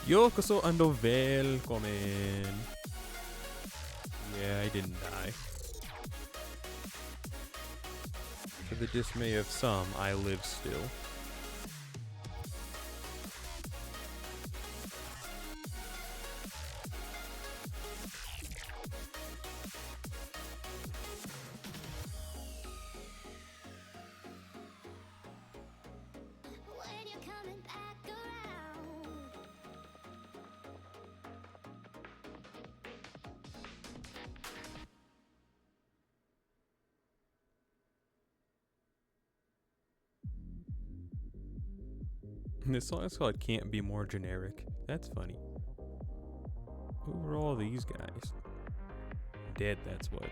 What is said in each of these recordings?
Yokoso and welcome. Yeah, I didn't die. To the dismay of some, I live still. When you're coming back around. This song is called Can't Be More Generic. That's funny. Who were all these guys? Dead, that's what.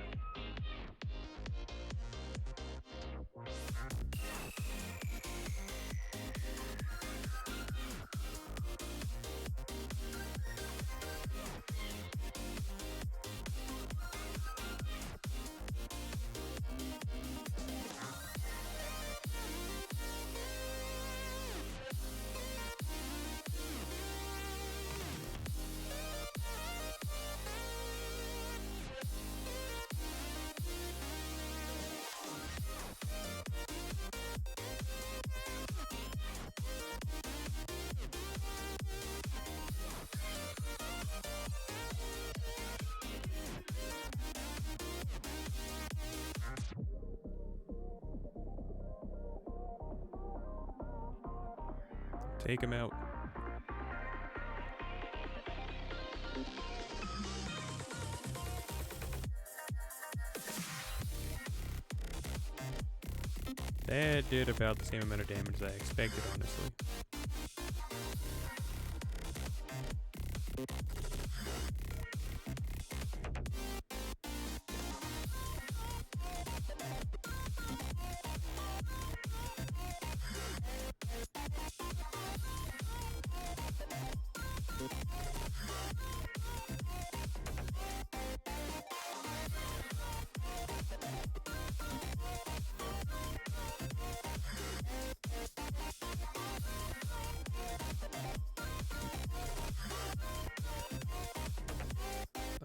Take him out. That did about the same amount of damage as I expected, honestly.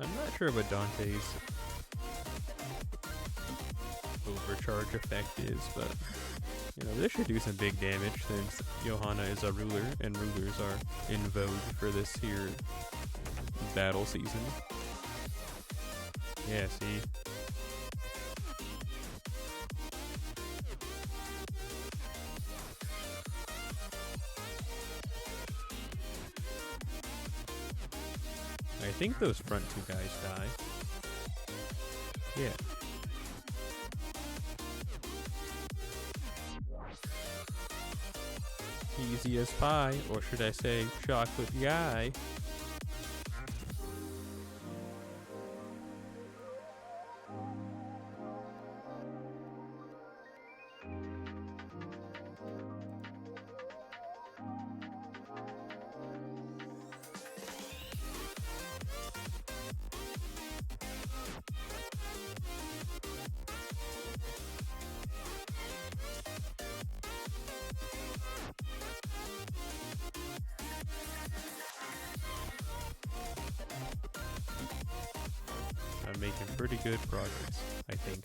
I'm not sure what Dante's overcharge effect is, but you know, this should do some big damage since Johanna is a ruler and rulers are in vogue for this here battle season. Yeah, see? I think those front two guys die. Yeah. Easy as pie, or should I say chocolate guy. I'm making pretty good progress, I think.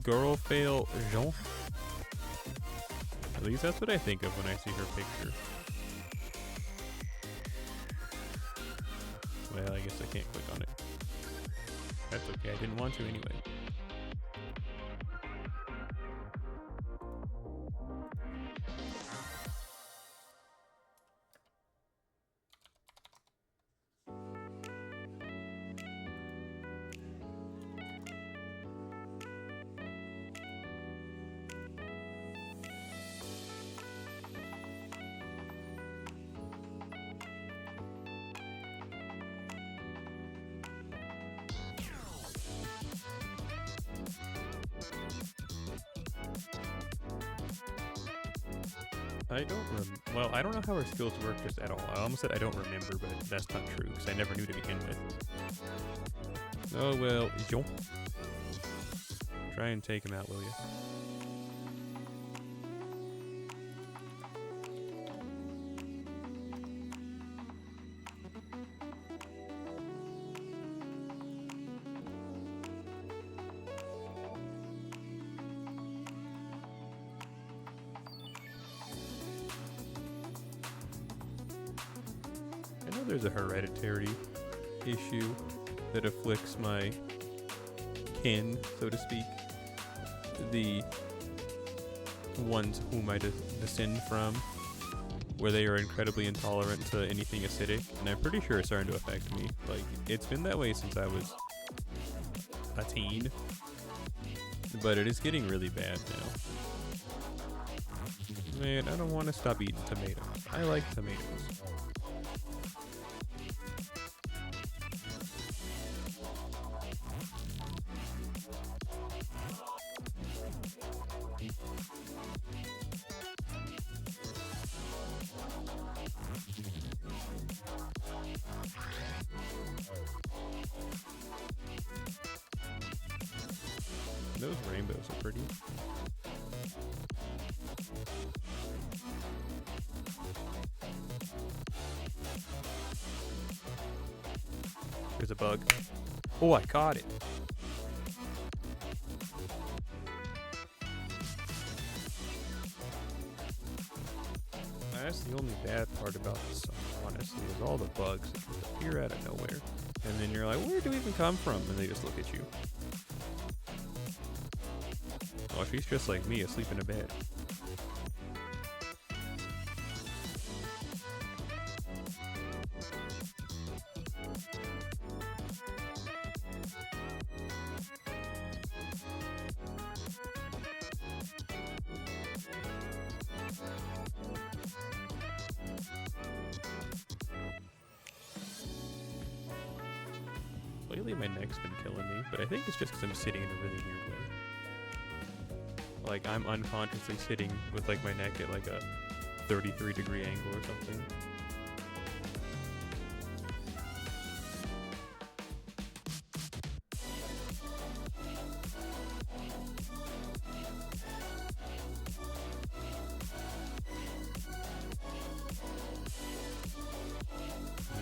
Girl fail Jeanne. At least that's what I think of when I see her picture. Well, I guess I can't click on it. That's okay, I didn't want to anyway. I don't well, I don't know how her skills work just at all. I almost said I don't remember, but that's not true because I never knew to begin with. Oh well, Jeanne. Try and take him out, will you? I know there's a hereditary issue that afflicts my kin, so to speak. The ones whom I descend from, where they are incredibly intolerant to anything acidic, and I'm pretty sure it's starting to affect me. Like, it's been that way since I was a teen, but it is getting really bad now. Man, I don't want to stop eating tomatoes. I like tomatoes. Those rainbows are pretty. There's a bug. Oh, I caught it. That's the only bad part about this song, honestly, is all the bugs that just appear out of nowhere. And then you're like, where do we even come from? And they just look at you. Oh, she's just like me, asleep in a bed. Lately my neck's been killing me, but I think it's just because I'm sitting in a really weird way. Like, I'm unconsciously sitting with, like, my neck at, like, a 33-degree angle or something.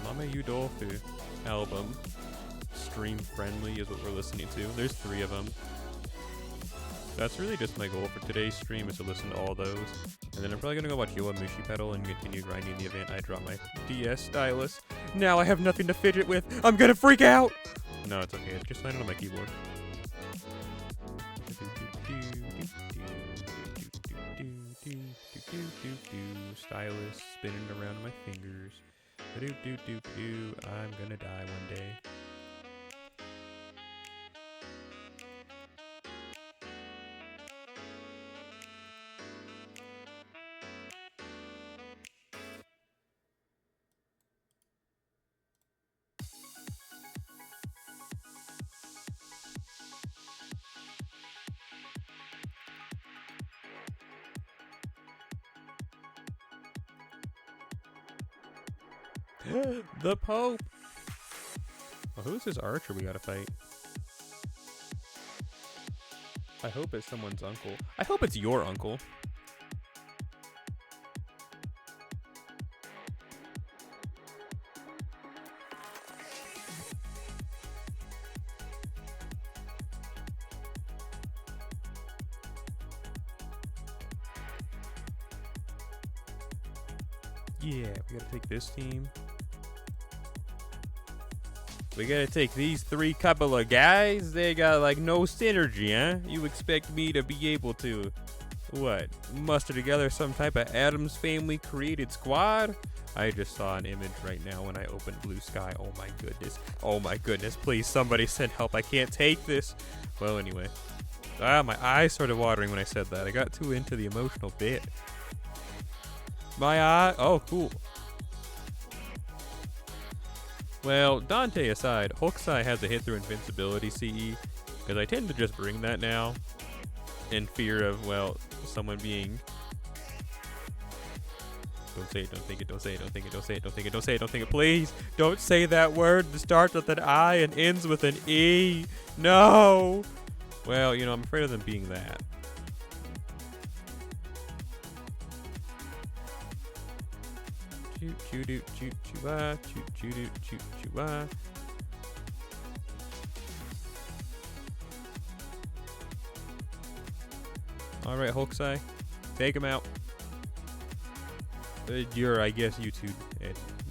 Mama Udolphi album, Stream Friendly, is what we're listening to. There's 3 of them. That's really just my goal for today's stream, is to listen to all those. And then I'm probably going to go watch Yowamushi Pedal and continue grinding the event. I dropped my DS stylus. Now I have nothing to fidget with. I'm going to freak out! No, it's okay. It's just landed on my keyboard. Stylus spinning around my fingers. I'm going to die one day. The Pope! Well, who's this archer we gotta fight? I hope it's someone's uncle. I hope it's your uncle. Yeah, we gotta take this team. We gotta take these 3 couple of guys. They got like no synergy, huh? You expect me to be able to, what, muster together some type of Addams Family created squad? I just saw an image right now when I opened Blue Sky. Oh my goodness. Oh my goodness. Please, somebody send help. I can't take this. Well, anyway. My eyes started watering when I said that. I got too into the emotional bit. My eye. Oh, cool. Well, Dante aside, Hokusai has a hit through invincibility CE, because I tend to just bring that now in fear of, well, someone being Don't say it, don't think it, don't say it, don't think it, don't say it, don't think it, don't say it, don't think it, please. Don't say that word that starts with an I and ends with an E. No. Well, you know, I'm afraid of them being that. Choo choo doo choo choo ah, choo choo doo choo choo ah. Alright, Hokusai. Take him out. You're, I guess, you two.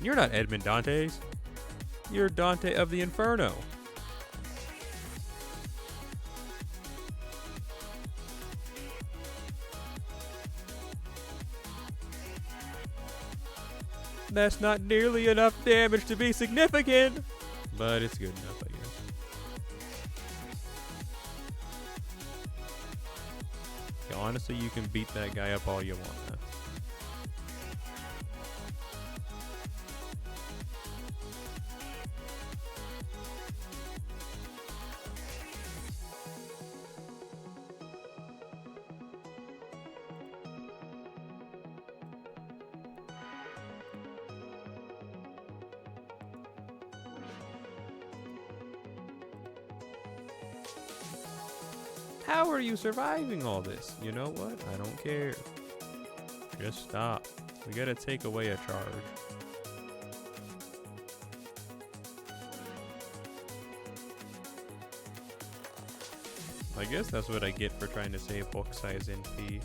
You're not Edmund Dantes. You're Dante of the Inferno. That's not nearly enough damage to be significant, but it's good enough, I guess. Yeah, honestly, you can beat that guy up all you want, huh? How are you surviving all this? You know what? I don't care. Just stop. We gotta take away a charge. I guess that's what I get for trying to save Hokusai's NP.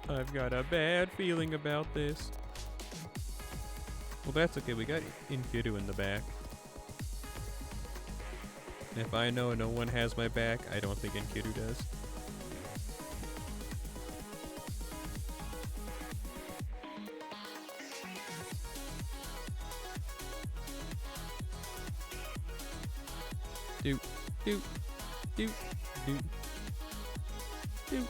I've got a bad feeling about this. Well, that's okay. We got Enkidu in the back. If I know no one has my back, I don't think Enkidu does. Do, do, do, do, do.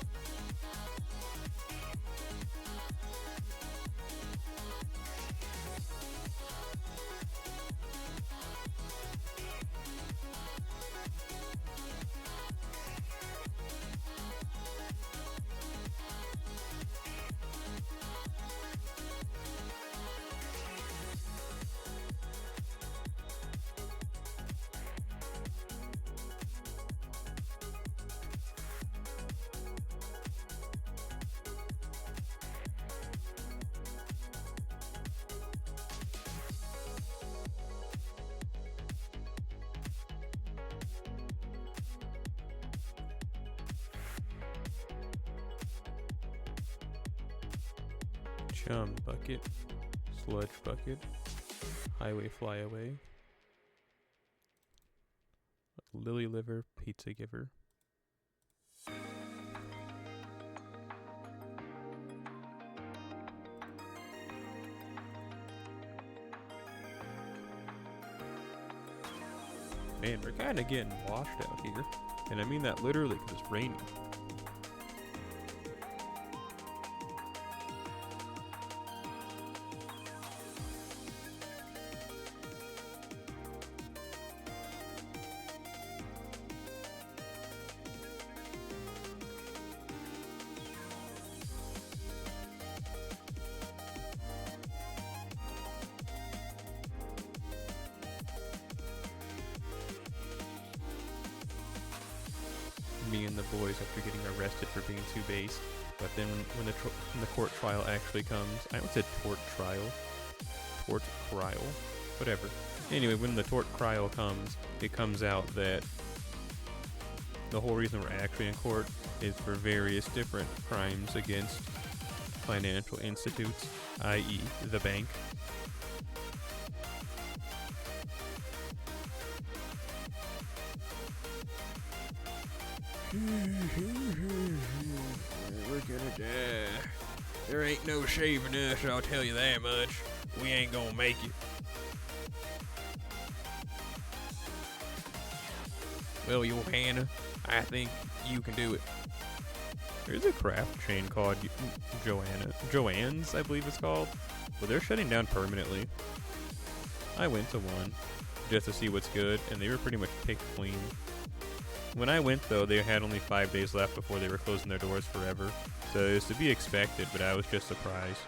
Chum bucket, sludge bucket, highway flyaway, lily liver, pizza giver. Man, we're kind of getting washed out here, and I mean that literally because it's raining. Me and the boys after getting arrested for being too base, but then when the court trial actually comes, I almost said tort trial, whatever. Anyway, when the tort trial comes, it comes out that the whole reason we're actually in court is for various different crimes against financial institutes, i.e. the bank. We're gonna die. There ain't no saving us, I'll tell you that much. We ain't gonna make it. Well, Johanna, I think you can do it. There's a craft chain called Joanne's, I believe it's called. But they're shutting down permanently. I went to one just to see what's good, and they were pretty much picked clean. When I went, though, they had only 5 days left before they were closing their doors forever. So it was to be expected, but I was just surprised.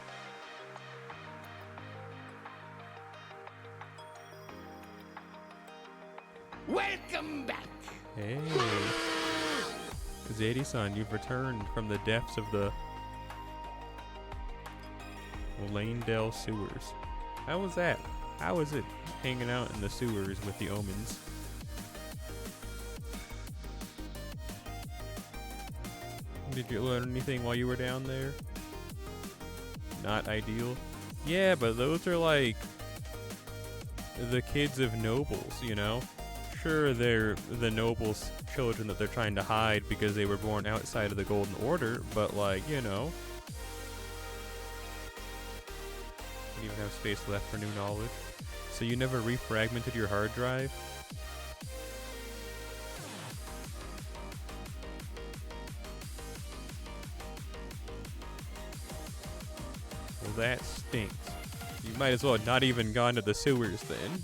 Welcome back. Hey. Zadie-san, you've returned from the depths of the Lanedale sewers. How was that? How was it hanging out in the sewers with the omens? Did you learn anything while you were down there? Not ideal? Yeah, but those are like the kids of nobles, you know? Sure, they're the nobles' children that they're trying to hide because they were born outside of the Golden Order, but like, you know. Don't even have space left for new knowledge. So you never refragmented your hard drive? Well, that stinks. You might as well have not even gone to the sewers then.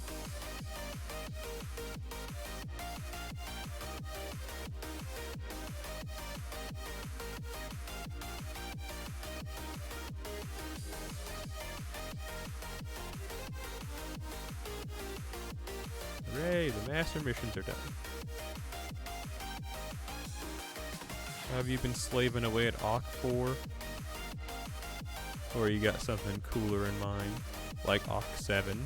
Hooray, the master missions are done. Have you been slaving away at Auk 4? Or you got something cooler in mind, like Auk 7?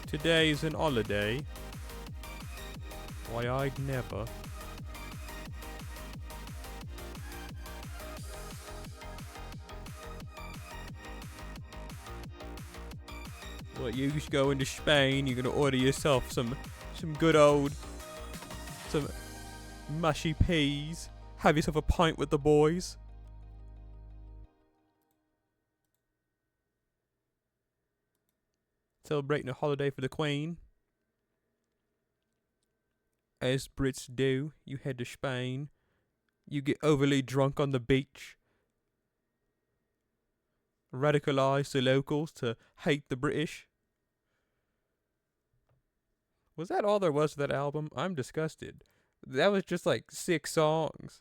Today's an holiday. Why, I'd never. What, you just going to Spain, you're gonna order yourself some good old, some mushy peas, have yourself a pint with the boys. Celebrating a holiday for the Queen. As Brits do, you head to Spain. You get overly drunk on the beach. Radicalize the locals to hate the British. Was that all there was to that album? I'm disgusted. That was just like 6 songs.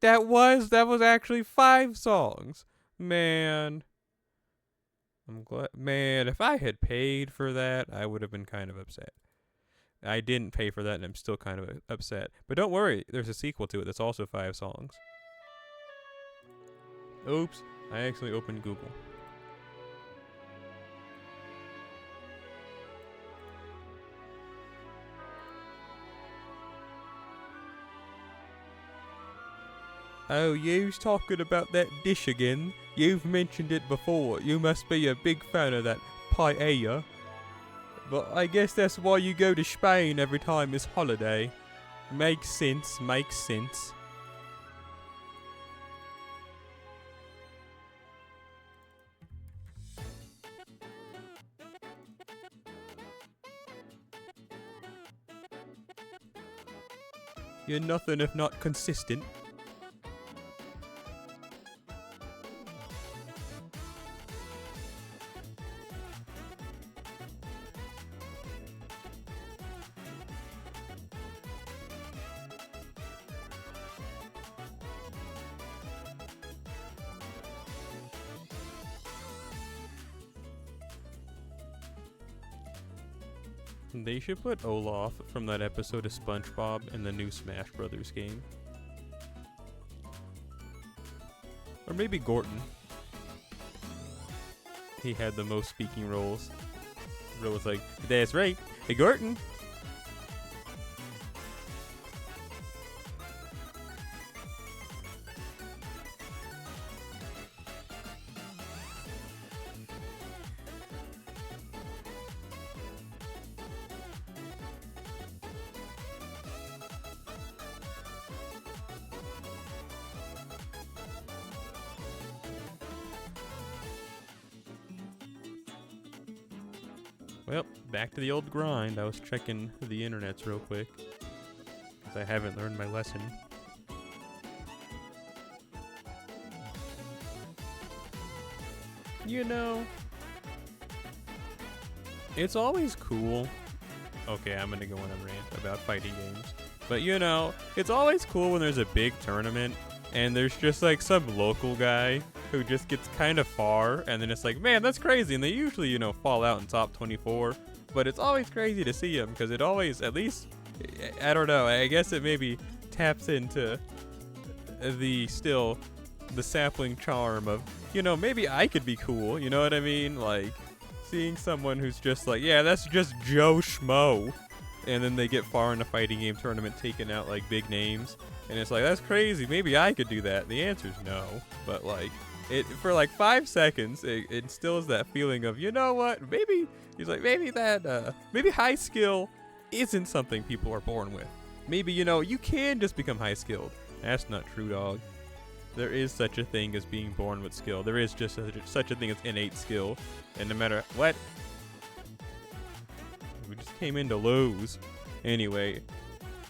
That was actually 5 songs. Man. I'm glad. Man, if I had paid for that, I would have been kind of upset. I didn't pay for that, and I'm still kind of upset. But don't worry, there's a sequel to it that's also 5 songs. Oops, I actually opened Google. Oh, you's talking about that dish again? You've mentioned it before. You must be a big fan of that paella. But I guess that's why you go to Spain every time it's holiday. Makes sense, makes sense. You're nothing if not consistent. They should put Olaf from that episode of SpongeBob in the new Smash Brothers game. Or maybe Gorton. He had the most speaking roles. Bro was like, that's right. Hey, Gorton. Well, back to the old grind. I was checking the internets real quick, because I haven't learned my lesson. You know, it's always cool. Okay, I'm gonna go on a rant about fighting games. But you know, it's always cool when there's a big tournament and there's just like some local guy who just gets kind of far, and then it's like, man, that's crazy. And they usually, you know, fall out in top 24. But it's always crazy to see him, because it always, at least, I don't know, I guess it maybe taps into the sapling charm of, you know, maybe I could be cool, you know what I mean? Like, seeing someone who's just like, yeah, that's just Joe Schmo, and then they get far in a fighting game tournament taking out, like, big names, and it's like, that's crazy, maybe I could do that. The answer's no, but, like, for like 5 seconds, it instills that feeling of, you know what, maybe, he's like, maybe high skill isn't something people are born with. Maybe, you know, you can just become high skilled. That's not true, dog. There is such a thing as being born with skill. There is just such a thing as innate skill. And no matter what, we just came in to lose. Anyway,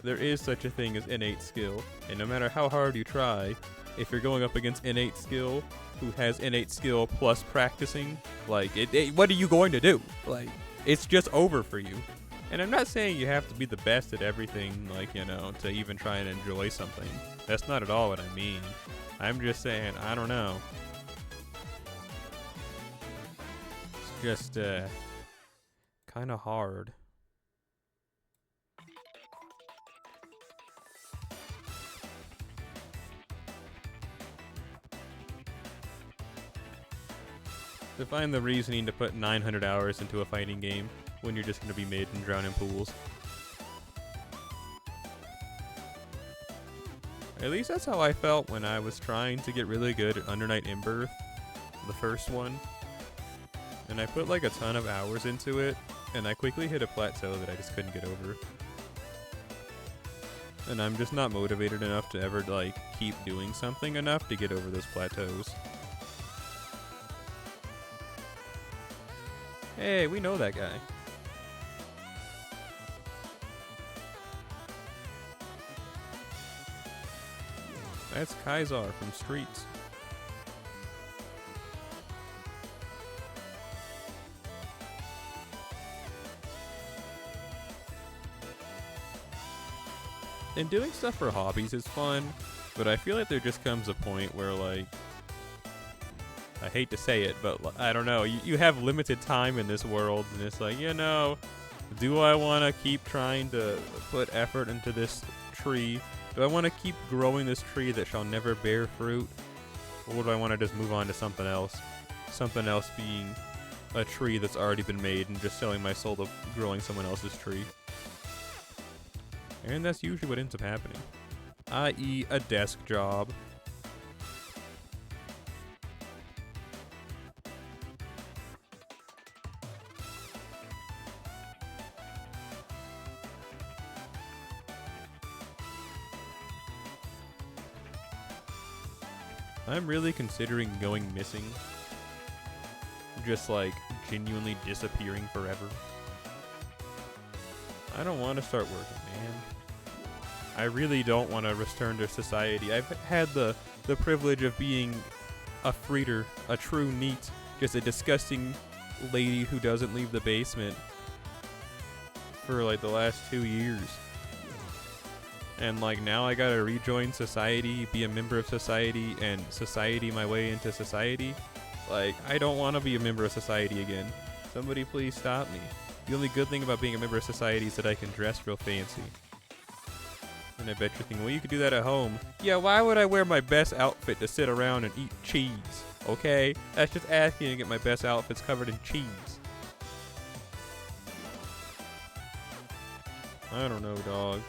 there is such a thing as innate skill. And no matter how hard you try, if you're going up against innate skill, who has innate skill plus practicing, like, what are you going to do? Like, it's just over for you. And I'm not saying you have to be the best at everything, like, you know, to even try and enjoy something. That's not at all what I mean. I'm just saying, I don't know. It's just, kind of hard. To find the reasoning to put 900 hours into a fighting game when you're just going to be made and drown in pools. At least that's how I felt when I was trying to get really good at Under Night In-Birth, the first one. And I put like a ton of hours into it, and I quickly hit a plateau that I just couldn't get over. And I'm just not motivated enough to ever like keep doing something enough to get over those plateaus. Hey, we know that guy. That's Kaisar from Streets. And doing stuff for hobbies is fun, but I feel like there just comes a point where, like, I hate to say it, but I don't know, you have limited time in this world, and it's like, you know, do I want to keep trying to put effort into this tree? Do I want to keep growing this tree that shall never bear fruit? Or do I want to just move on to something else? Something else being a tree that's already been made and just selling my soul to growing someone else's tree. And that's usually what ends up happening. I.e. a desk job. I'm really considering going missing. Just like genuinely disappearing forever. I don't want to start working, man. I really don't want to return to society. I've had the privilege of being a freeter, a true neat, just a disgusting lady who doesn't leave the basement for like the last 2 years. And like now I gotta rejoin society, be a member of society, and society my way into society. Like, I don't want to be a member of society again. Somebody please stop me. The only good thing about being a member of society is that I can dress real fancy. And I bet you're thinking, well, you could do that at home. Yeah, why would I wear my best outfit to sit around and eat cheese? Okay? That's just asking to get my best outfits covered in cheese. I don't know, dog.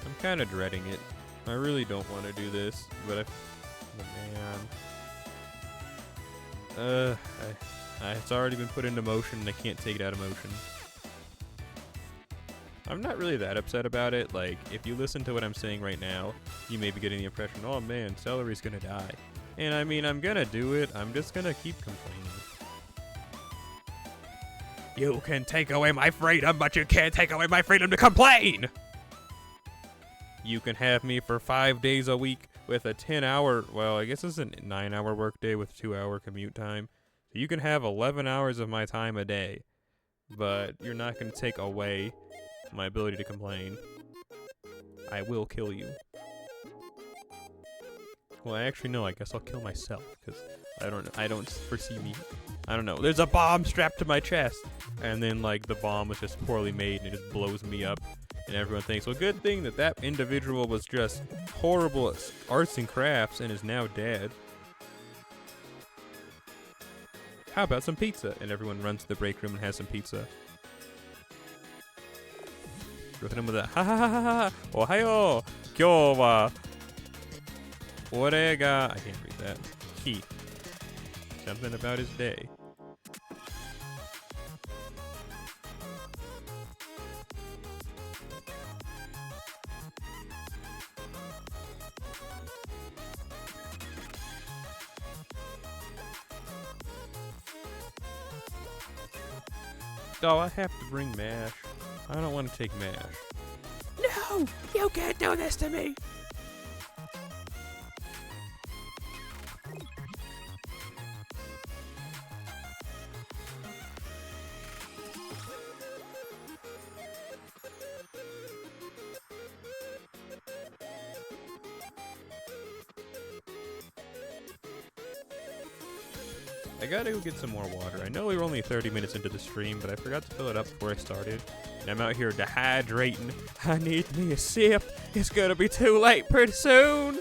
I'm kind of dreading it. I really don't want to do this, but man. It's already been put into motion and I can't take it out of motion. I'm not really that upset about it. Like, if you listen to what I'm saying right now, you may be getting the impression, oh man, Celery's gonna die. And I mean, I'm gonna do it. I'm just gonna keep complaining. You can take away my freedom, but you can't take away my freedom to complain! You can have me for 5 days a week with a 10-hour, well, I guess it's a 9-hour workday with 2-hour commute time. So you can have 11 hours of my time a day, but you're not going to take away my ability to complain. I will kill you. Well, actually, no, I guess I'll kill myself, because I don't foresee me. I don't know. There's a bomb strapped to my chest, and then, like, the bomb was just poorly made, and it just blows me up. And everyone thinks, well, good thing that that individual was just horrible at arts and crafts and is now dead. How about some pizza? And everyone runs to the break room and has some pizza. Look at him with a ha ha ha ha ha. Ohayo, kyou wa ore ga. I can't read that. He. Something about his day. Oh, I have to bring MASH. I don't want to take MASH. No! You can't do this to me! I gotta go get some more water. I know we were only 30 minutes into the stream, but I forgot to fill it up before I started. And I'm out here dehydrating. I need me a sip. It's gonna be too late pretty soon.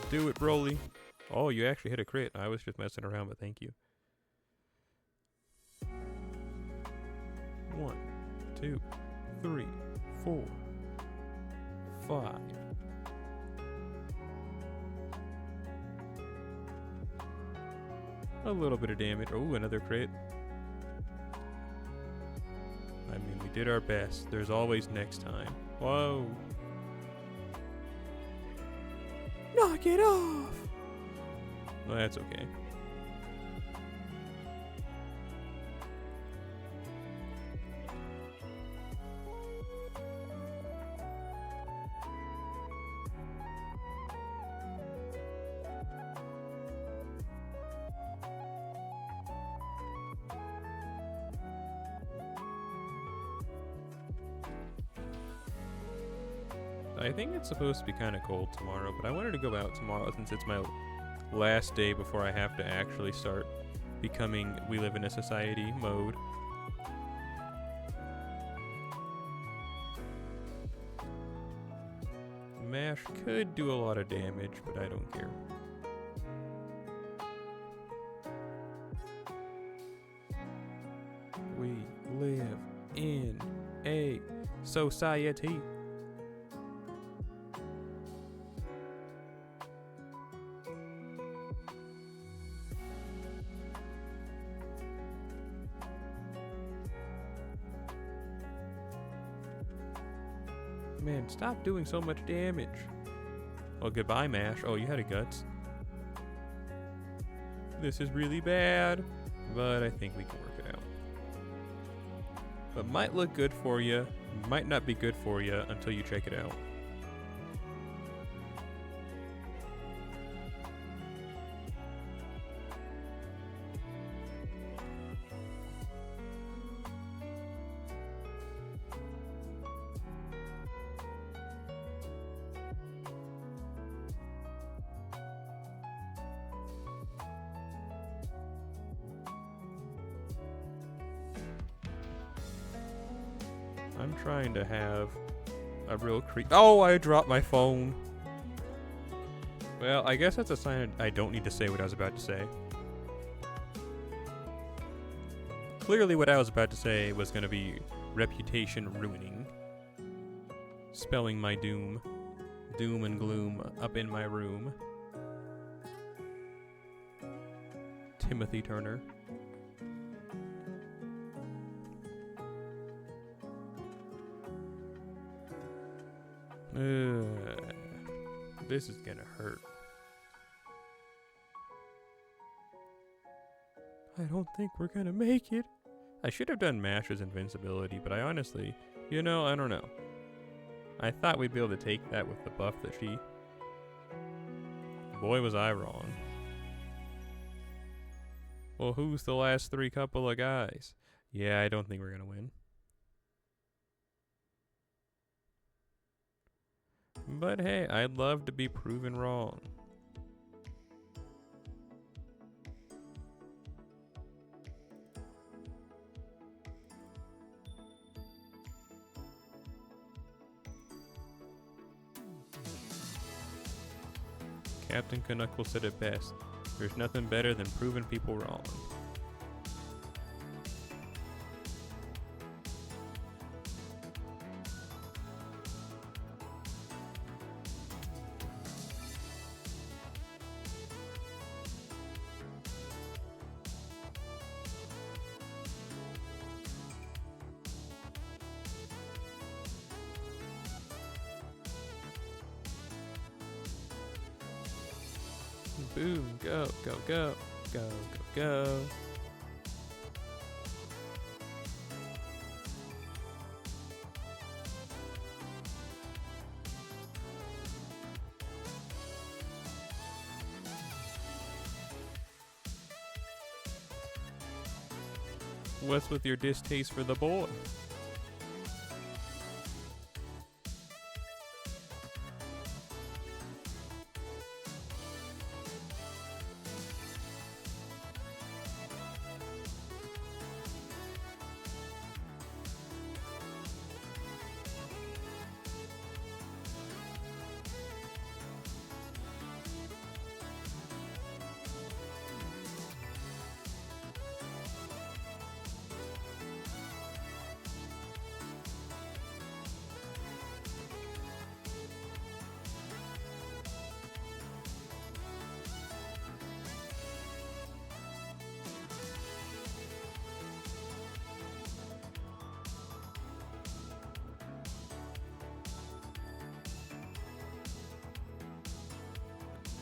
Do it, Broly. Oh, you actually hit a crit. I was just messing around, but thank you. 1, 2, 3, 4, 5. A little bit of damage. Oh, another crit. I mean, we did our best. There's always next time. Whoa. Knock it off! Well, that's okay. I think it's supposed to be kind of cold tomorrow, but I wanted to go out tomorrow since it's my last day before I have to actually start becoming We Live in a Society mode. MASH could do a lot of damage, but I don't care. We live in a society. Man, stop doing so much damage. Well, goodbye, MASH. Oh, you had a guts. This is really bad, but I think we can work it out. But might look good for you, might not be good for you until you check it out. I'm trying to have a real Oh, I dropped my phone. Well, I guess that's a sign I don't need to say what I was about to say. Clearly what I was about to say was going to be reputation ruining. Spelling my doom. Doom and gloom up in my room. Timothy Turner. This is gonna hurt. I don't think we're gonna make it. I should have done Mash's invincibility, but I honestly, I don't know. I thought we'd be able to take that with the buff that she... Boy, was I wrong. Well, who's the last three couple of guys? Yeah, I don't think we're gonna win. But hey, I'd love to be proven wrong. Captain Knuckle said it best. There's nothing better than proving people wrong. Boom, go, go, go, go, go, go. What's with your distaste for the boy?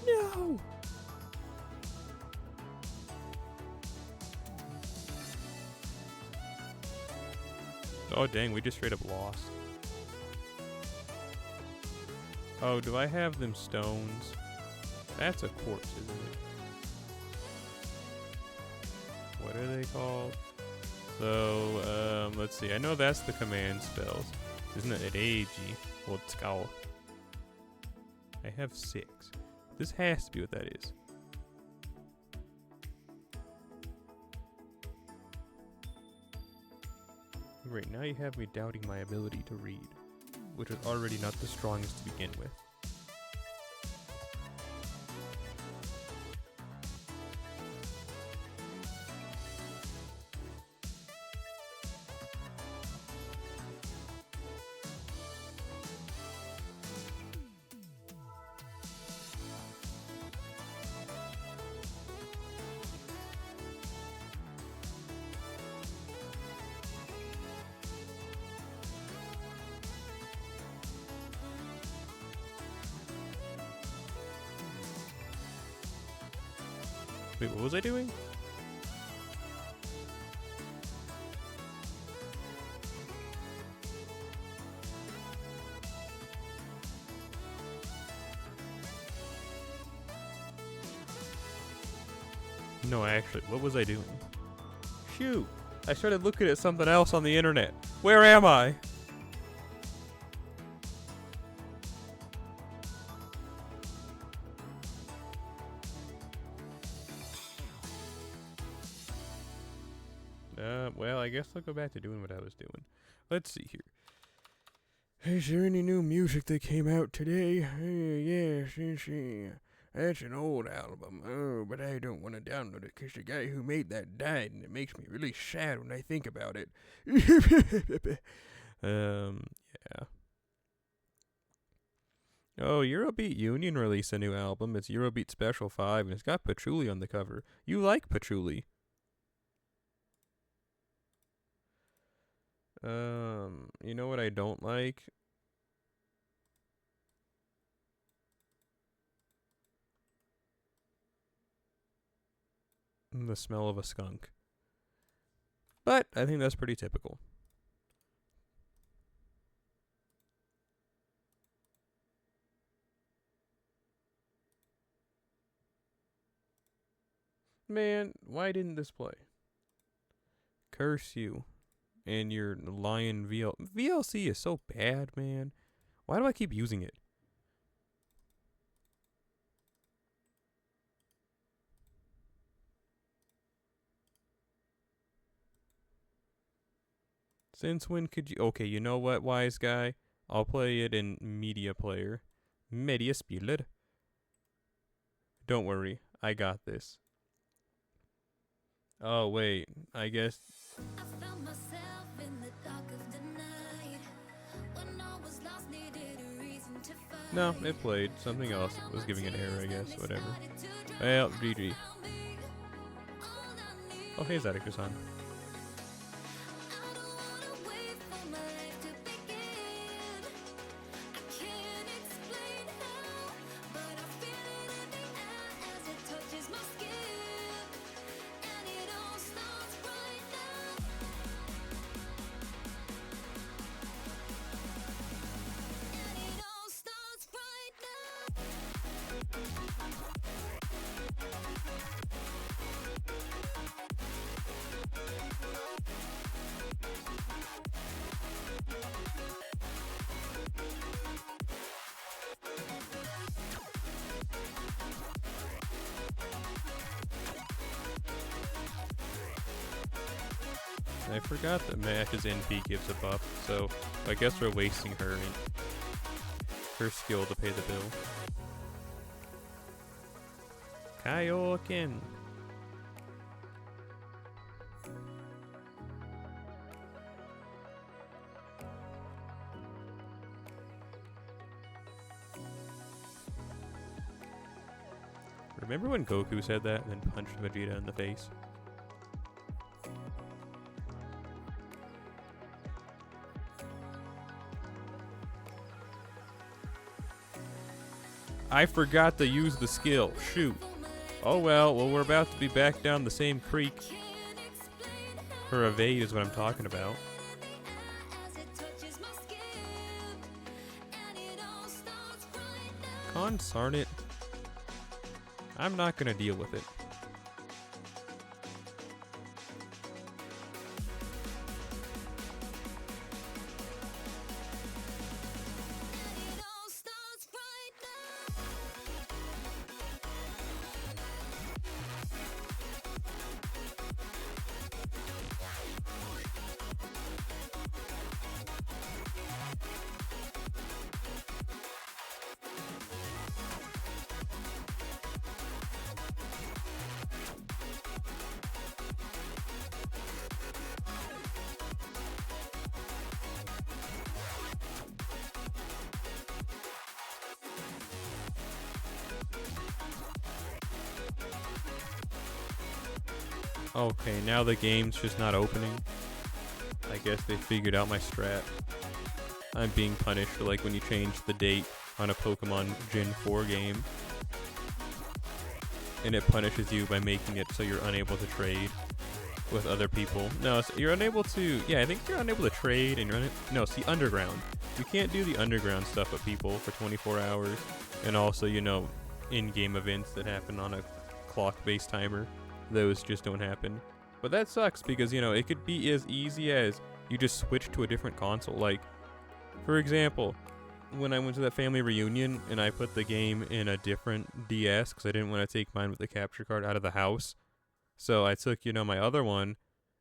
No! Oh dang, we just straight up lost. Oh, do I have them stones? That's a quartz, isn't it? What are they called? So, let's see. I know that's the command spells. Isn't it at AG? Well, Scowl. I have 6. This has to be what that is. Great, now you have me doubting my ability to read, which is already not the strongest to begin with. Wait, what was I doing? No, actually, what was I doing? Shoot! I started looking at something else on the internet. Where am I? Well, I guess I'll go back to doing what I was doing. Let's see here. Is there any new music that came out today? Yes, that's an old album. Oh, but I don't want to download it because the guy who made that died, and it makes me really sad when I think about it. Yeah. Oh, Eurobeat Union released a new album. It's Eurobeat Special 5, and it's got Patchouli on the cover. You like Patchouli. You know what I don't like? The smell of a skunk. But I think that's pretty typical. Man, why didn't this play? Curse you and your Lion VLC is so bad, man. Why do I keep using it? Since when could you... Okay, you know what, wise guy? I'll play it in Media Player. Media Spieler. Don't worry, I got this. Oh, wait, I guess... I found myself in the dark of the night when all was lost, needed a reason to fight. No, it played. Something else was giving an error, I guess. Whatever. Well, GG. Oh, hey, Zadok-san. I don't wanna wait for my life to begin. I can't explain how, but I feel it in the air as it touches my skin, and it all starts right now. And it all starts right now. I forgot that Mash's NP gives a buff, so I guess we're wasting her skill to pay the bill. Kaioken. Remember when Goku said that and then punched Vegeta in the face? I forgot to use the skill. Shoot. Oh well, we're about to be back down the same creek. Her evade is what I'm talking about. Consarn it. I'm not gonna deal with it. Okay, now the game's just not opening. I guess they figured out my strat. I'm being punished for like when you change the date on a Pokemon Gen 4 game. And it punishes you by making it so you're unable to trade with other people. No, so you're unable to... Yeah, I think you're unable to trade and no, it's the underground. You can't do the underground stuff with people for 24 hours. And also, you know, in-game events that happen on a clock-based timer. Those just don't happen. But that sucks because, you know, it could be as easy as you just switch to a different console. Like, for example, when I went to that family reunion and I put the game in a different DS because I didn't want to take mine with the capture card out of the house. So I took, you know, my other one,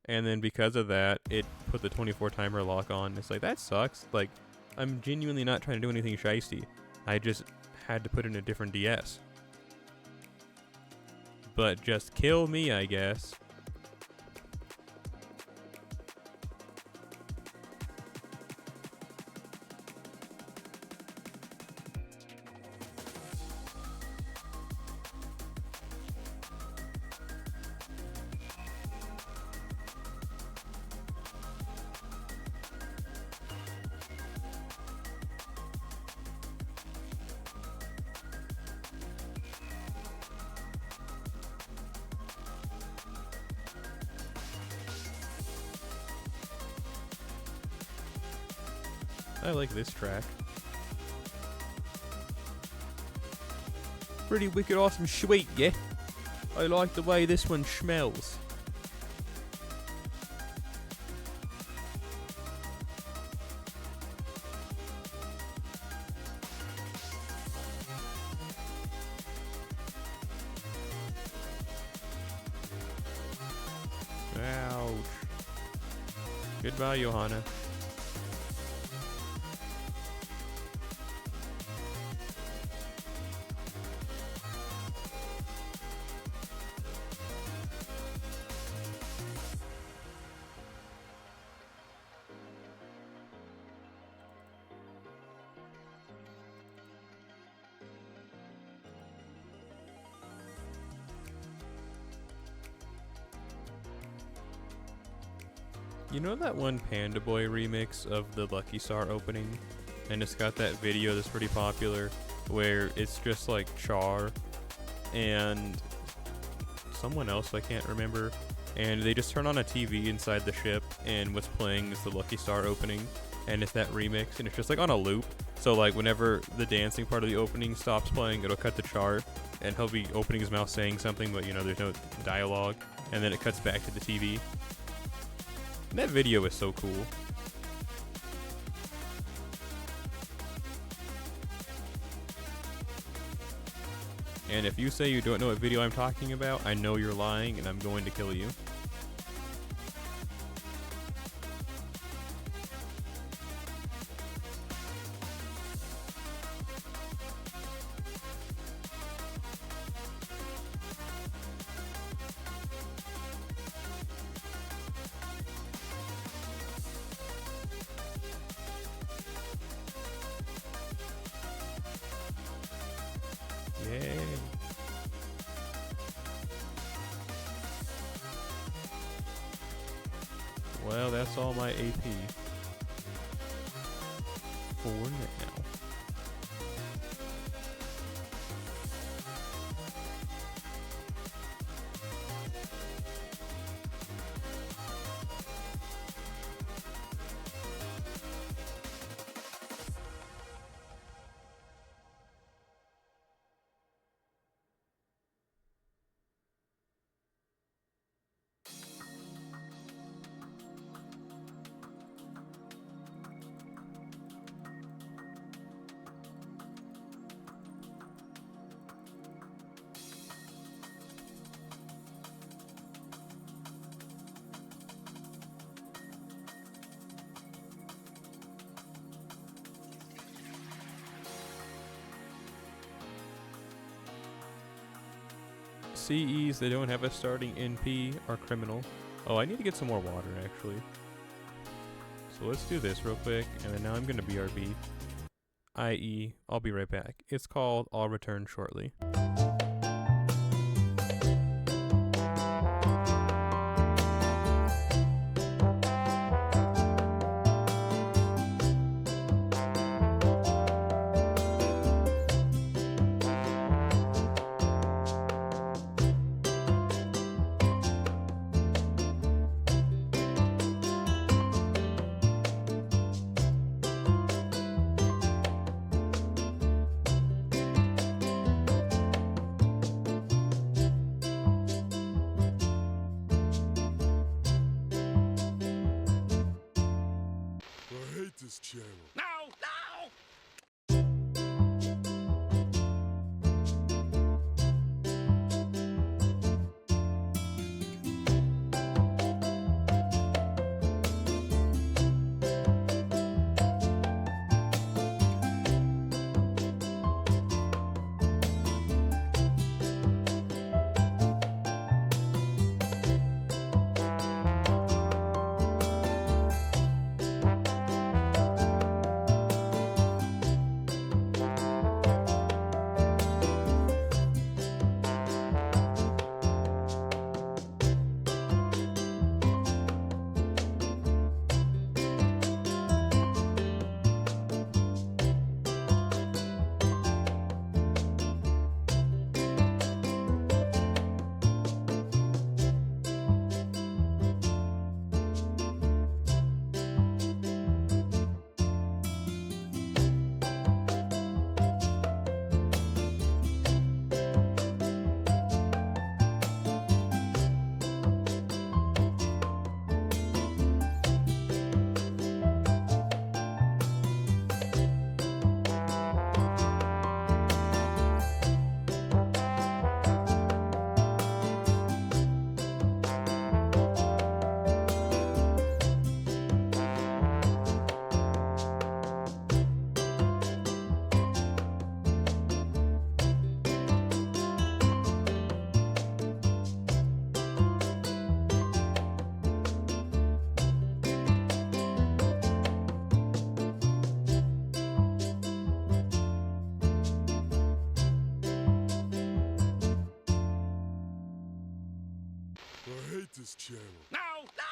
and then because of that, it put the 24 timer lock on. It's like, that sucks. Like, I'm genuinely not trying to do anything shiesty. I just had to put in a different DS. But just kill me, I guess. I like this track. Pretty wicked awesome sweet, yeah? I like the way this one smells. Ouch. Goodbye, Johanna. You know that one Panda Boy remix of the Lucky Star opening? And it's got that video that's pretty popular where it's just like Char and someone else I can't remember, and they just turn on a TV inside the ship and what's playing is the Lucky Star opening, and it's that remix, and it's just like on a loop. So like whenever the dancing part of the opening stops playing, it'll cut to Char and he'll be opening his mouth saying something, but you know there's no dialogue, and then it cuts back to the TV. And that video is so cool. And if you say you don't know what video I'm talking about, I know you're lying and I'm going to kill you. Yay. Well, that's all my AP for now. CEs that don't have a starting NP are criminal. Oh, I need to get some more water, actually. So let's do this real quick, and then now I'm going to BRB. i.e., I'll be right back. It's called I'll Return Shortly. This channel. No! No! hate this channel. No! No!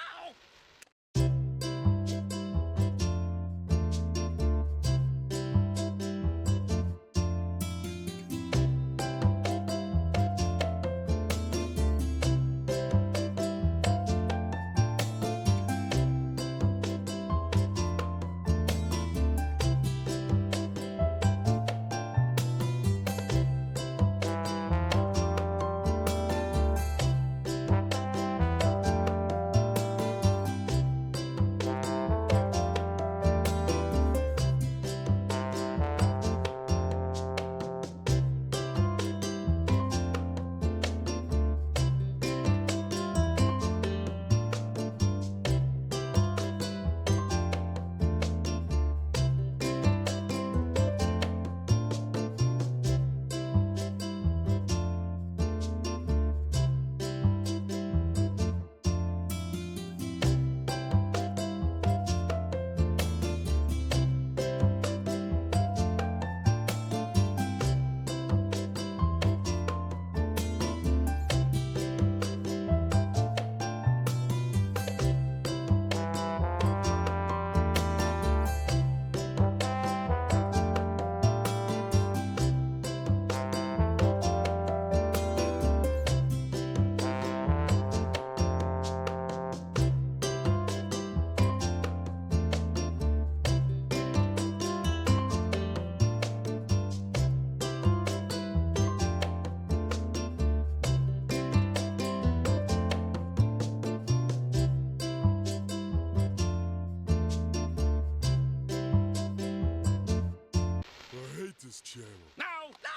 I hate this channel. No! No!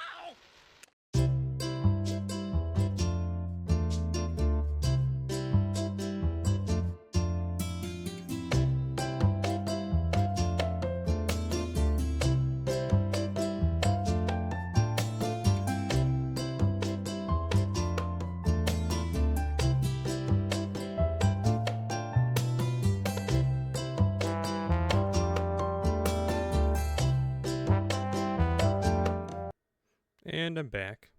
And I'm back.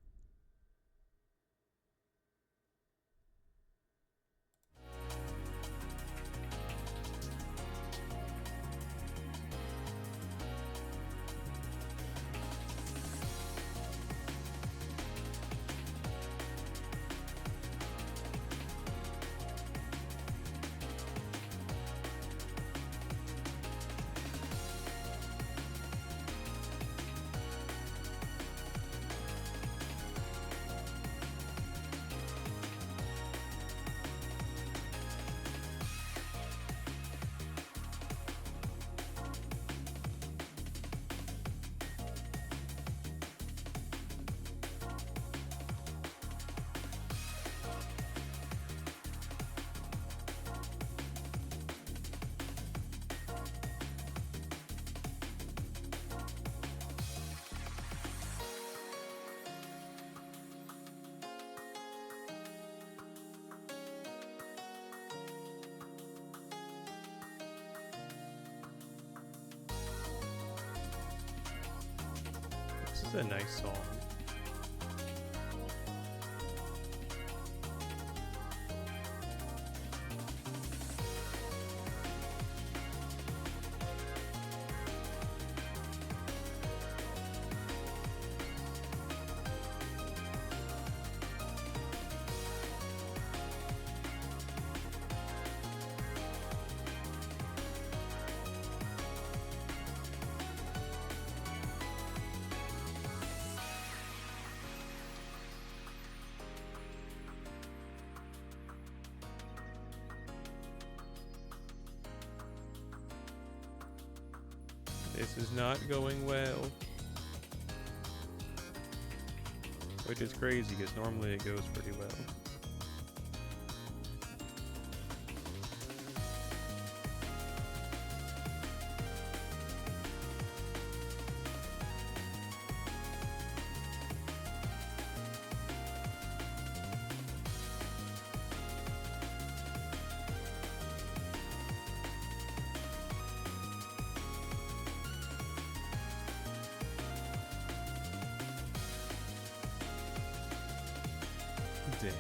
This is a nice song. This is not going well. Which is crazy, because normally it goes pretty well. Dang.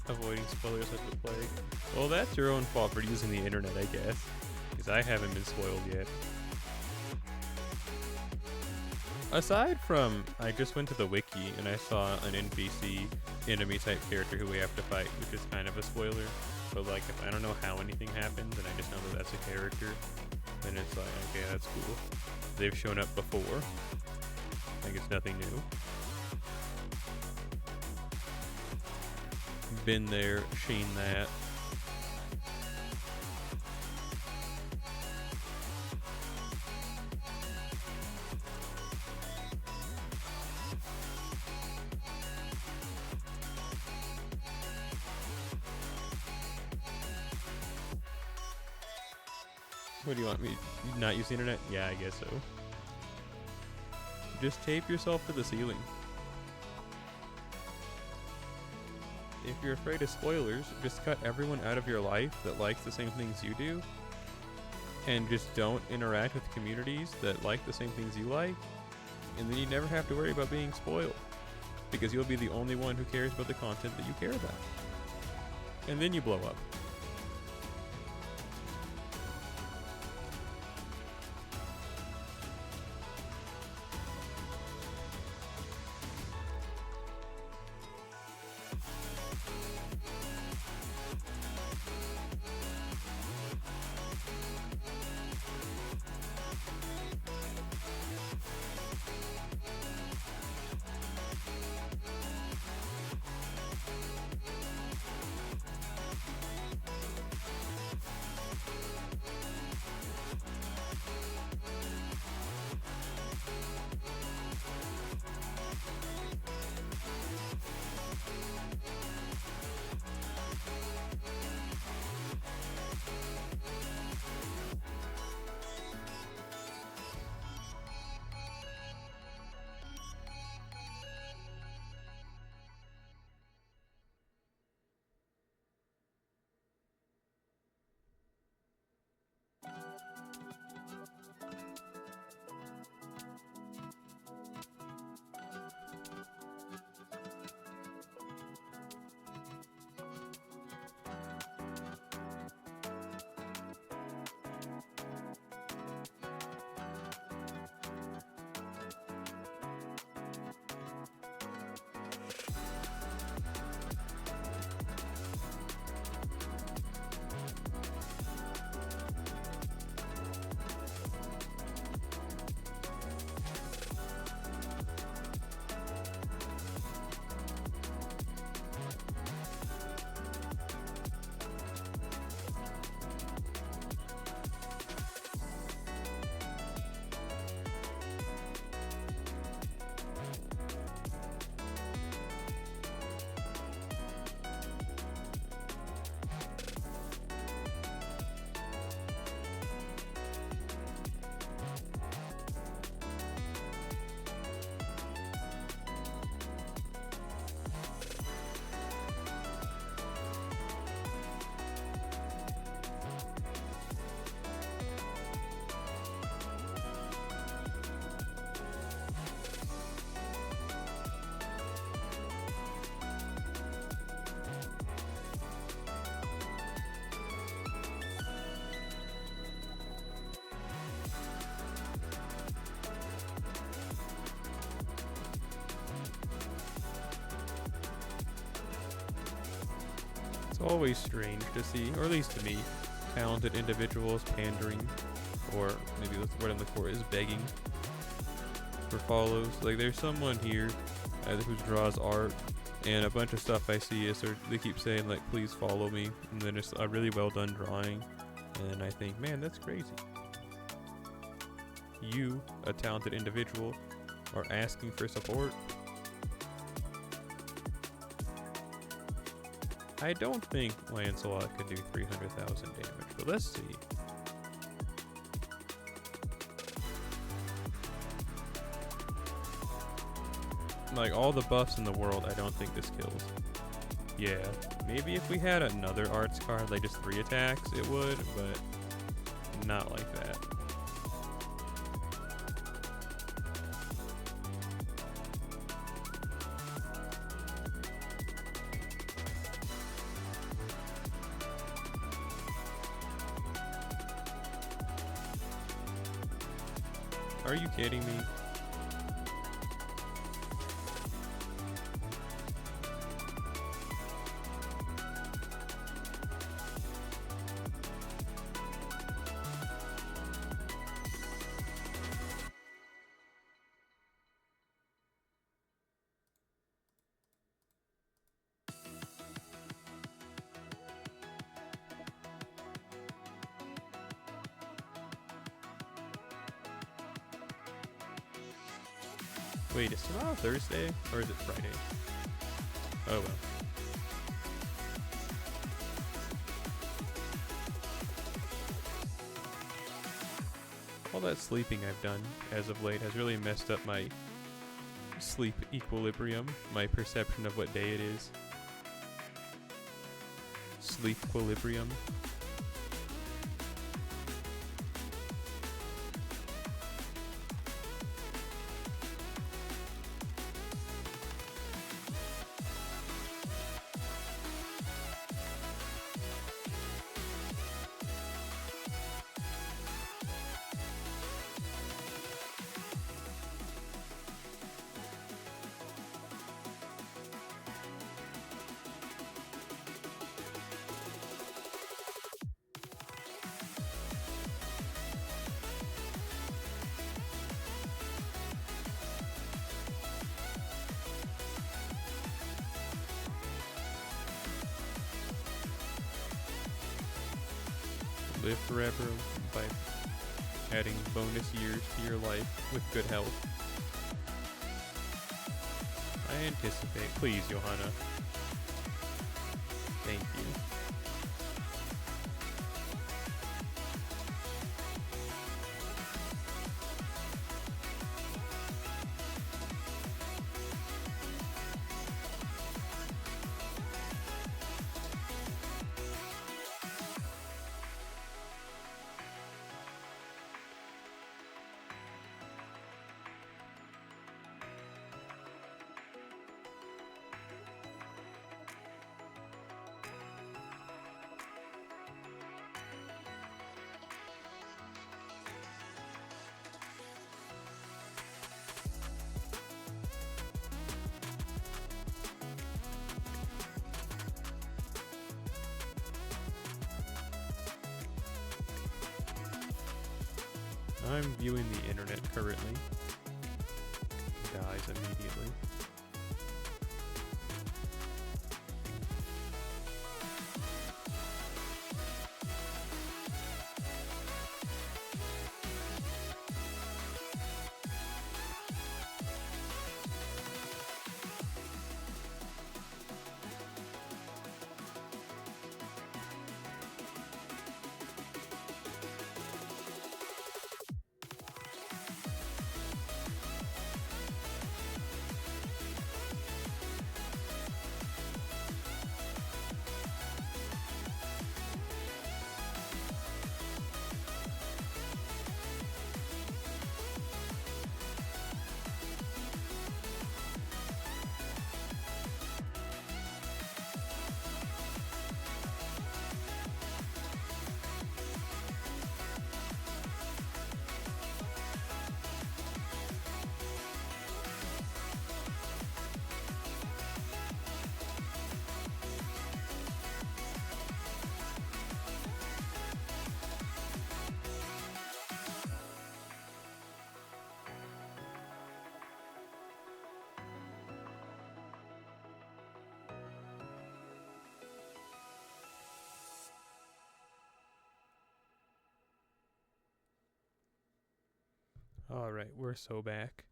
Avoiding spoilers at the plague. Well, that's your own fault for using the internet, I guess. Because I haven't been spoiled yet. Aside from, I just went to the wiki and I saw an NPC enemy type character who we have to fight, which is kind of a spoiler. But like, if I don't know how anything happens and I just know that that's a character, then it's like, okay, that's cool. They've shown up before. Like, it's nothing new. Been there, seen that. What do you want me to not use the internet? Yeah, I guess so. Just tape yourself to the ceiling. If you're afraid of spoilers, just cut everyone out of your life that likes the same things you do. And just don't interact with communities that like the same things you like. And then you never have to worry about being spoiled. Because you'll be the only one who cares about the content that you care about. And then you blow up. It's always strange to see, or at least to me, talented individuals pandering, or maybe the word I'm looking for is begging for follows. Like, there's someone here who draws art, and a bunch of stuff I see is they keep saying, like, please follow me, and then it's a really well done drawing, and I think, man, that's crazy. You, a talented individual, are asking for support. I don't think Lancelot could do 300,000 damage, but let's see. Like, all the buffs in the world, I don't think this kills. Yeah, maybe if we had another arts card, like just 3 attacks, it would, but not like that. Are you kidding me? Wait, is tomorrow Thursday? Or is it Friday? Oh well. All that sleeping I've done as of late has really messed up my sleep equilibrium, my perception of what day it is. Sleep equilibrium. Live forever by adding bonus years to your life with good health. I anticipate. Please, Johanna. Thank you. I'm viewing the internet currently. Dies immediately. Alright, we're so back.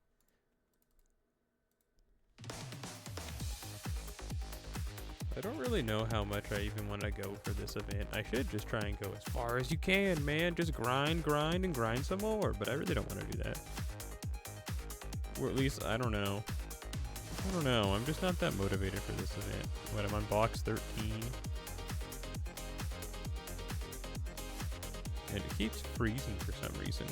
I don't really know how much I even want to go for this event. I should just try and go as far as you can, man. Just grind, grind, and grind some more. But I really don't want to do that. Or at least, I don't know. I don't know. I'm just not that motivated for this event. What, I'm on box 13. And it keeps freezing for some reason.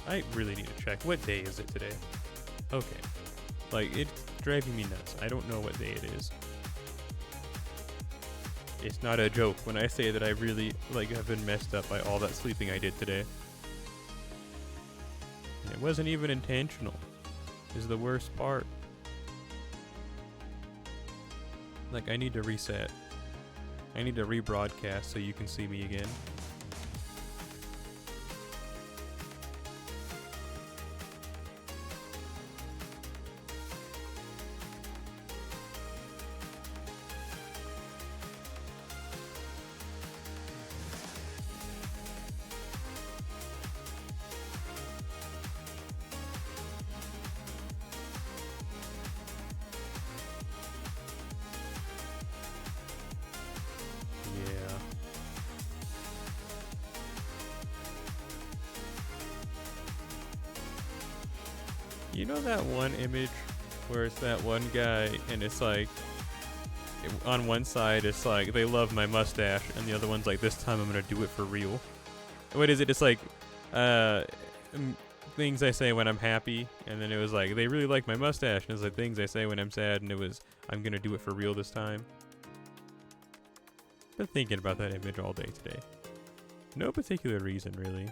I really need to check. What day is it today? Okay. Like, it's driving me nuts. I don't know what day it is. It's not a joke when I say that I really, like, have been messed up by all that sleeping I did today. And it wasn't even intentional, is the worst part. Like, I need to reset. I need to rebroadcast so you can see me again. Yeah. You know that one image where it's that one guy and it's like, on one side it's like, they love my mustache, and the other one's like, this time I'm gonna do it for real. What is it? It's like, things I say when I'm happy, and then it was like, they really like my mustache, and it's like things I say when I'm sad, and it was, I'm gonna do it for real this time. Been thinking about that image all day today. No particular reason, really.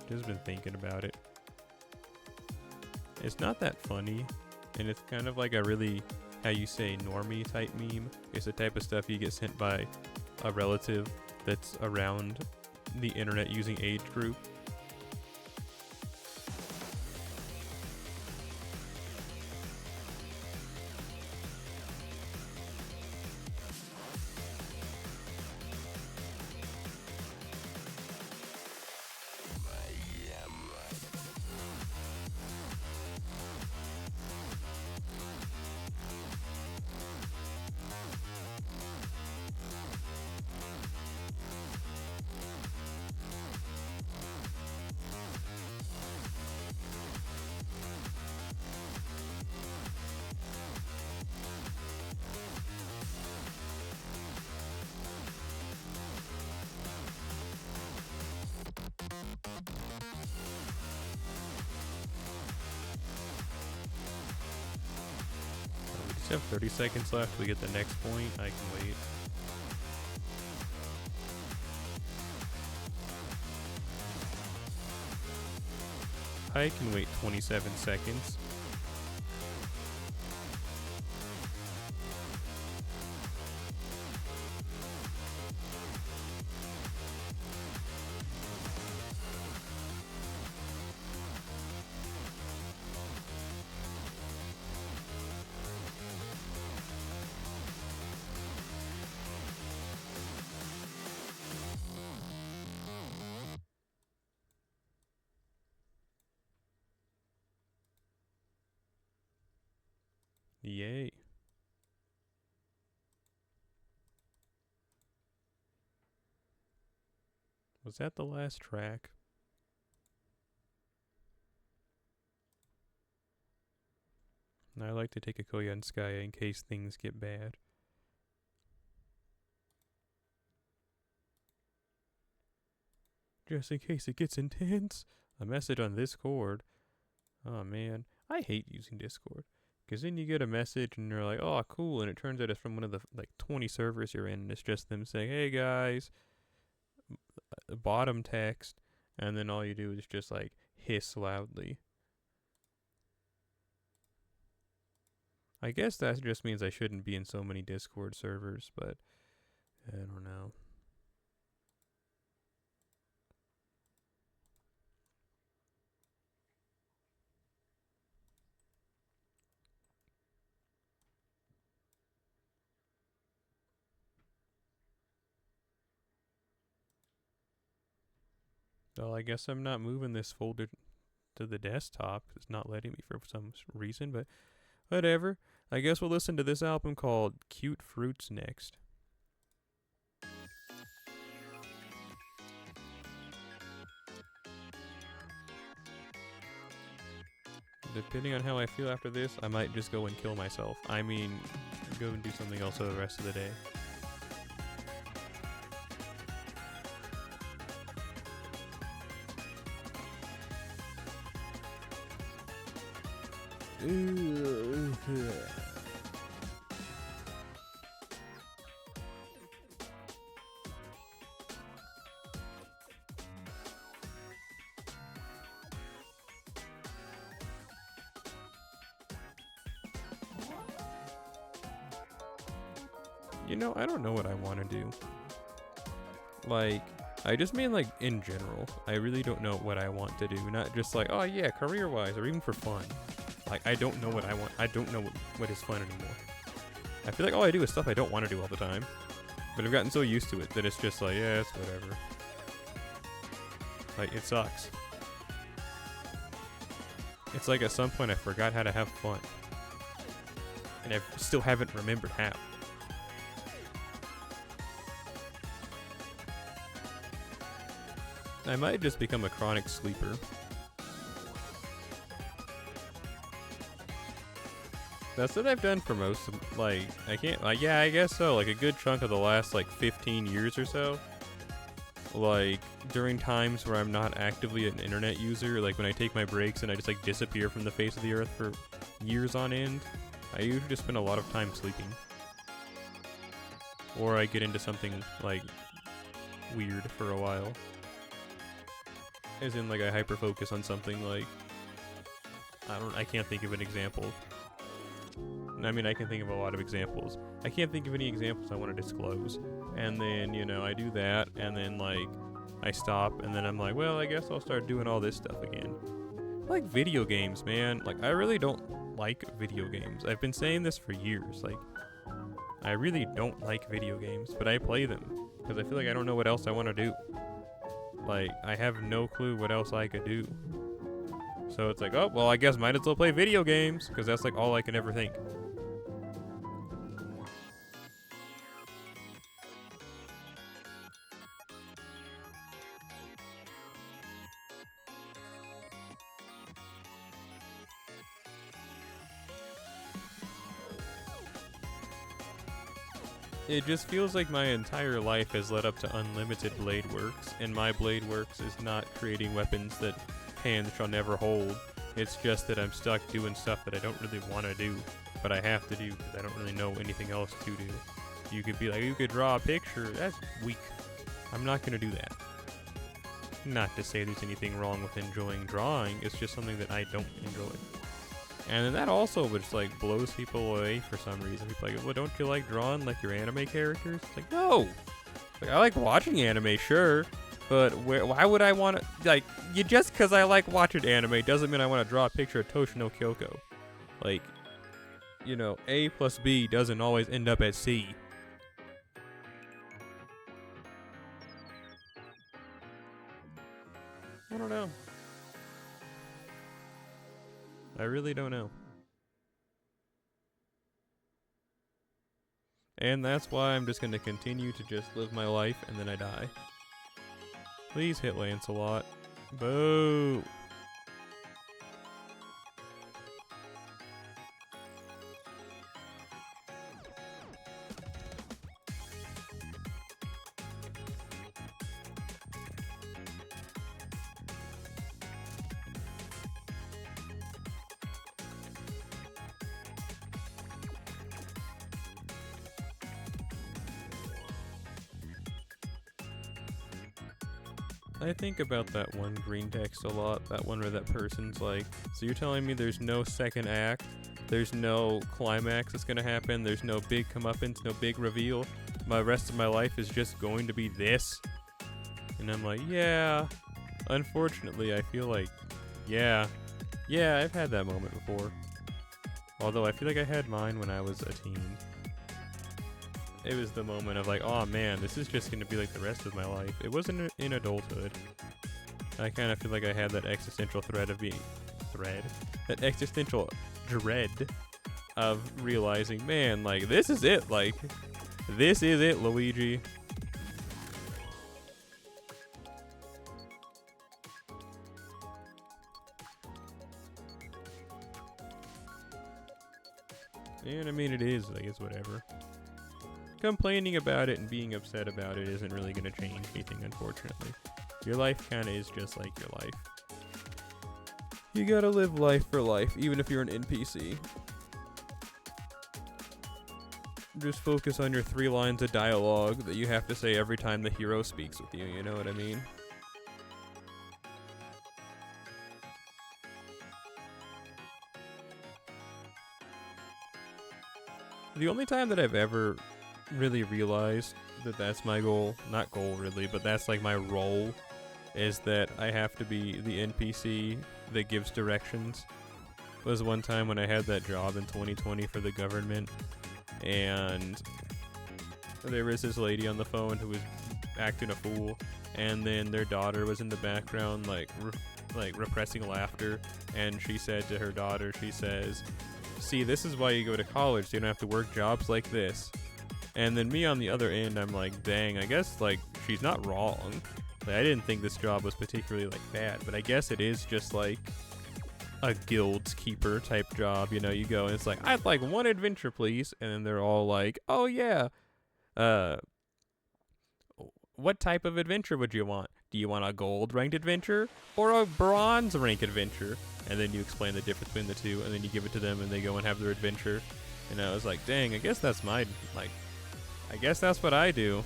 Just been thinking about it. It's not that funny, and it's kind of like a really, how you say, normie type meme. It's the type of stuff you get sent by a relative that's around the internet using age group. We just have 30 seconds left. We get the next point. I can wait. I can wait 27 seconds. Yay. Was that the last track? I like to take a Koyanskaya in case things get bad. Just in case it gets intense. A message on Discord. Oh man, I hate using Discord. Because then you get a message and you're like, oh cool, and it turns out it's from one of the like 20 servers you're in, and it's just them saying, hey guys, bottom text, and then all you do is just like hiss loudly. I guess that just means I shouldn't be in so many Discord servers, but I don't know. Well, I guess I'm not moving this folder to the desktop. It's not letting me for some reason, but whatever. I guess we'll listen to this album called Cute Fruits next. Depending on how I feel after this, I might just go and kill myself. I mean, go and do something else for the rest of the day. You know, I don't know what I want to do. Like, I just mean like in general. I really don't know what I want to do. Not just like, oh yeah, career-wise or even for fun. Like, I don't know what I want. I don't know what is fun anymore. I feel like all I do is stuff I don't want to do all the time. But I've gotten so used to it that it's just like, yeah, it's whatever. Like, it sucks. It's like at some point I forgot how to have fun. And I still haven't remembered how. I might just become a chronic sleeper. That's what I've done for most of, like, yeah, I guess so. Like, a good chunk of the last, like, 15 years or so. Like, during times where I'm not actively an internet user, like when I take my breaks and I just, like, disappear from the face of the earth for years on end, I usually just spend a lot of time sleeping. Or I get into something, like, weird for a while. As in, like, I hyper-focus on something, like, I can't think of an example. I mean, I can think of a lot of examples. I can't think of any examples I want to disclose. And then, you know, I do that, and then, like, I stop, and then I'm like, well, I guess I'll start doing all this stuff again. Like, video games, man. Like, I really don't like video games. I've been saying this for years. Like, I really don't like video games, but I play them. Because I feel like I don't know what else I want to do. Like, I have no clue what else I could do. So it's like, oh, well, I guess might as well play video games, because that's, like, all I can ever think. It just feels like my entire life has led up to unlimited blade works, and my blade works is not creating weapons that hands shall never hold. It's just that I'm stuck doing stuff that I don't really want to do, but I have to do because I don't really know anything else to do. You could be like, you could draw a picture. That's weak. I'm not going to do that. Not to say there's anything wrong with enjoying drawing. It's just something that I don't enjoy. And then that also just, like, blows people away for some reason. People are like, well, don't you like drawing like your anime characters? It's like, no! Like, I like watching anime, sure. But why would I want to, like, just because I like watching anime doesn't mean I want to draw a picture of Toshi no Kyoko. Like, you know, A plus B doesn't always end up at C. I don't know. I really don't know. And that's why I'm just going to continue to just live my life and then I die. Please hit Lancelot. Boo! I think about that one green text a lot, that one where that person's like, so you're telling me there's no second act, there's no climax that's gonna happen, there's no big comeuppance, no big reveal, my rest of my life is just going to be this? And I'm like, yeah, unfortunately I feel like, yeah, I've had that moment before. Although I feel like I had mine when I was a teen. It was the moment of like, oh man, this is just going to be like the rest of my life. It wasn't in adulthood. I kind of feel like I had that existential that existential dread of realizing, man, like, this is it. Like, this is it, Luigi. And I mean, it is, like, it's whatever. Complaining about it and being upset about it isn't really going to change anything, unfortunately. Your life kind of is just like your life. You gotta live life for life, even if you're an NPC. Just focus on your 3 lines of dialogue that you have to say every time the hero speaks with you, you know what I mean? The only time that I've ever really realized that that's my goal, not goal really, but that's like my role, is that I have to be the NPC that gives directions. Was one time when I had that job in 2020 for the government, and there was this lady on the phone who was acting a fool, and then their daughter was in the background like repressing laughter, and she said to her daughter, she says, "See, this is why you go to college, so you don't have to work jobs like this." And then me on the other end, I'm like, dang, I guess like she's not wrong. Like, I didn't think this job was particularly like bad, but I guess it is just like a guild's keeper type job. You know, you go and it's like, "I'd like 1 adventure, please," and then they're all like, "Oh yeah, what type of adventure would you want? Do you want a gold ranked adventure or a bronze ranked adventure?" And then you explain the difference between the two, and then you give it to them, and they go and have their adventure. And I was like, dang, I guess that's my, like, I guess that's what I do.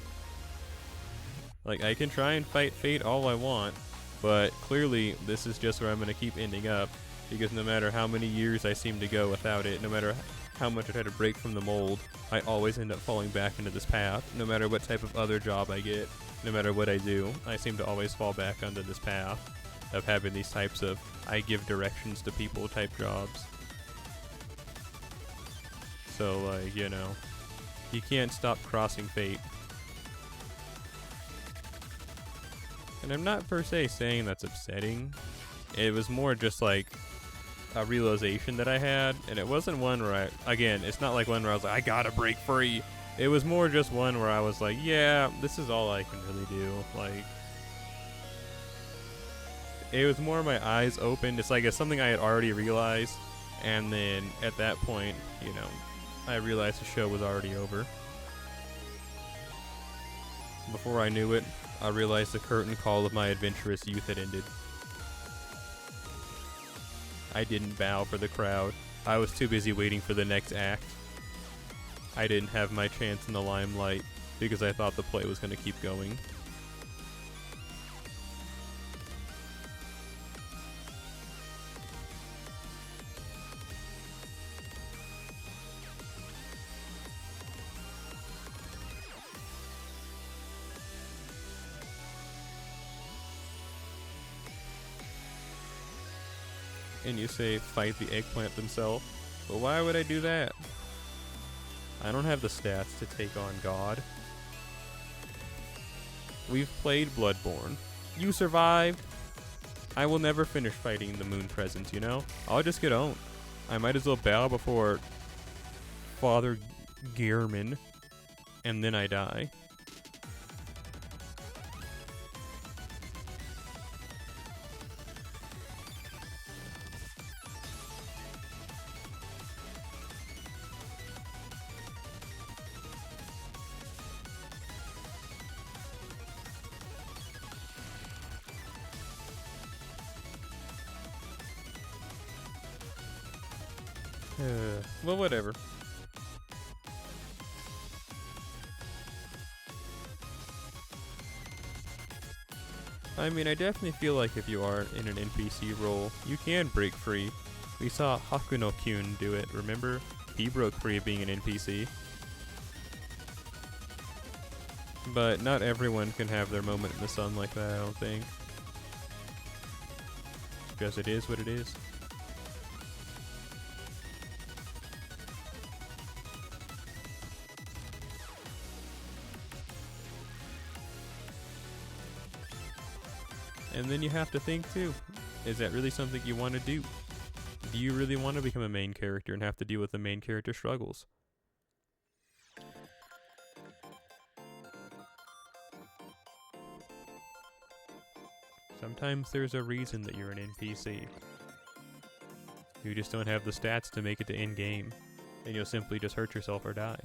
Like, I can try and fight fate all I want, but clearly this is just where I'm going to keep ending up, because no matter how many years I seem to go without it, no matter how much I try to break from the mold, I always end up falling back into this path. No matter what type of other job I get, no matter what I do, I seem to always fall back onto this path of having these types of I give directions to people type jobs. So, like, you know, you can't stop crossing fate. And I'm not per se saying that's upsetting. It was more just like a realization that I had, and it wasn't one where again, it's not like one where I was like, I gotta break free. It was more just one where I was like, yeah, this is all I can really do. Like, it was more my eyes opened. It's like it's something I had already realized, and then at that point, you know, I realized the show was already over. Before I knew it, I realized the curtain call of my adventurous youth had ended. I didn't bow for the crowd. I was too busy waiting for the next act. I didn't have my chance in the limelight because I thought the play was going to keep going. And you say, fight the eggplant themselves. But why would I do that? I don't have the stats to take on God. We've played Bloodborne. You survived. I will never finish fighting the moon presence, you know? I'll just get owned. I might as well bow before Father Gehrman, and then I die. Well, whatever. I mean, I definitely feel like if you are in an NPC role, you can break free. We saw Hakuno-kyun do it, remember? He broke free of being an NPC. But not everyone can have their moment in the sun like that, I don't think. Because it is what it is. And then you have to think too, is that really something you want to do? Do you really want to become a main character and have to deal with the main character struggles? Sometimes there's a reason that you're an NPC. You just don't have the stats to make it to end game, and you'll simply just hurt yourself or die.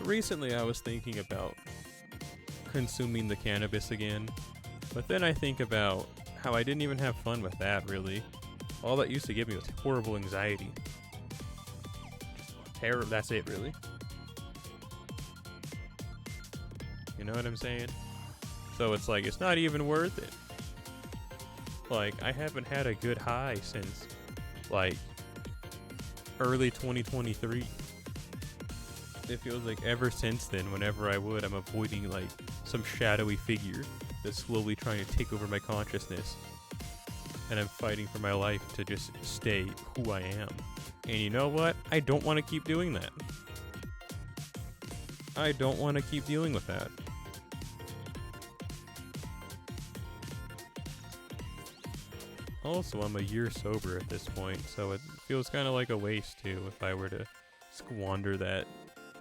recently I was thinking about consuming the cannabis again, but then I think about how I didn't even have fun with that, really. All that used to give me was horrible anxiety. Terror, that's it, really. You know what I'm saying? So it's like, it's not even worth it. Like, I haven't had a good high since, like, early 2023. It feels like ever since then, whenever I'm avoiding, like, some shadowy figure that's slowly trying to take over my consciousness. And I'm fighting for my life to just stay who I am. And you know what? I don't want to keep doing that. I don't want to keep dealing with that. Also, I'm a year sober at this point, so it feels kind of like a waste too if I were to squander that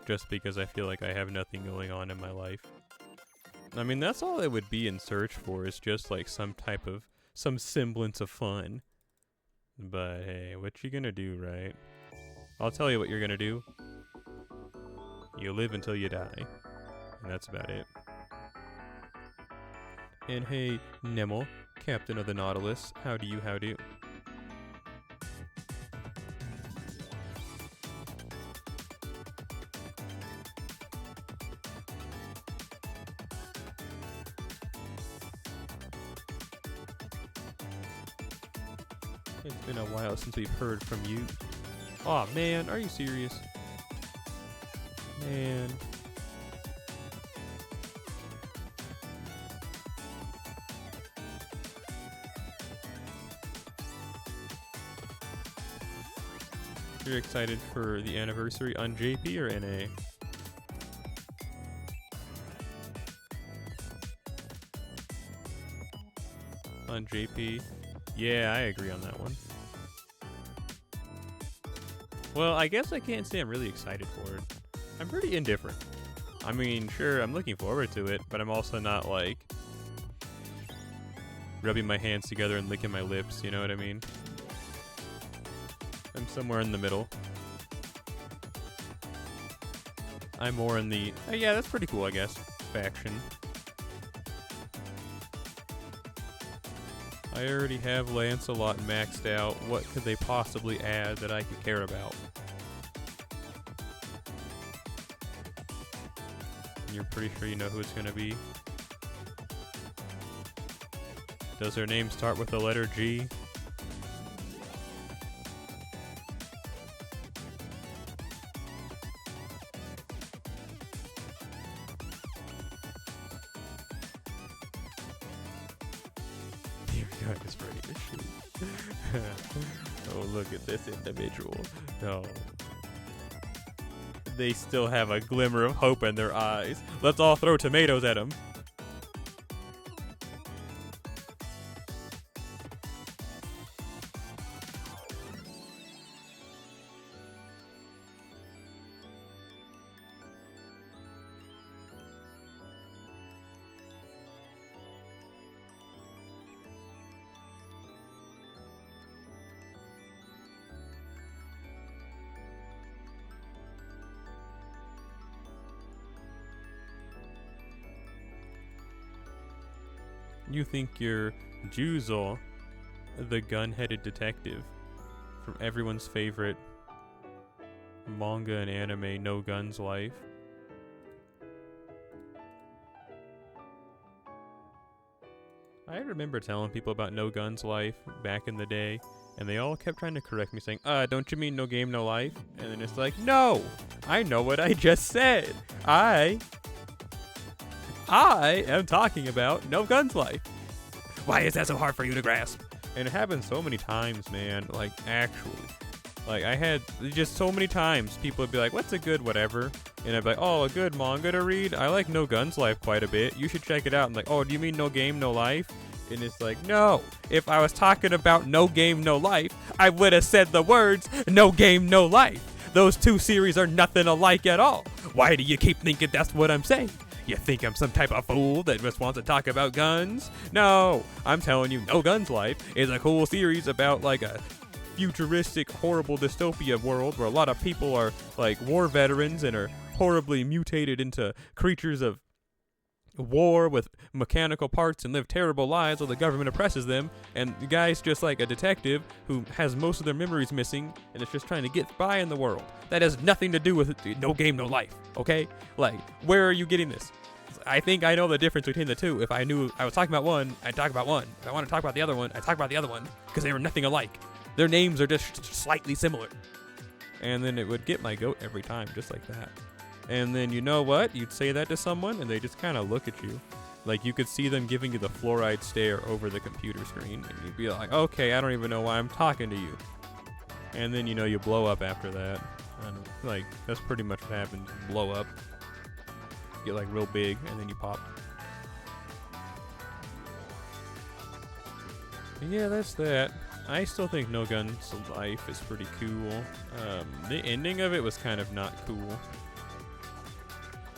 just because I feel like I have nothing going on in my life. I mean, that's all I would be in search for, is just like some semblance of fun. But hey, what you gonna do, right? I'll tell you what you're gonna do. You live until you die. And that's about it. And hey, Nemo, Captain of the Nautilus, how do? It's been a while since we've heard from you. Aw, man, are you serious? Man. You're excited for the anniversary on JP or NA? On JP? Yeah, I agree on that one. Well, I guess I can't say I'm really excited for it. I'm pretty indifferent. I mean, sure, I'm looking forward to it, but I'm also not, like, rubbing my hands together and licking my lips, you know what I mean? I'm somewhere in the middle. I'm more in the, yeah, that's pretty cool, I guess, faction. I already have Lancelot maxed out. What could they possibly add that I could care about? You're pretty sure you know who it's gonna be? Does her name start with the letter G? God is ready to shoot. Oh, look at this individual. No. They still have a glimmer of hope in their eyes. Let's all throw tomatoes at him. You think you're Juzo, the gun-headed detective from everyone's favorite manga and anime No Guns life. I remember telling people about No Guns life back in the day, and they all kept trying to correct me saying, don't you mean No Game No Life? And then it's like, no, I know what I just said. I am talking about No Guns life. Why is that so hard for you to grasp? And it happens so many times, man. Like, actually. Like, I had just so many times people would be like, what's a good whatever? And I'd be like, oh, a good manga to read? I like No Guns life quite a bit. You should check it out. I'm like, oh, do you mean No Game No Life? And it's like, no. If I was talking about No Game No Life, I would have said the words No Game No Life. Those two series are nothing alike at all. Why do you keep thinking that's what I'm saying? You think I'm some type of fool that just wants to talk about guns? No, I'm telling you, No Guns Life is a cool series about like a futuristic, horrible dystopia world where a lot of people are like war veterans and are horribly mutated into creatures of war with mechanical parts and live terrible lives while the government oppresses them, and the guy's just like a detective who has most of their memories missing and is just trying to get by in the world. That has nothing to do with No Game No Life, okay? Like, where are you getting this? I think I know the difference between the two. If I knew I was talking about one, I'd talk about one. If I want to talk about the other one, I'd talk about the other one, because they were nothing alike. Their names are just slightly similar. And then it would get my goat every time, just like that. And then you know what? You'd say that to someone and they just kind of look at you. Like you could see them giving you the fluoride stare over the computer screen. And you'd be like, okay, I don't even know why I'm talking to you. And then, you know, you blow up after that. And like, that's pretty much what happens. You blow up. Get like real big and then you pop. But yeah, that's that. I still think No Guns Life is pretty cool. The ending of it was kind of not cool.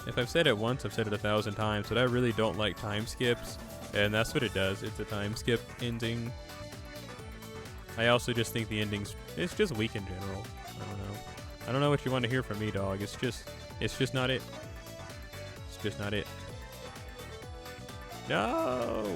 If I've said it once, I've said it 1,000 times, but I really don't like time skips, and that's what it does. It's a time skip ending. I also just think the ending's, it's just weak in general. I don't know. I don't know what you want to hear from me, dog. It's just not it. It's just not it. No!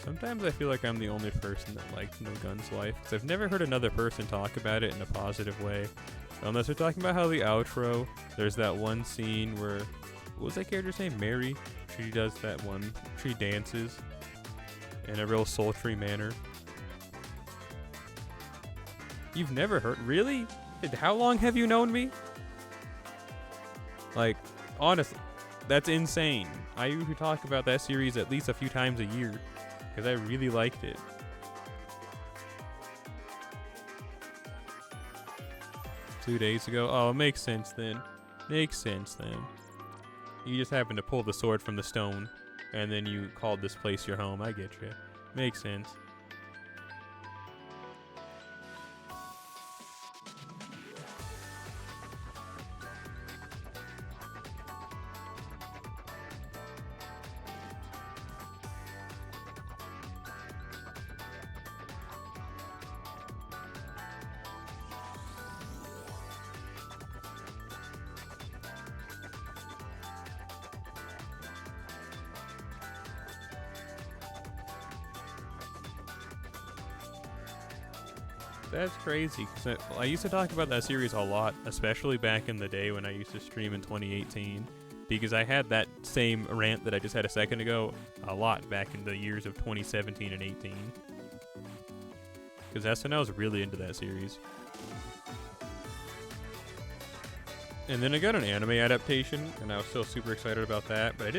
Sometimes I feel like I'm the only person that liked No Guns Life, because I've never heard another person talk about it in a positive way. Unless they're talking about how the outro, there's that one scene where, what was that character's name? Mary? She does that one, she dances in a real sultry manner. You've never heard, really? How long have you known me? Like, honestly, that's insane. I usually talk about that series at least a few times a year. Because I really liked it. Two days ago? Oh, it makes sense then. Makes sense then. You just happened to pull the sword from the stone. And then you called this place your home. I get you. Makes sense. That's crazy, because I used to talk about that series a lot, especially back in the day when I used to stream in 2018, because I had that same rant that I just had a second ago a lot back in the years of 2017 and 18. Because SNL was really into that series. And then I got an anime adaptation, and I was still super excited about that, but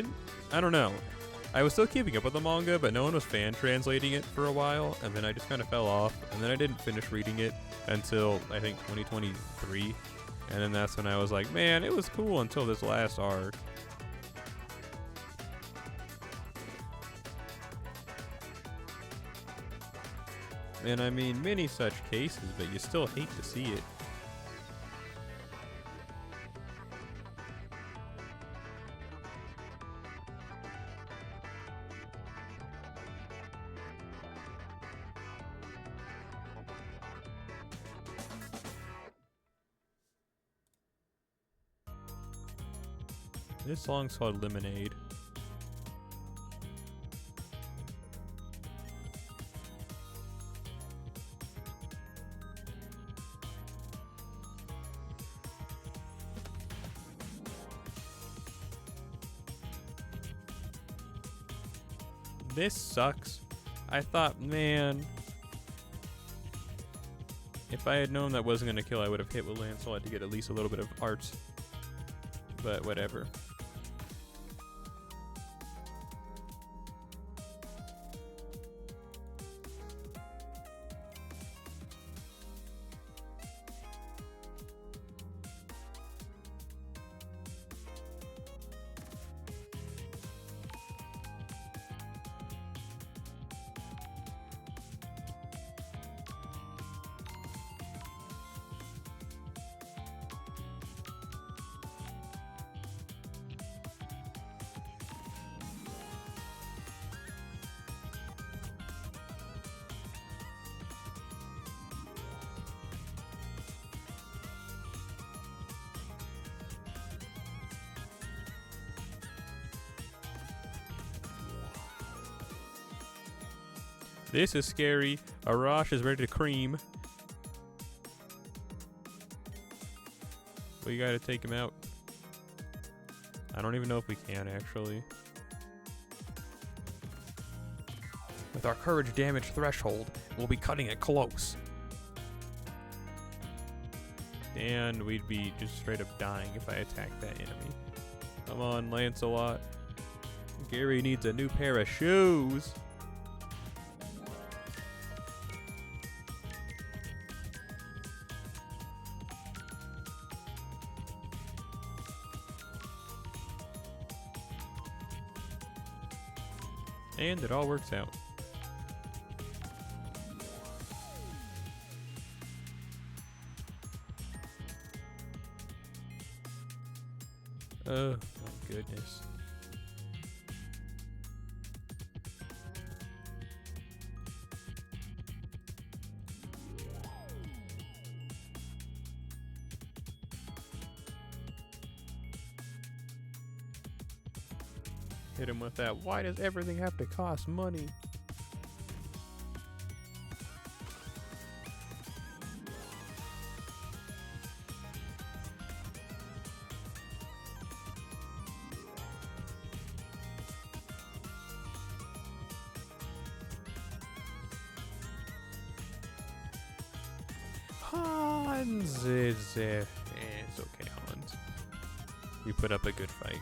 I don't know. I was still keeping up with the manga, but no one was fan translating it for a while, and then I just kind of fell off, and then I didn't finish reading it until, I think, 2023, and then that's when I was like, man, it was cool until this last arc. And I mean, many such cases, but you still hate to see it. This song's called Lemonade. This sucks. I thought, man, if I had known that wasn't going to kill, I would have hit with Lancelot to get at least a little bit of art. But whatever. This is scary. Arash is ready to cream. We gotta take him out. I don't even know if we can, actually. With our courage damage threshold, we'll be cutting it close. And we'd be just straight up dying if I attacked that enemy. Come on, Lancelot. Gary needs a new pair of shoes. And it all works out. Oh my goodness. Hit him with that. Why does everything have to cost money? Hans is it's okay, Hans. We put up a good fight.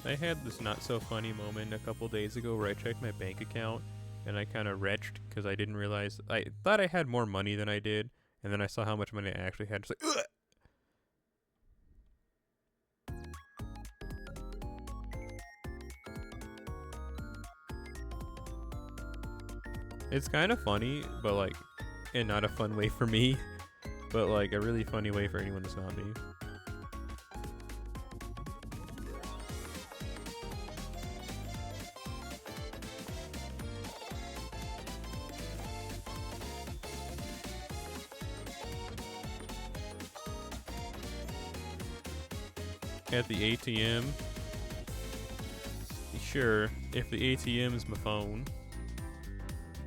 I had this not so funny moment a couple days ago where I checked my bank account and I kind of retched because I didn't realize, I thought I had more money than I did, and then I saw how much money I actually had. Just like, ugh! It's kind of funny, but like, and not a fun way for me, but like a really funny way for anyone that's not me. At the ATM. Sure, if the ATM is my phone.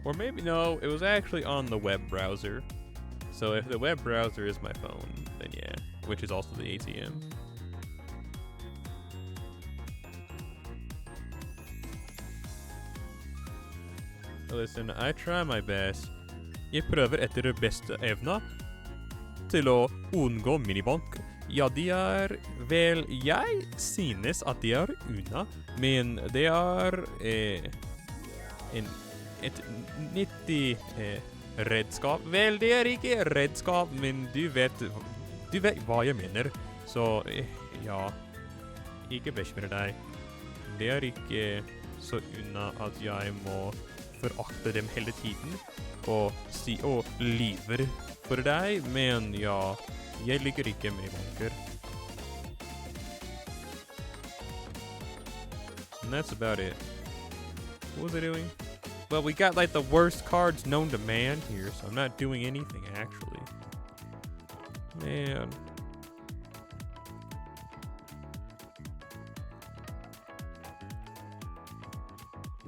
Or maybe, no, it was actually on the web browser. So if the web browser is my phone, then yeah, which is also the ATM. Listen, I try my best. Jeg prøver etter beste evne til å unngå minibank. Ja, de er vel, jeg synes at de er unna, men det er et nyttig redskap. Vel, det er ikke redskap, men du vet hva jeg mener. Så, ja, ikke bekymre deg. Det er ikke så unna at jeg må forakte dem hele tiden, og si og lyver for deg, men ja, jeg liker ikke minibanker. And that's about it. What was I doing? Well, we got like the worst cards known to man here, so I'm not doing anything actually. Man.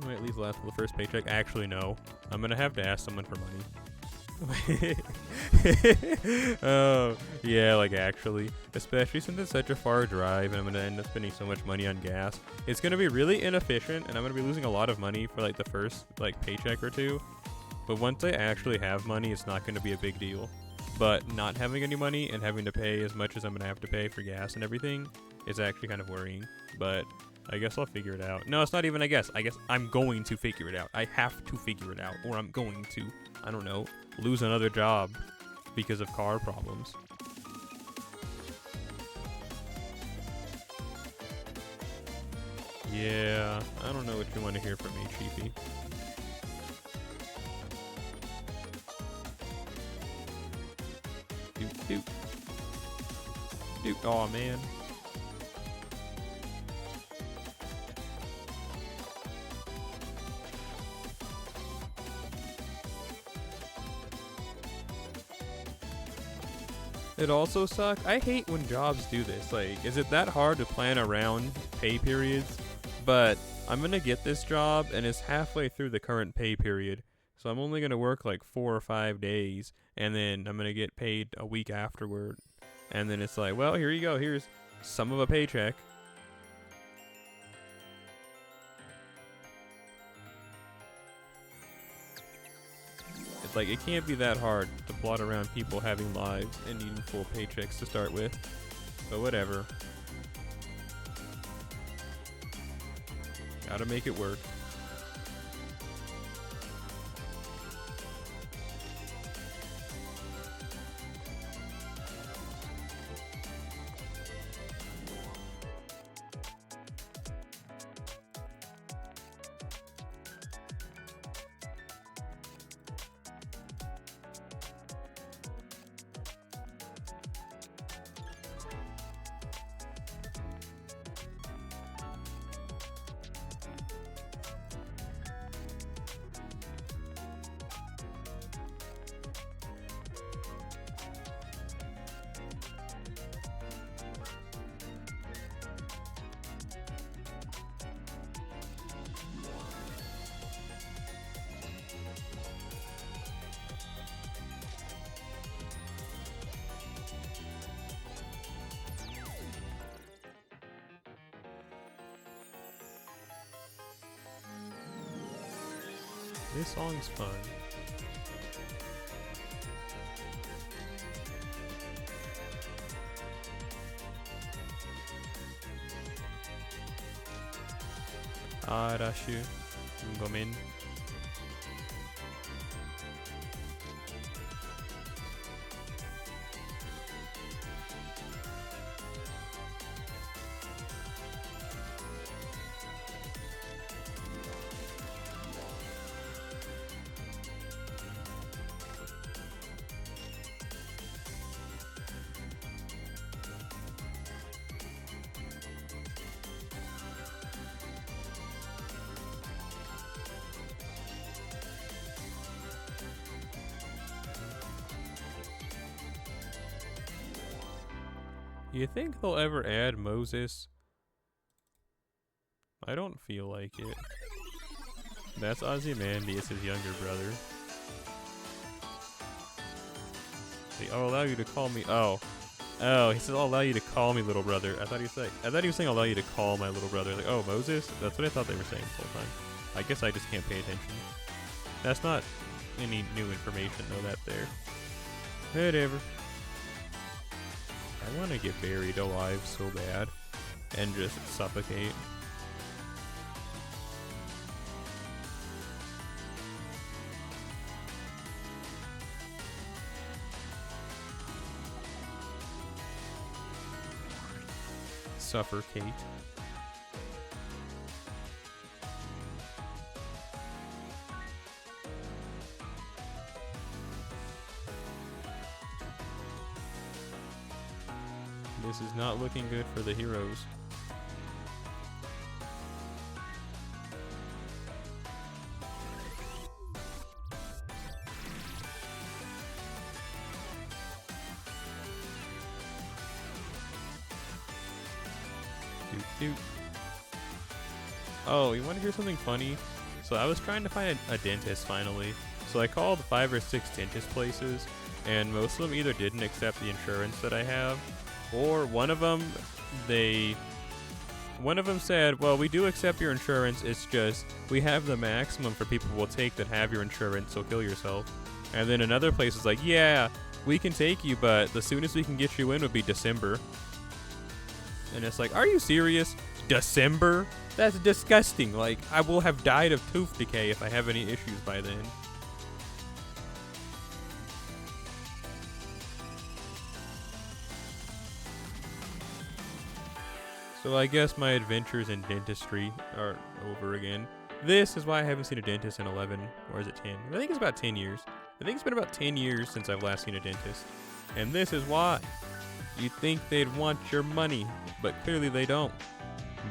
Might at least last for the first paycheck. Actually, no. I'm gonna have to ask someone for money. Oh, yeah, like actually. Especially since it's such a far drive and I'm gonna end up spending so much money on gas. It's gonna be really inefficient and I'm gonna be losing a lot of money for like the first like paycheck or two. But once I actually have money, it's not gonna be a big deal. But not having any money and having to pay as much as I'm gonna have to pay for gas and everything is actually kind of worrying. But I guess I'll figure it out. No, it's not even I guess. I guess I'm going to figure it out. I have to figure it out, or I'm going to, I don't know, lose another job because of car problems. Yeah, I don't know what you want to hear from me, Chiefy. Doop, doop. Doop, aw, man. It also sucks. I hate when jobs do this. Like, is it that hard to plan around pay periods? But I'm gonna get this job, and it's halfway through the current pay period. So I'm only gonna work like 4 or 5 days, and then I'm gonna get paid a week afterward. And then it's like, well, here you go. Here's some of a paycheck. It's like, it can't be that hard to plot around people having lives and needing full paychecks to start with. But whatever. Gotta make it work. This song's fun. Arashu, Gomen. You think they'll ever add Moses? I don't feel like it. That's Ozymandias' younger brother. I'll allow you to call me. Oh, he says I'll allow you to call me little brother. I thought he was saying I'll allow you to call my little brother. Like, oh, Moses? That's what I thought they were saying the whole time. I guess I just can't pay attention. That's not any new information, though. That there. Whatever. I want to get buried alive so bad and just suffocate. Suffocate. This is not looking good for the heroes. Doot doot. Oh, you want to hear something funny? So I was trying to find a dentist finally. So I called 5 or 6 dentist places, and most of them either didn't accept the insurance that I have, or one of them said, well, we do accept your insurance, it's just we have the maximum for people we'll take that have your insurance, so kill yourself. And then another place was like, yeah, we can take you, but the soonest we can get you in would be December. And it's like, are you serious? December? That's disgusting. Like, I will have died of tooth decay if I have any issues by then. So I guess my adventures in dentistry are over again. This is why I haven't seen a dentist in 11, or is it 10? I think it's about 10 years. I think it's been about 10 years since I've last seen a dentist. And this is why. You'd think they'd want your money, but clearly they don't.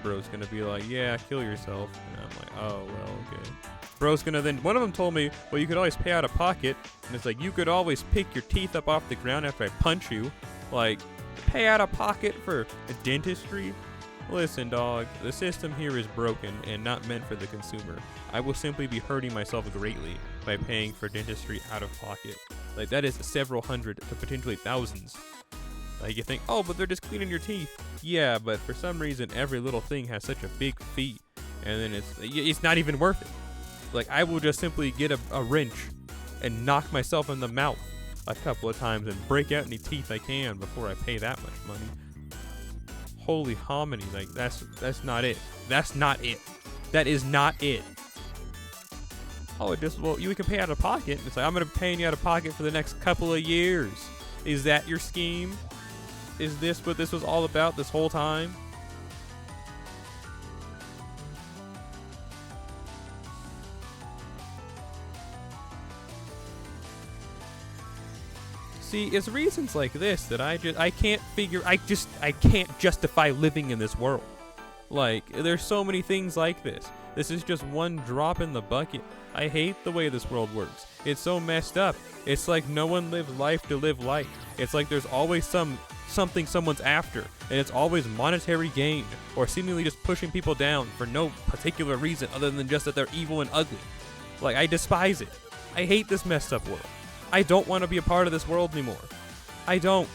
Bro's gonna be like, yeah, kill yourself. And I'm like, oh, well, okay. Bro's gonna then, one of them told me, well, you could always pay out of pocket. And it's like, you could always pick your teeth up off the ground after I punch you. Like, pay out of pocket for dentistry? Listen, dog, the system here is broken and not meant for the consumer. I will simply be hurting myself greatly by paying for dentistry out of pocket. Like, that is several hundred to potentially thousands. Like, you think, oh, but they're just cleaning your teeth. Yeah, but for some reason, every little thing has such a big fee. And then it's not even worth it. Like, I will just simply get a wrench and knock myself in the mouth a couple of times and break out any teeth I can before I pay that much money. Holy hominy, like, that's not it. That's not it. That is not it. Oh, you can pay out of pocket. It's like, I'm going to be paying you out of pocket for the next couple of years. Is that your scheme? Is this what this was all about this whole time? See, it's reasons like this that I can't justify living in this world. Like, there's so many things like this. This is just one drop in the bucket. I hate the way this world works. It's so messed up. It's like no one lives life to live life. It's like there's always something someone's after, and it's always monetary gain, or seemingly just pushing people down for no particular reason other than just that they're evil and ugly. Like, I despise it. I hate this messed up world. I don't want to be a part of this world anymore. I don't.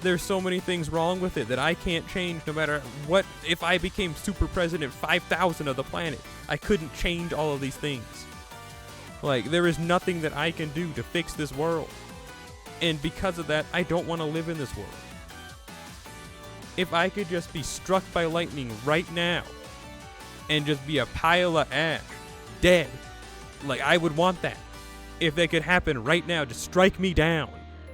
There's so many things wrong with it that I can't change no matter what. If I became super president 5,000 of the planet, I couldn't change all of these things. Like, there is nothing that I can do to fix this world. And because of that, I don't want to live in this world. If I could just be struck by lightning right now and just be a pile of ash, dead, like, I would want that. If that could happen right now, just strike me down,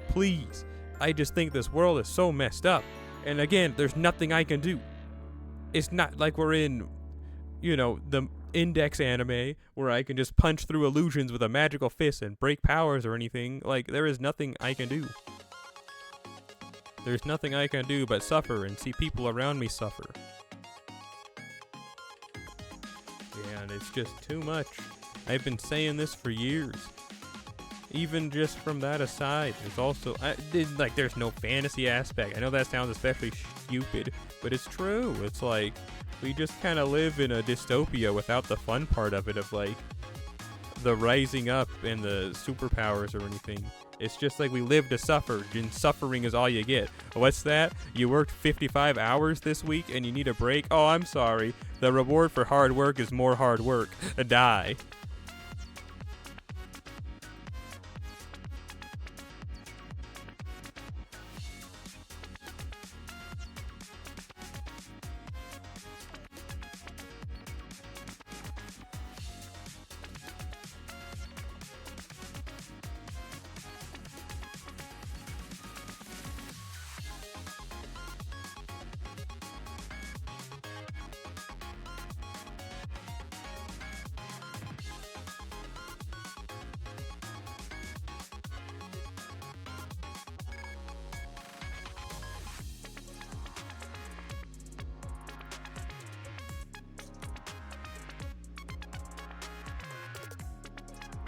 please. I just think this world is so messed up. And again, there's nothing I can do. It's not like we're in, the Index anime where I can just punch through illusions with a magical fist and break powers or anything. Like, there is nothing I can do. There's nothing I can do but suffer and see people around me suffer. Yeah, and it's just too much. I've been saying this for years. Even just from that aside, there's also, there's no fantasy aspect. I know that sounds especially stupid, but it's true. It's like, we just kind of live in a dystopia without the fun part of it, of like, the rising up and the superpowers or anything. It's just like we live to suffer, and suffering is all you get. What's that? You worked 55 hours this week and you need a break? Oh, I'm sorry. The reward for hard work is more hard work. Die.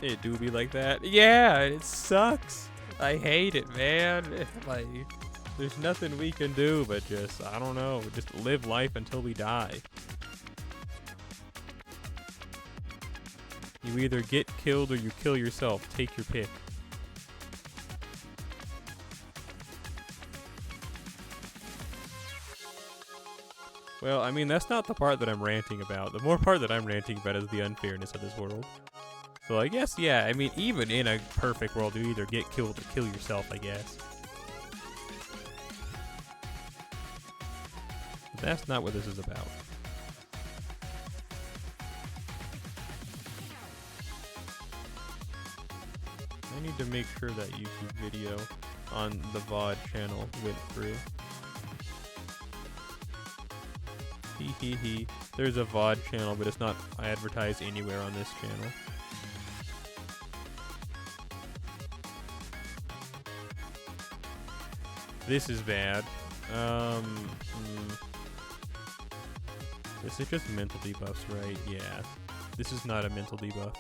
It do be like that. Yeah, it sucks. I hate it, man. Like, there's nothing we can do but just, I don't know, just live life until we die. You either get killed or you kill yourself. Take your pick. Well, I mean, that's not the part that I'm ranting about. The more part that I'm ranting about is the unfairness of this world. So I guess, yeah, I mean, even in a perfect world, you either get killed or kill yourself, I guess. But that's not what this is about. I need to make sure that YouTube video on the VOD channel went through. Hee hee hee. There's a VOD channel, but it's not advertised anywhere on this channel. This is bad. This is just mental debuffs, right? Yeah. This is not a mental debuff.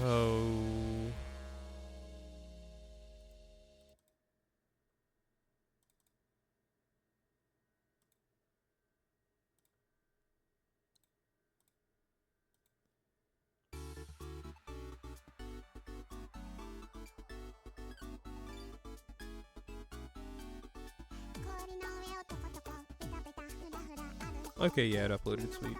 Oh. Okay, yeah, it uploaded, sweet.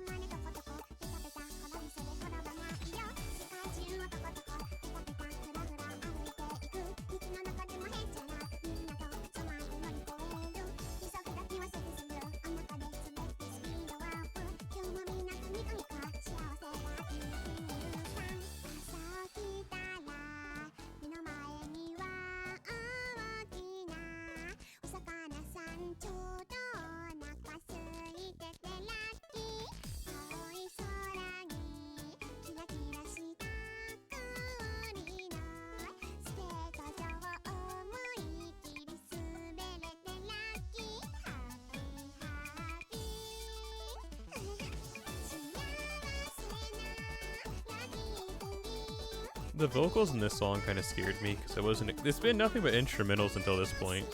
The vocals in this song kind of scared me because I wasn't. It's been nothing but instrumentals until this point.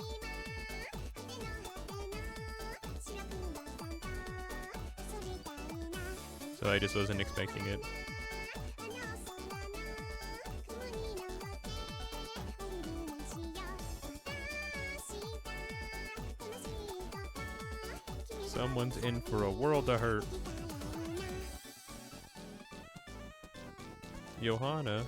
So I just wasn't expecting it. Someone's in for a world of hurt. Johanna.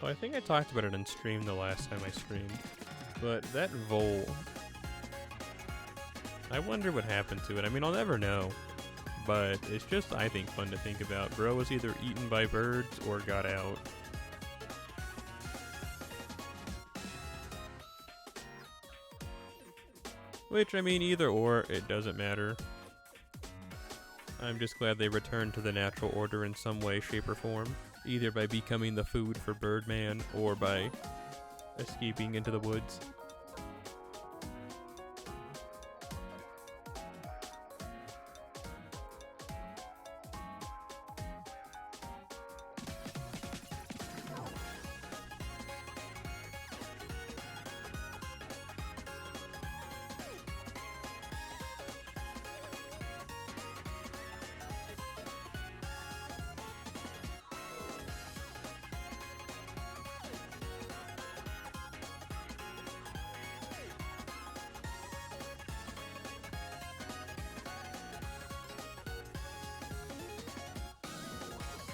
Oh, I think I talked about it on stream the last time I streamed. But that vole, I wonder what happened to it. I mean, I'll never know. But it's just, I think, fun to think about. Bro was either eaten by birds or got out. Which, I mean, either or, it doesn't matter. I'm just glad they returned to the natural order in some way, shape, or form. Either by becoming the food for Birdman or by escaping into the woods.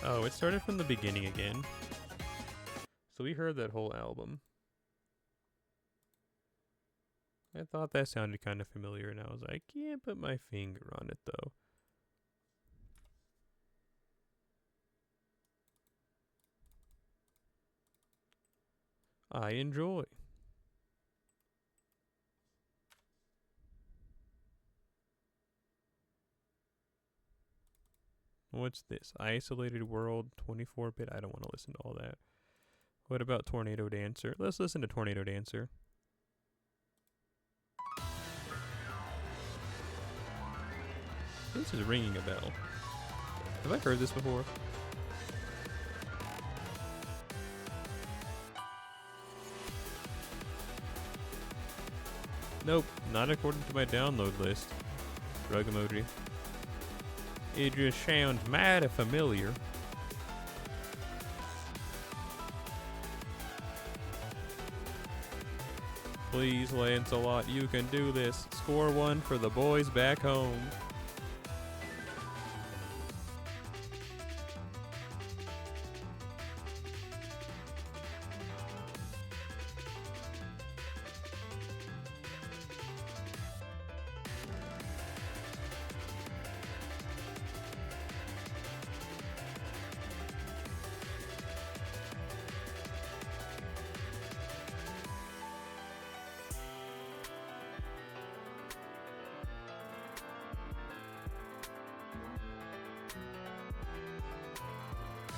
Oh, it started from the beginning again. So we heard that whole album. I thought that sounded kind of familiar, and I was like, can't put my finger on it, though. I enjoy. What's this? Isolated World, 24-bit. I don't want to listen to all that. What about Tornado Dancer? Let's listen to Tornado Dancer. This is ringing a bell. Have I heard this before? Nope, not according to my download list. Rug emoji. It just sounds mighty familiar. Please, Lancelot, you can do this. Score one for the boys back home.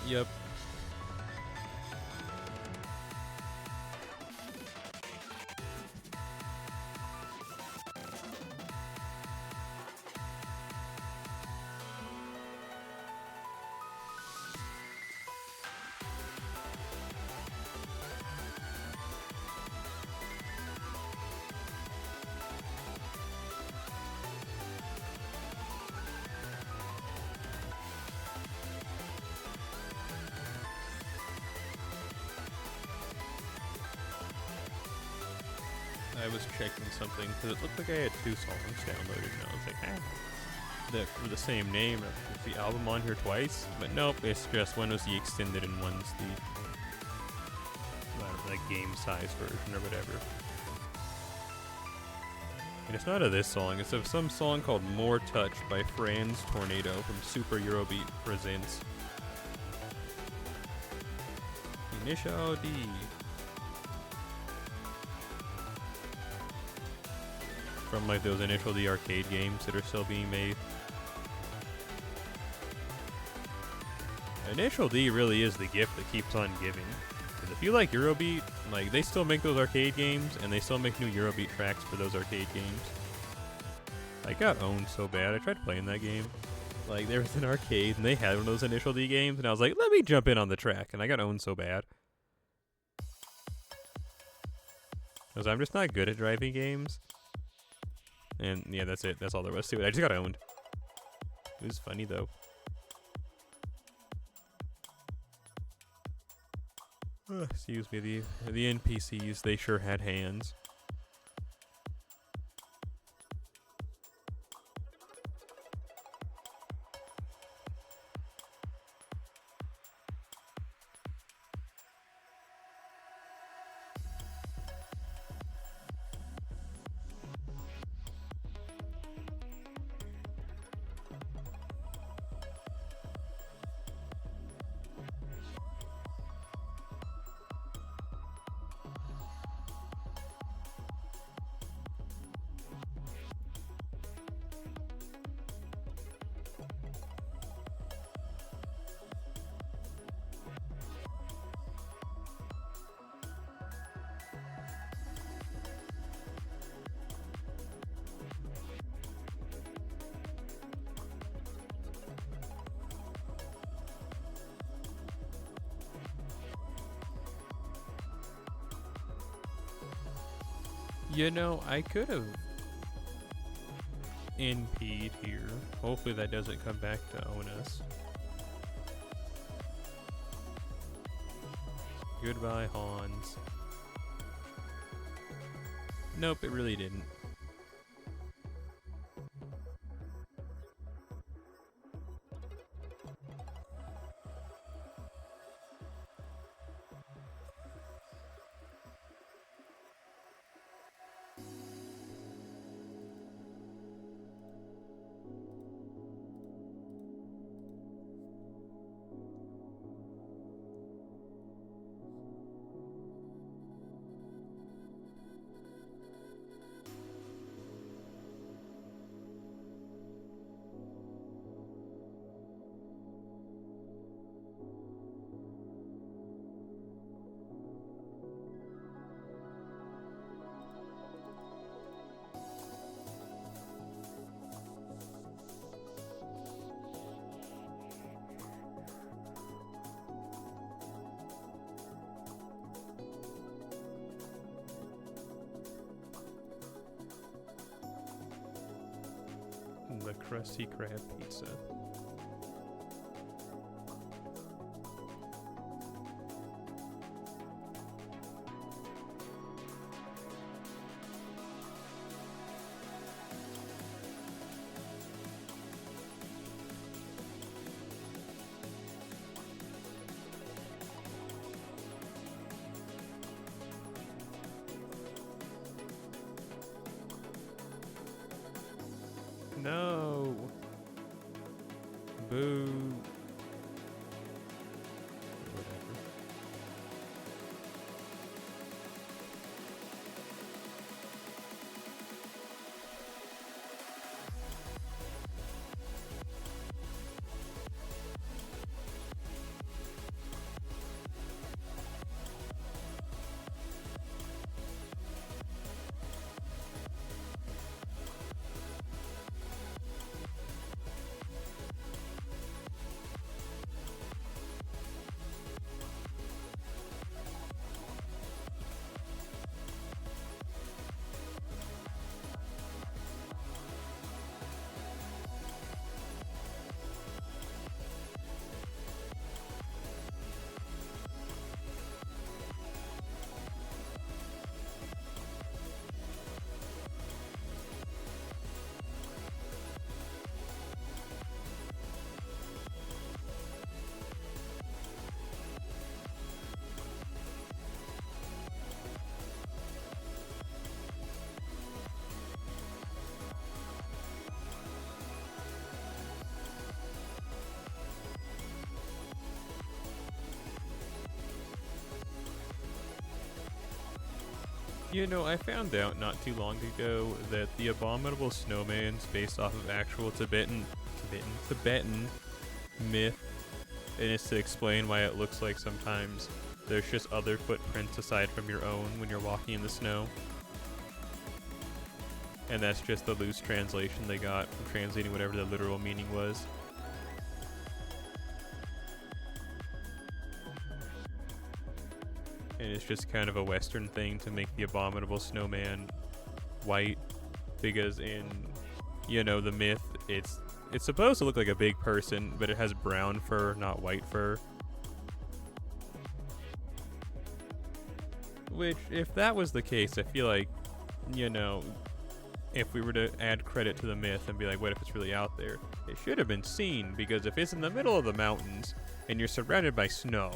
Yep. I was checking something because it looked like I had 2 songs downloaded, and I was like, that were the same name. Is the album on here twice? But nope, it's just one was the extended and one's the like game size version or whatever. And it's not of this song, it's of some song called More Touch by Franz Tornado from Super Eurobeat Presents. Initial D. From like those Initial D arcade games that are still being made. Initial D really is the gift that keeps on giving. Because if you like Eurobeat, like they still make those arcade games and they still make new Eurobeat tracks for those arcade games. I got owned so bad. I tried playing that game. Like there was an arcade and they had one of those Initial D games and I was like, let me jump in on the track, and I got owned so bad. Because I'm just not good at driving games. And yeah, that's it. That's all there was to it. I just got owned. It was funny though. Excuse me, the NPCs, they sure had hands. You know, I could have NP'd here. Hopefully that doesn't come back to own us. Goodbye, Hans. Nope, it really didn't. Krusty Krab pizza. No. Boo. Whatever. You know, I found out not too long ago that the abominable snowman's based off of actual Tibetan myth, and it's to explain why it looks like sometimes there's just other footprints aside from your own when you're walking in the snow. And that's just the loose translation they got from translating whatever the literal meaning was. And it's just kind of a Western thing to make the abominable snowman white, because in, you know, the myth, it's supposed to look like a big person, but it has brown fur, not white fur. Which, if that was the case, I feel like, you know, if we were to add credit to the myth and be like, what if it's really out there? It should have been seen, because if it's in the middle of the mountains and you're surrounded by snow,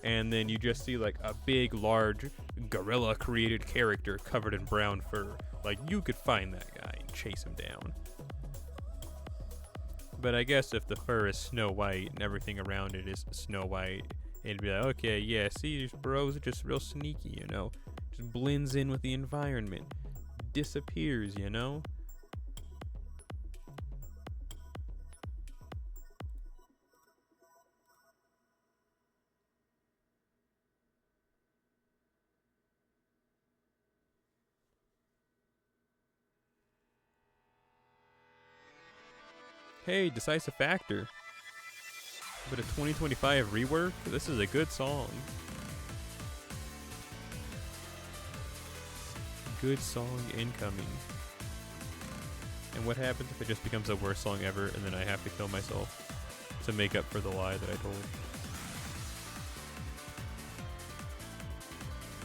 and then you just see like a big, large, gorilla-created character covered in brown fur, like, you could find that guy and chase him down. But I guess if the fur is snow white and everything around it is snow white, it'd be like, okay, yeah, see, these bros are just real sneaky, you know? Just blends in with the environment. Disappears, you know? Hey, Decisive Factor. But a 2025 rework? This is a good song. Good song incoming. And what happens if it just becomes the worst song ever and then I have to kill myself to make up for the lie that I told?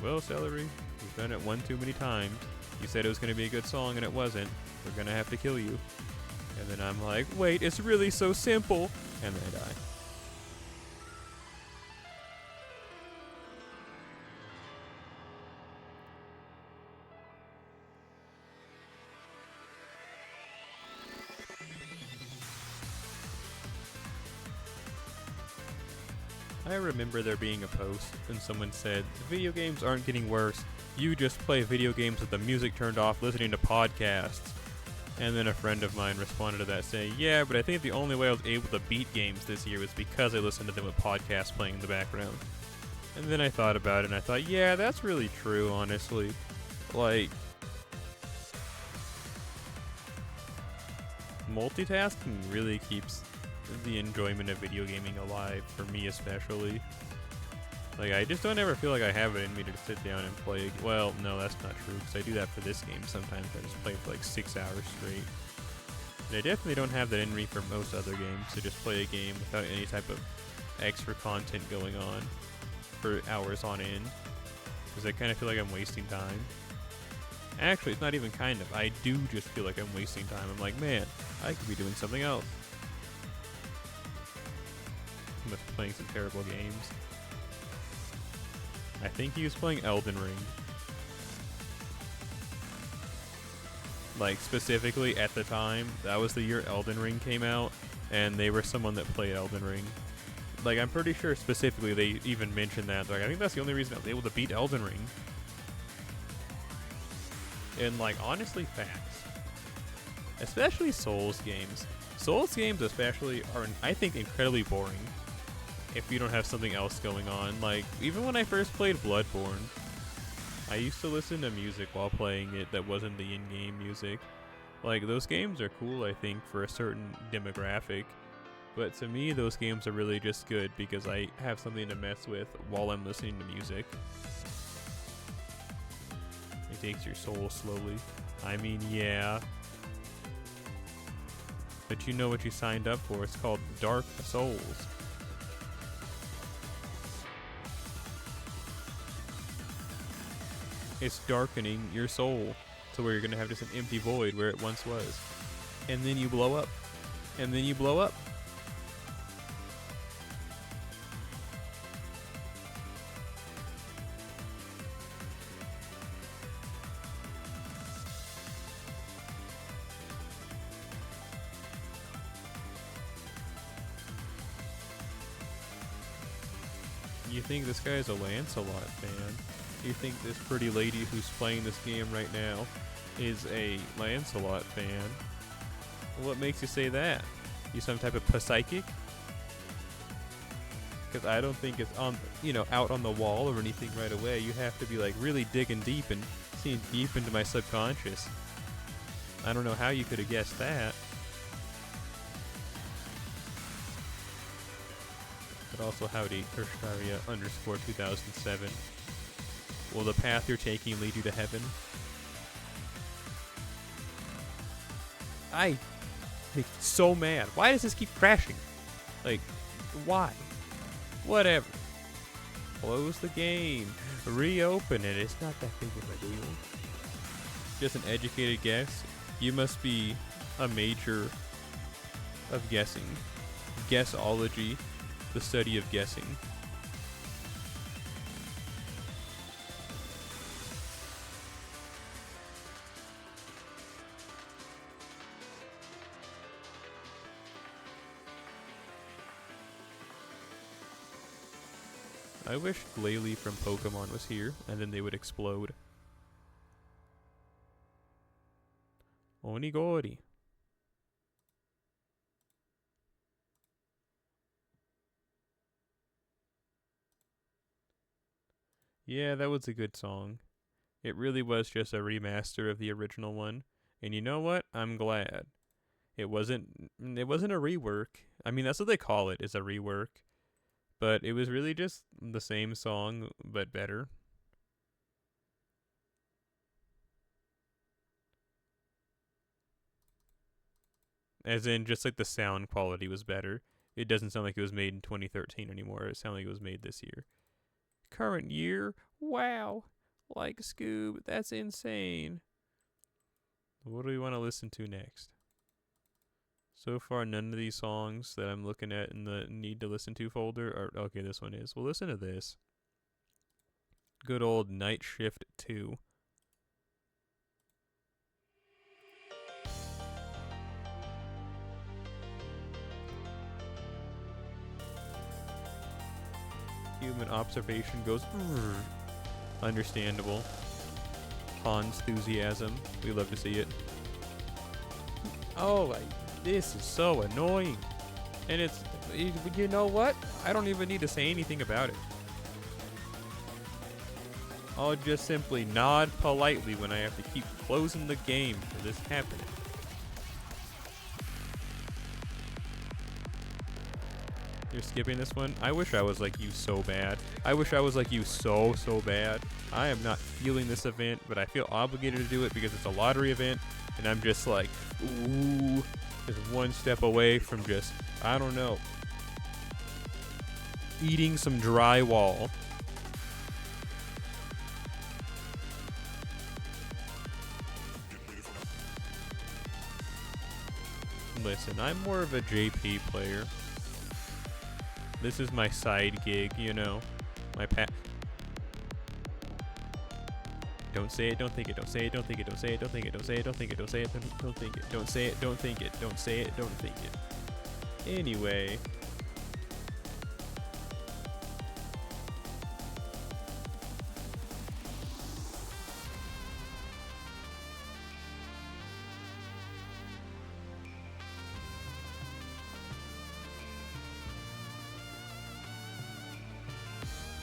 Well, Celery, you've done it one too many times. You said it was going to be a good song and it wasn't. We're going to have to kill you. And then I'm like, wait, it's really so simple. And then I die. I remember there being a post and someone said, video games aren't getting worse. You just play video games with the music turned off listening to podcasts. And then a friend of mine responded to that saying, yeah, but I think the only way I was able to beat games this year was because I listened to them with podcasts playing in the background. And then I thought about it and I thought, yeah, that's really true, honestly. Like, multitasking really keeps the enjoyment of video gaming alive, for me especially. Like, I just don't ever feel like I have it in me to sit down and play. Well, no, that's not true, because I do that for this game sometimes. I just play for like 6 hours straight. They definitely don't have that in me for most other games to just play a game without any type of extra content going on for hours on end. Because I kind of feel like I'm wasting time. Actually, it's not even kind of. I do just feel like I'm wasting time. I'm like, man, I could be doing something else. I'm playing some terrible games. I think he was playing Elden Ring. Like, specifically at the time, that was the year Elden Ring came out, and they were someone that played Elden Ring. Like, I'm pretty sure specifically they even mentioned that. Like, I think that's the only reason I was able to beat Elden Ring. And, like, honestly, facts. Especially Souls games. Souls games especially are, I think, incredibly boring if you don't have something else going on. Like, even when I first played Bloodborne, I used to listen to music while playing it that wasn't the in-game music. Like, those games are cool, I think, for a certain demographic. But to me, those games are really just good because I have something to mess with while I'm listening to music. It takes your soul slowly. I mean, yeah. But you know what you signed up for. It's called Dark Souls. It's darkening your soul to where you're going to have just an empty void where it once was. And then you blow up. And then you blow up. You think this guy's a Lancelot fan? You think this pretty lady who's playing this game right now is a Lancelot fan? What makes you say that? You some type of psychic? Because I don't think it's on, out on the wall or anything right away. You have to be like really digging deep and seeing deep into my subconscious. I don't know how you could have guessed that. But also, howdy, Terstaria _2007. Will the path you're taking lead you to heaven? I make so mad. Why does this keep crashing? Like, why? Whatever. Close the game. Reopen it. It's not that big of a deal. Just an educated guess. You must be a major of guessing. Guessology. The study of guessing. I wish Glalie from Pokemon was here, and then they would explode. Onigori. Yeah, that was a good song. It really was just a remaster of the original one. And you know what? I'm glad. It wasn't a rework. I mean, that's what they call it, is a rework. But it was really just the same song, but better. As in, just like the sound quality was better. It doesn't sound like it was made in 2013 anymore. It sounded like it was made this year. Current year? Wow. Like Scoob, that's insane. What do we want to listen to next? So far, none of these songs that I'm looking at in the need to listen to folder are... Okay, this one is. We'll listen to this. Good old Night Shift 2. Human observation goes... Understandable. Hans enthusiasm. We love to see it. Oh, this is so annoying. And it's... You know what? I don't even need to say anything about it. I'll just simply nod politely when I have to keep closing the game for this happening. You're skipping this one? I wish I was like you so bad. I wish I was like you so bad. I am not feeling this event, but I feel obligated to do it because it's a lottery event, and I'm just like, ooh, just one step away from just, I don't know, eating some drywall. Listen, I'm more of a JP player. This is my side gig, you know. My Don't say it, don't think it, don't say it, don't think it, don't say it, don't think it, don't say it, don't think it, don't say it, don't think it, don't say it, don't think it, don't say it, don't think it. Anyway.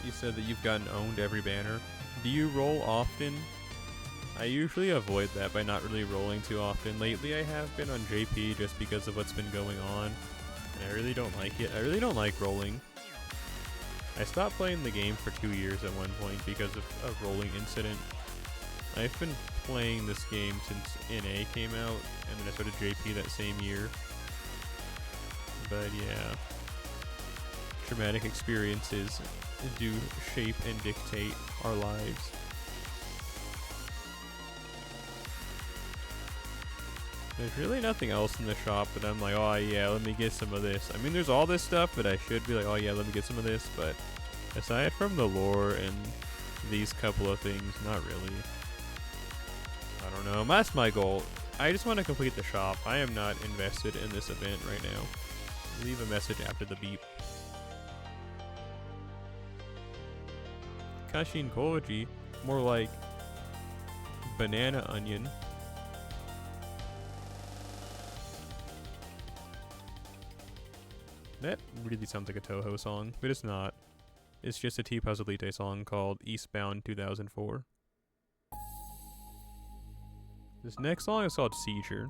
You said that you've gotten owned every banner. Do you roll often? I usually avoid that by not really rolling too often. Lately I have been on JP just because of what's been going on. And I really don't like it. I really don't like rolling. I stopped playing the game for 2 years at one point because of a rolling incident. I've been playing this game since NA came out, and then I started JP that same year. But yeah. Traumatic experiences do shape and dictate our lives. There's really nothing else in the shop that I'm like, oh yeah, let me get some of this. I mean, there's all this stuff that I should be like, oh yeah, let me get some of this, but aside from the lore and these couple of things, not really. I don't know, that's my goal. I just want to complete the shop. I am not invested in this event right now. Leave a message after the beep. Kashin Koji, more like banana onion. That really sounds like a Toho song, but it's not. It's just a T-Paz Elite song called Eastbound 2004. This next song is called Seizure.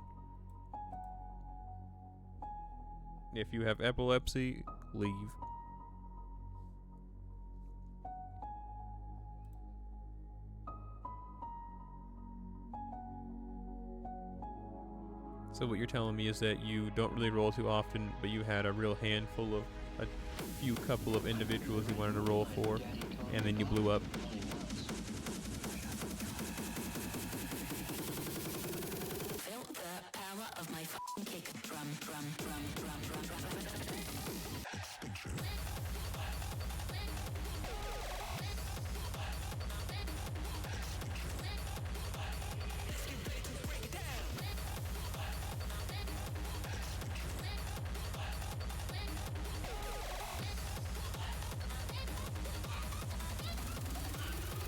If you have epilepsy, leave. So what you're telling me is that you don't really roll too often, but you had a real handful of, a few couple of individuals you wanted to roll for, and then you blew up. Feel the power of my f***ing kick drum.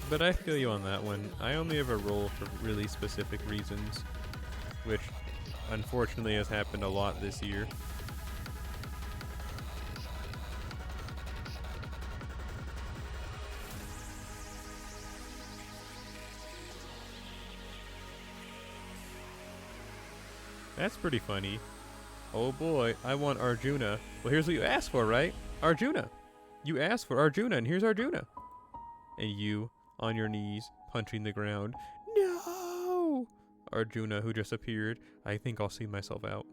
But I feel you on that one. I only ever roll for really specific reasons, which unfortunately has happened a lot this year. That's pretty funny. Oh boy, I want Arjuna. Well, here's what you asked for, right? Arjuna. You asked for Arjuna, and here's Arjuna. And you, on your knees, punching the ground. No! Arjuna, who just appeared. I think I'll see myself out.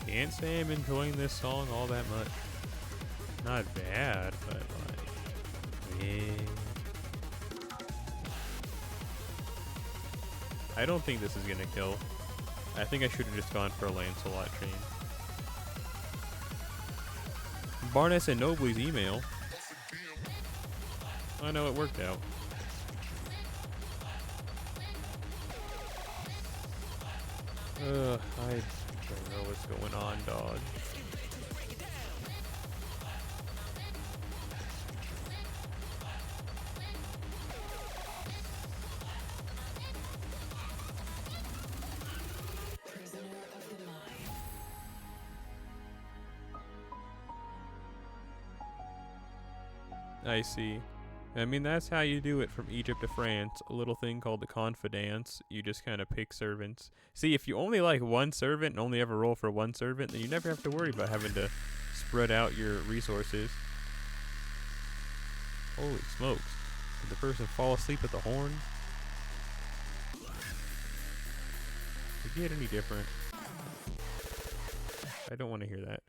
Can't say I'm enjoying this song all that much. Not bad, but like, yeah. I don't think this is gonna kill. I think I should have just gone for a Lancelot chain. Barnes and Nobly's email. I know it worked out. I don't know what's going on, dog. I see. I mean, that's how you do it from Egypt to France. A little thing called the confidence. You just kind of pick servants. See, if you only like one servant and only ever roll for one servant, then you never have to worry about having to spread out your resources. Holy smokes. Did the person fall asleep at the horn? Did it get any different? I don't want to hear that.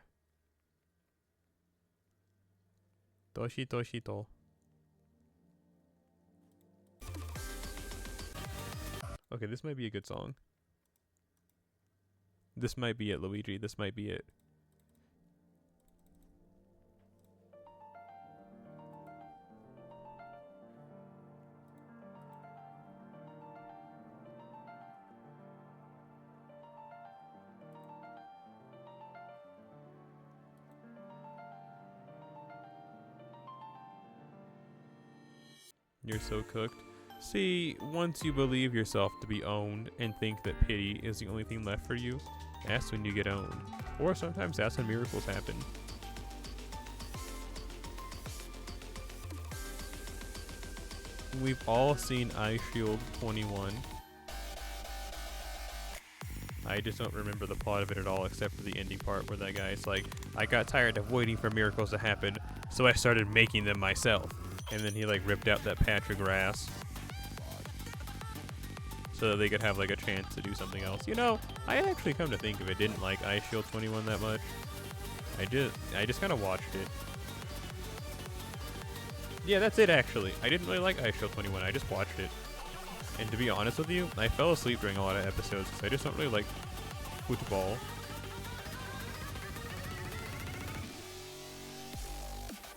Toshi Toshito. Okay, this might be a good song. This might be it, Luigi. This might be it. You're so cooked. See, once you believe yourself to be owned and think that pity is the only thing left for you, that's when you get owned. Or sometimes that's when miracles happen. We've all seen Ice Shield 21. I just don't remember the plot of it at all except for the ending part where that guy's like, I got tired of waiting for miracles to happen, so I started making them myself. And then he like ripped out that patch of grass so that they could have like a chance to do something else. You know, I actually, come to think of it, didn't like Ice Shield 21 that much. I just kind of watched it. Yeah, that's it actually. I didn't really like Ice Shield 21, I just watched it. And to be honest with you, I fell asleep during a lot of episodes because I just don't really like football.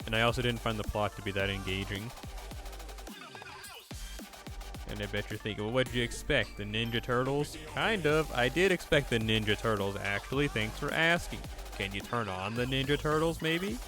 And I also didn't find the plot to be that engaging. And I bet you're thinking, well, what'd you expect? The Ninja Turtles? Kind of. I did expect the Ninja Turtles, actually. Thanks for asking. Can you turn on the Ninja Turtles, maybe?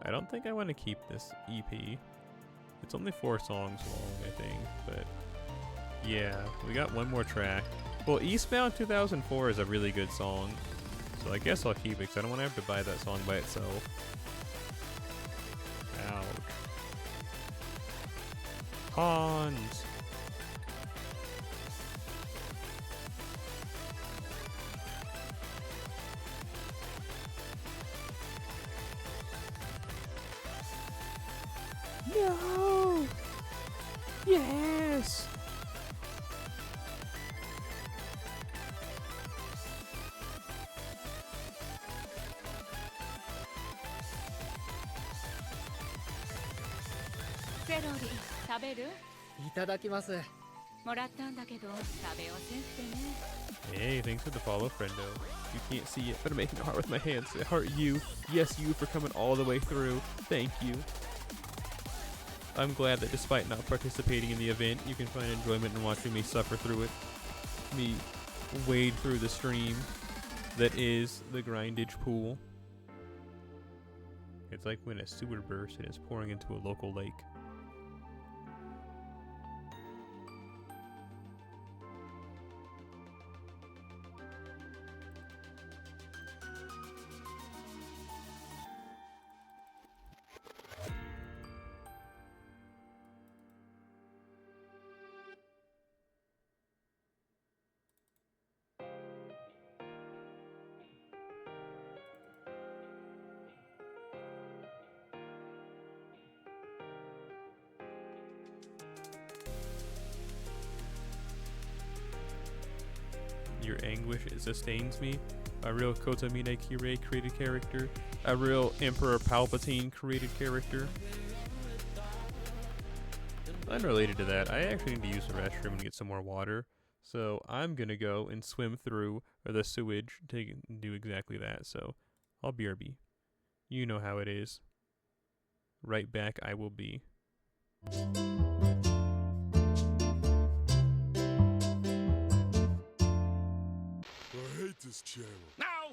I don't think I want to keep this EP. It's only 4 songs long, I think, but yeah, we got one more track. Well, Eastbound 2004 is a really good song, so I guess I'll keep it because I don't want to have to buy that song by itself. Ouch. Hans! No! Yes! Selleri, 食べる？いただきます。もらったんだけど、食べよせってね。 Hey, thanks for the follow, friendo. You can't see it, but I'm making a heart with my hands. I heart you. Yes, you for coming all the way through. Thank you. I'm glad that despite not participating in the event, you can find enjoyment in watching me suffer through it. Me wade through the stream that is the grindage pool. It's like when a sewer bursts and is pouring into a local lake. Your anguish, it sustains me. A real Kotamine Kirei created character. A real Emperor Palpatine created character. Unrelated to that, I actually need to use the restroom and get some more water. So I'm gonna go and swim through the sewage to do exactly that. So I'll BRB. You know how it is. Right back I will be. I hate this channel. No!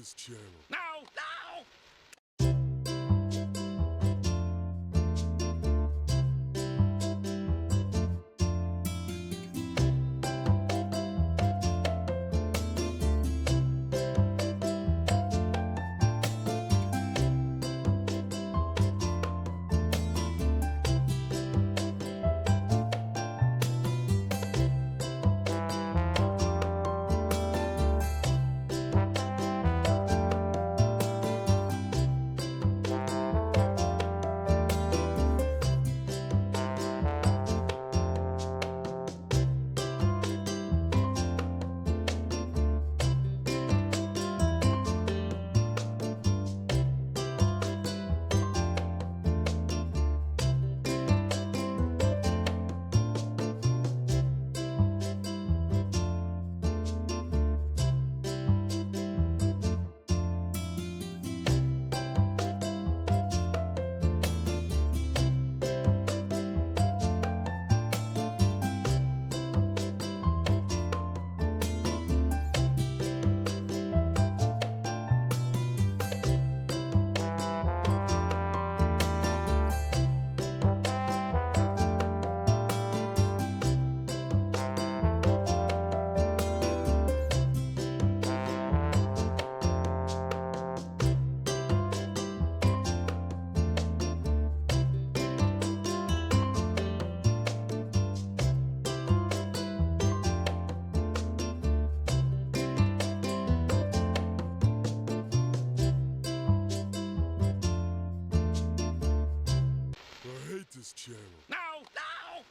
this channel. No! No! I hate this channel. No! No!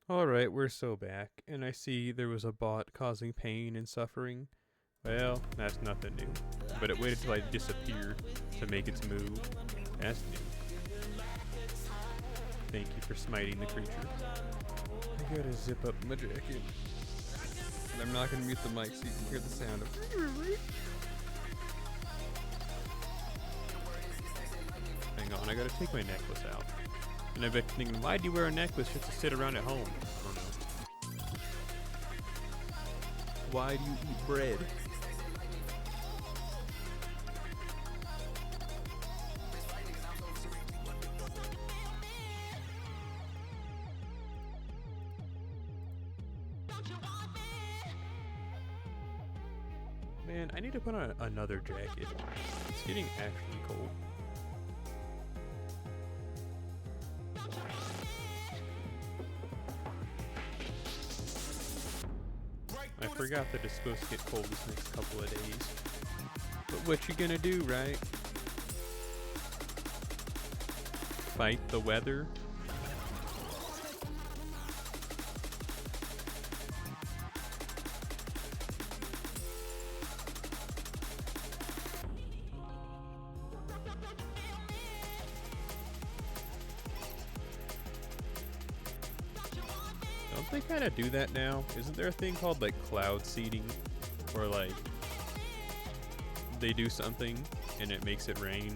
Alright, we're so back, and I see there was a bot causing pain and suffering. Well, that's nothing new. But it waited till I disappeared to make its move. That's new. Thank you for smiting the creature. I gotta zip up my jacket. And I'm not gonna mute the mic so you can hear the sound of. Hang on, I gotta take my necklace out. And I bet you're thinking, why do you wear a necklace just to sit around at home? I don't know. Why do you eat bread? Man, I need to put on another jacket. It's getting actually cold. I forgot that it's supposed to get cold this next couple of days. But what you gonna do, right? Fight the weather? Don't they kind of do that now? Isn't there a thing called like cloud seeding? Or like they do something and it makes it rain?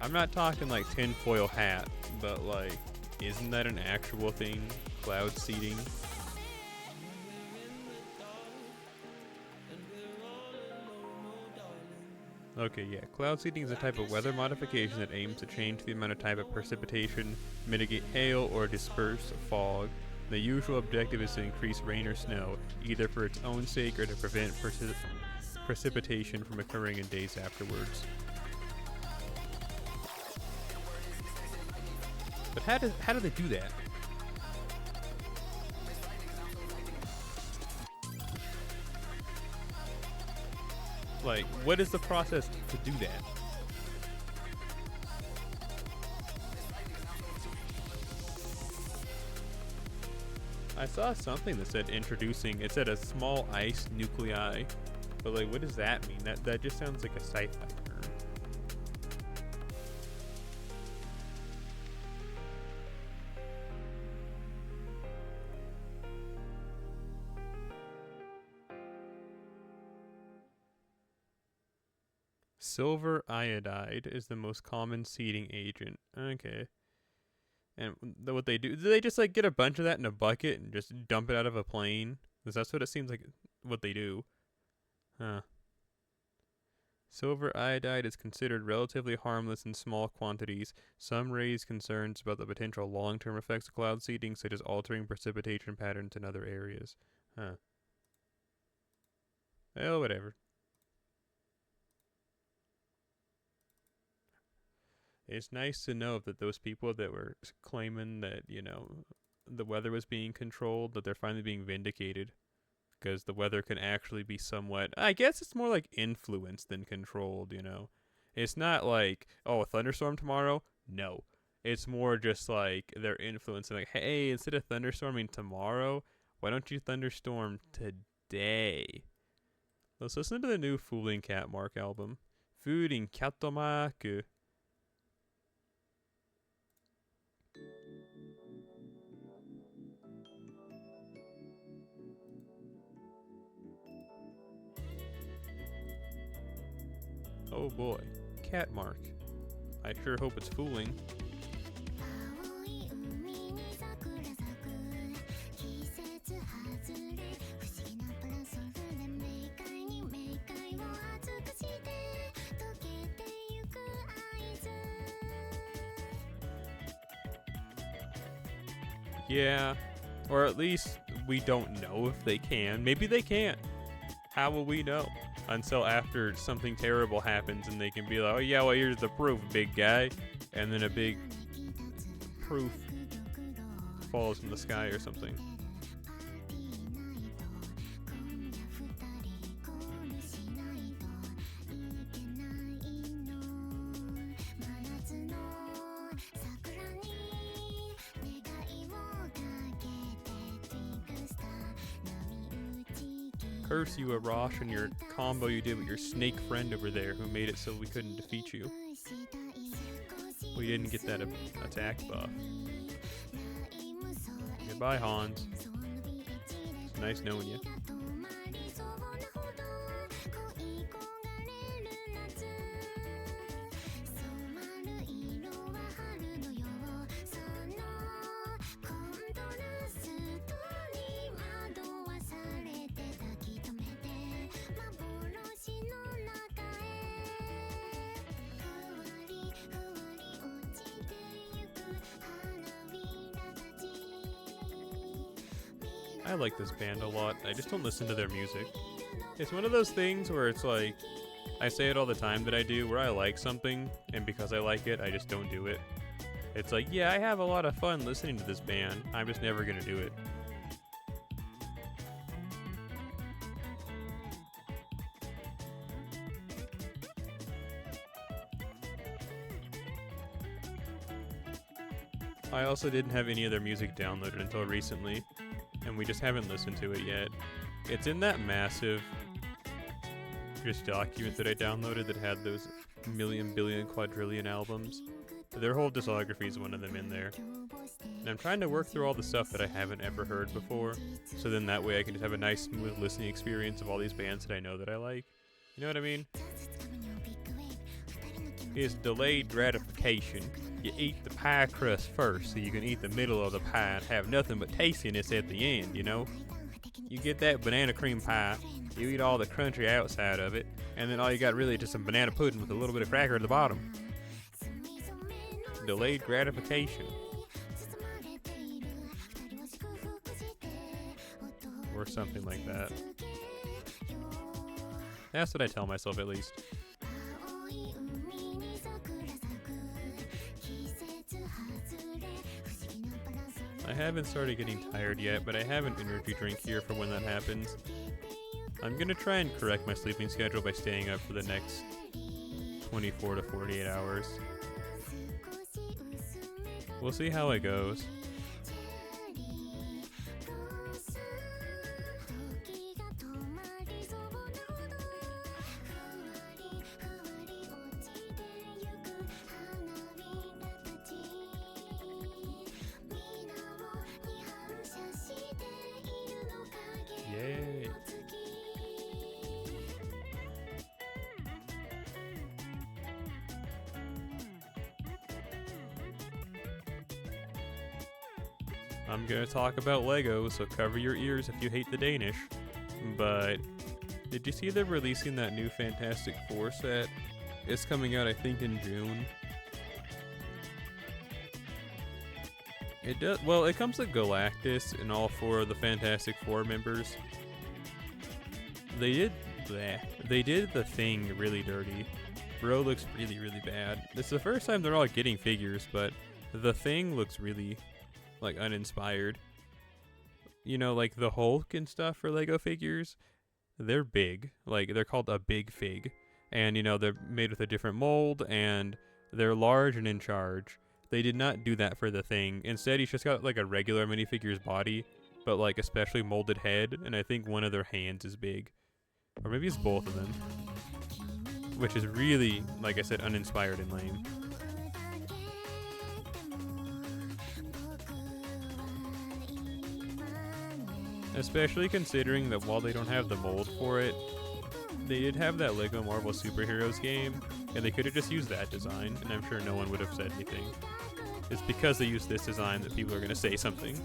I'm not talking like tinfoil hat, but like, isn't that an actual thing? Cloud seeding? Okay, yeah. Cloud seeding is a type of weather modification that aims to change the amount of type of precipitation, mitigate hail, or disperse fog. The usual objective is to increase rain or snow, either for its own sake or to prevent precipitation from occurring in days afterwards. But how do they do that? Like, what is the process to do that? I saw something that said it said a small ice nuclei, but like, what does that mean? That just sounds like a sci-fi term. Silver iodide is the most common seeding agent. Okay. And what they do they just like get a bunch of that in a bucket and just dump it out of a plane? Because that's what it seems like what they do. Huh. Silver iodide is considered relatively harmless in small quantities. Some raise concerns about the potential long-term effects of cloud seeding, such as altering precipitation patterns in other areas. Huh. Well, whatever. It's nice to know that those people that were claiming that, the weather was being controlled, that they're finally being vindicated. Because the weather can actually be somewhat, I guess it's more like influenced than controlled, It's not like, oh, a thunderstorm tomorrow? No. It's more just like they're influencing, like, hey, instead of thunderstorming tomorrow, why don't you thunderstorm today? Let's listen to the new Fooling Cat Mark album. Fooling Katomaku. Oh boy, cat mark. I sure hope it's fooling. 青い海に桜咲く季節外れ不思議なパラソルで明快に明快を熱くして溶けてゆく合図 Yeah, or at least we don't know if they can. Maybe they can't. How will we know? Until after something terrible happens and they can be like, oh yeah, well here's the proof, big guy. And then a big proof falls from the sky or something. Curse you, Arash, and your combo you did with your snake friend over there who made it so we couldn't defeat you. We didn't get that attack buff. Goodbye, Hans. It's nice knowing you. I like this band a lot. I just don't listen to their music. It's one of those things where it's like, I say it all the time that I do, where I like something, and because I like it, I just don't do it. It's like, yeah, I have a lot of fun listening to this band. I'm just never gonna do it. I also didn't have any of their music downloaded until recently, and we just haven't listened to it yet. It's in that massive just document that I downloaded that had those million, billion, quadrillion albums. Their whole discography is one of them in there. And I'm trying to work through all the stuff that I haven't ever heard before, so then that way I can just have a nice, smooth listening experience of all these bands that I know that I like. You know what I mean? It's delayed gratification. You eat the pie crust first so you can eat the middle of the pie and have nothing but tastiness at the end, you know? You get that banana cream pie, you eat all the crunchy outside of it, and then all you got really is just some banana pudding with a little bit of cracker at the bottom. Delayed gratification. something like that. That's what I tell myself at least. I haven't started getting tired yet, but I have an energy drink here for when that happens. I'm gonna try and correct my sleeping schedule by staying up for the next 24 to 48 hours. We'll see how it goes. Yay. I'm gonna talk about Lego, so cover your ears if you hate the Danish. But did you see they're releasing that new Fantastic Four set? It's coming out, I think, in June. It does. Well, it comes with Galactus and all 4 of the Fantastic Four members. They did the Thing really dirty. Bro looks really, really bad. It's the first time they're all getting figures, but the Thing looks really, like, uninspired. You know, like the Hulk and stuff for Lego figures, they're big. Like, they're called a big fig. And, you know, they're made with a different mold, and they're large and in charge. They did not do that for the Thing. Instead, he's just got, like, a regular minifigure's body, but, like, a specially molded head, and I think one of their hands is big. Or maybe it's both of them. Which is really, like I said, uninspired and lame. Especially considering that while they don't have the mold for it, they did have that Lego Marvel Superheroes game, and they could have just used that design, and I'm sure no one would have said anything. It's because they used this design that people are going to say something.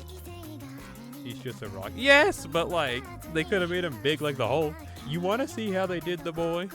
He's just a rock. Yes, but like, they could have made him big like the Hulk. You want to see how they did the boy?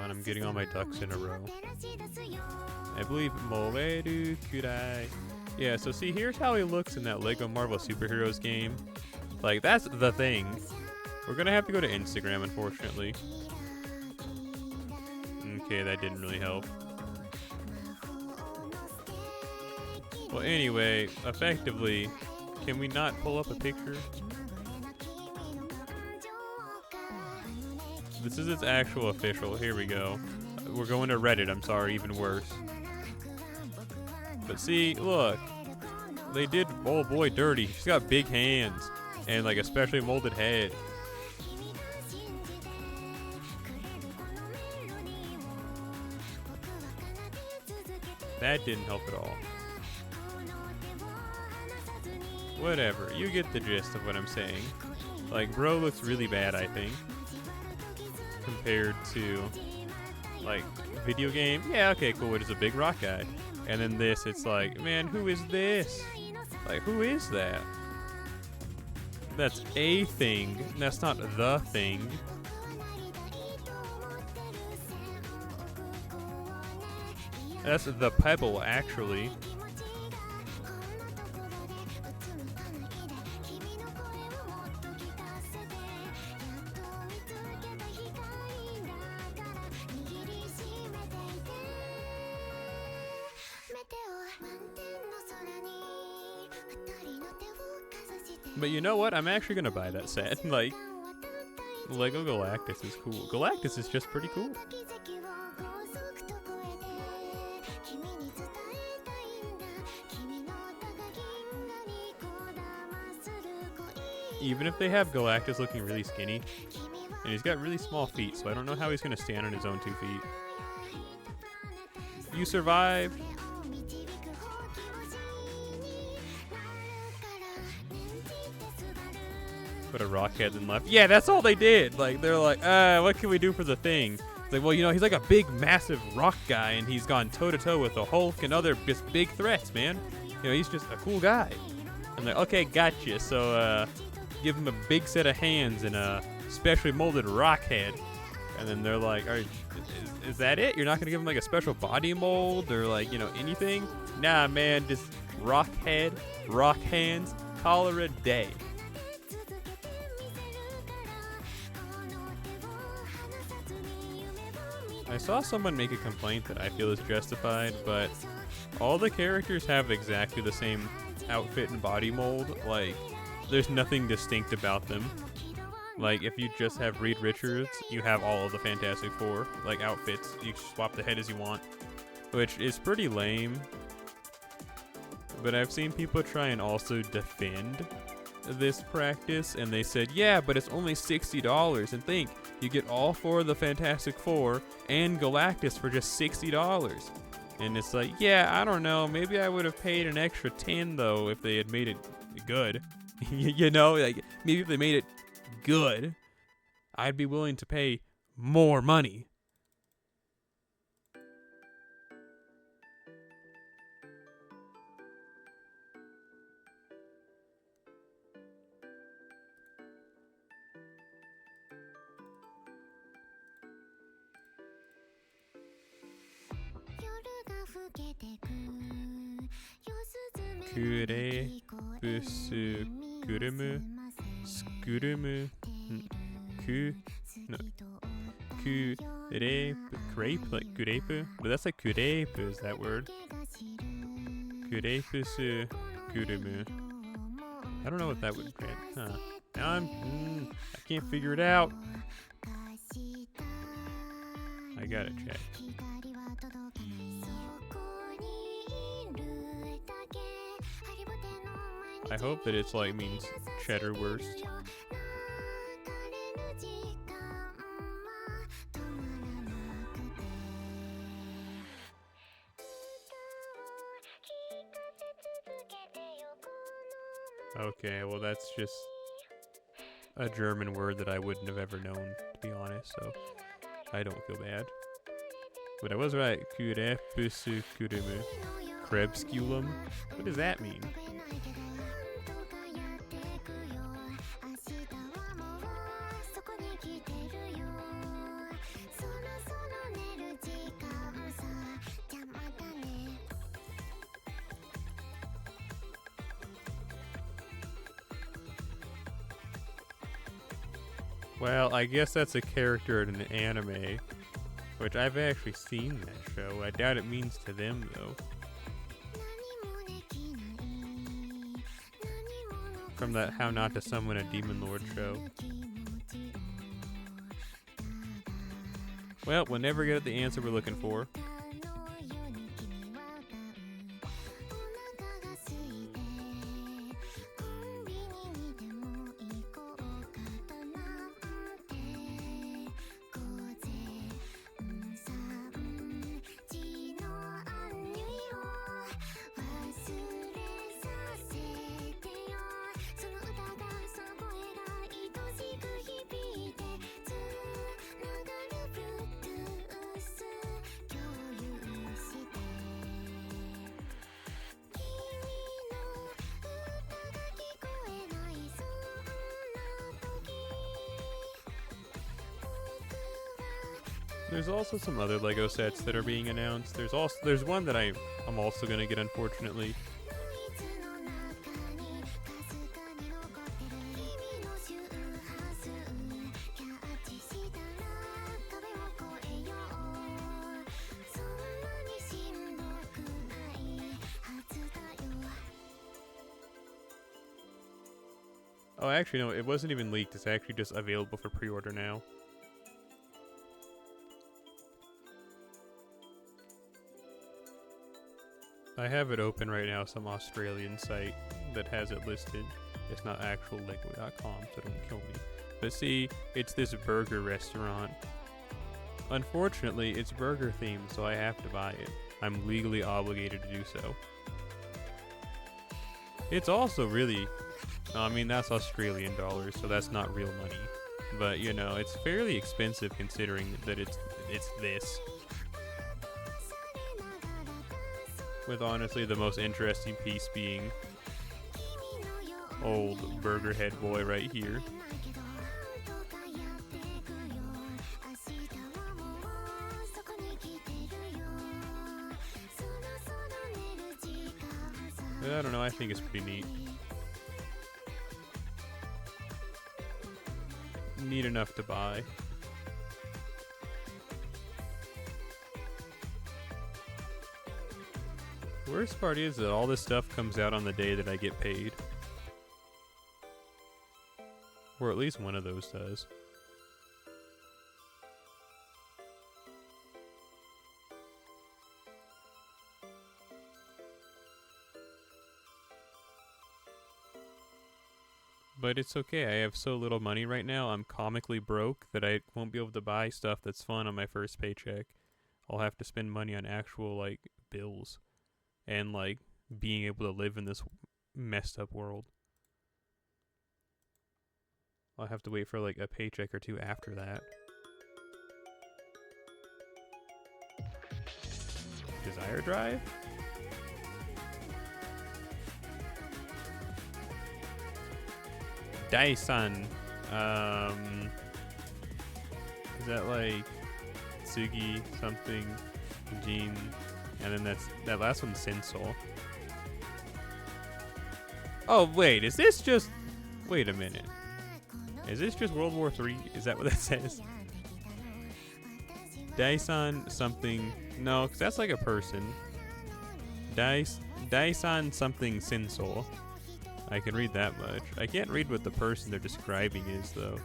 I'm getting all my ducks in a row. I believe Moeru Kurai. Yeah, so see, here's how he looks in that Lego Marvel Superheroes game. Like, that's the Thing. We're gonna have to go to Instagram, unfortunately. Okay, that didn't really help. Well, anyway, effectively, can we not pull up a picture? This is its actual official. Here we go. We're going to Reddit. I'm sorry, even worse. But see, look. They did old boy dirty. She's got big hands and like a specially molded head. That didn't help at all. Whatever. You get the gist of what I'm saying. Like, bro looks really bad, I think. Compared to, like, video game. Yeah, okay, cool. It is a big rock guy. And then this, it's like, man, who is this? Like, who is that? That's a thing. That's not the thing. That's the pebble, actually. But you know what? I'm actually gonna buy that set. Like, Lego Galactus is cool. Galactus is just pretty cool. Even if they have Galactus looking really skinny, and he's got really small feet, so I don't know how he's gonna stand on his own 2 feet. You survived. Put a rock head and left. Yeah, that's all they did. Like, they're like, what can we do for the thing? It's like, well, you know, he's like a big, massive rock guy, and he's gone toe-to-toe with the Hulk and other just big threats, man. You know, he's just a cool guy. And they're like, okay, gotcha. So, give him a big set of hands and a specially molded rock head. And then they're like, is that it? You're not going to give him, like, a special body mold or, like, you know, anything? Nah, man, just rock head, rock hands, call her a day. I saw someone make a complaint that I feel is justified, but all the characters have exactly the same outfit and body mold. Like, there's nothing distinct about them. Like, if you just have Reed Richards, you have all of the Fantastic Four, like, outfits. You swap the head as you want, which is pretty lame. But I've seen people try and also defend this practice, and they said, yeah, but it's only $60. And think, you get all four of the Fantastic Four and Galactus for just $60. And it's like, yeah, I don't know. Maybe I would have paid an extra 10 though if they had made it good. You know, like, maybe if they made it good, I'd be willing to pay more money. Kure busu kurumu skurumu ku no kure crepe, like kurepu, but that's like kurepu is that word. Kurepusu kurumu. I don't know what that would grant. Huh. Now I can't figure it out. I gotta check. I hope that it's like means cheddar wurst. Okay, well that's just a German word that I wouldn't have ever known, to be honest, so I don't feel bad. But I was right. Kurepusu kurumu. Krebsculum? What does that mean? Well, I guess that's a character in an anime, which I've actually seen that show. I doubt it means to them, though. From that How Not to Summon a Demon Lord show. Well, we'll never get the answer we're looking for. There's also some other Lego sets that are being announced. There's one that I'm also gonna get, unfortunately. Oh, actually, no, it wasn't even leaked. It's actually just available for pre-order now. I have it open right now, some Australian site that has it listed. It's not actual Lego.com, so don't kill me. But see, it's this burger restaurant. Unfortunately, it's burger themed, so I have to buy it. I'm legally obligated to do so. It's also really I mean, that's Australian dollars, so that's not real money. But, you know, it's fairly expensive considering that it's this. With honestly the most interesting piece being old burger head boy right here. I don't know, I think it's pretty neat. Neat enough to buy. The worst part is that all this stuff comes out on the day that I get paid. Or at least one of those does. But it's okay, I have so little money right now, I'm comically broke that I won't be able to buy stuff that's fun on my first paycheck. I'll have to spend money on actual, like, bills. And, like, being able to live in this messed up world. I'll have to wait for, like, a paycheck or two after that. Desire Drive? Dyson. Is that like Tsugi something, Jeanne, and then that last one's Sensol. Oh wait, is this just? Wait a minute. Is this just World War III? Is that what that says? Dyson something. No, because that's like a person. Dyson something Sensol. I can read that much. I can't read what the person they're describing is, though.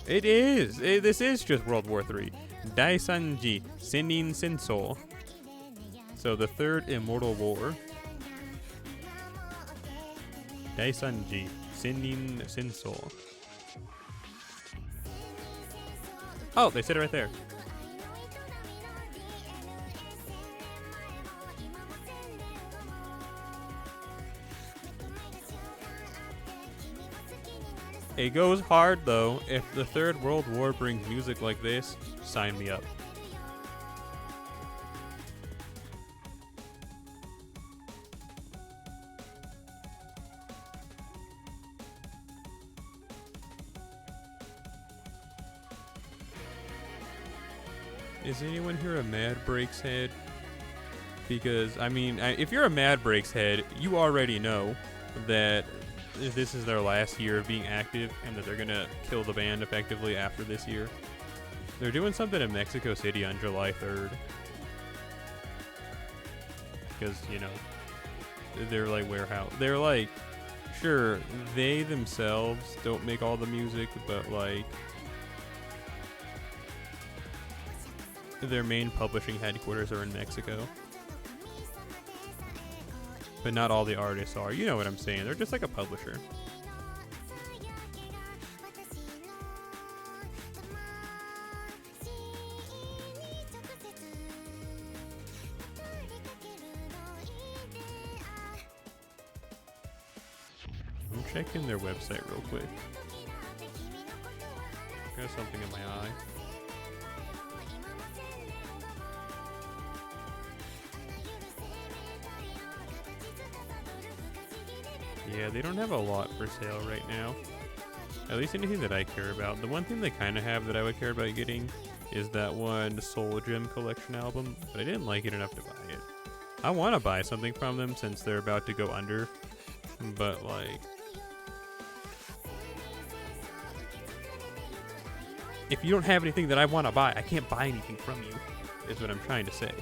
It is! This is just World War III. Daisanji Senin Sensol. So the third immortal war. Daisanji Senin Sensol. Oh, they said it right there. It goes hard though. If the Third World War brings music like this, sign me up. Is anyone here a Mad Breaks head? Because, I mean, if you're a Mad Breaks head, you already know that this is their last year of being active and that they're gonna kill the band effectively after this year. They're doing something in Mexico City on July 3rd. Because, you know, they're like warehouse. They're like, sure, they themselves don't make all the music, but like, their main publishing headquarters are in Mexico. But not all the artists are. You know what I'm saying. They're just like a publisher. I'm checking their website real quick. Got something in my eye. Yeah, they don't have a lot for sale right now. At least anything that I care about. The one thing they kind of have that I would care about getting is that one Soul Gem collection album, but I didn't like it enough to buy it. I want to buy something from them since they're about to go under, but like, if you don't have anything that I want to buy, I can't buy anything from you, is what I'm trying to say.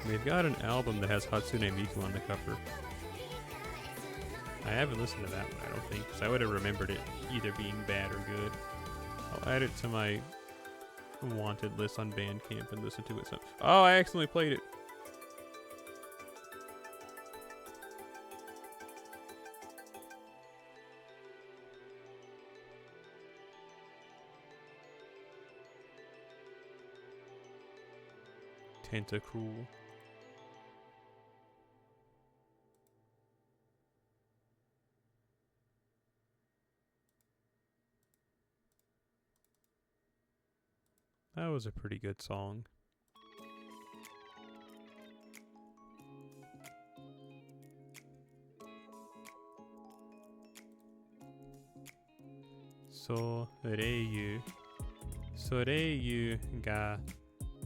They've got an album that has Hatsune Miku on the cover. I haven't listened to that one, I don't think, because I would have remembered it either being bad or good. I'll add it to my wanted list on Bandcamp and listen to it some. Oh, I accidentally played it. Tentacruel. That was a pretty good song. Soreyu. Soreyu ga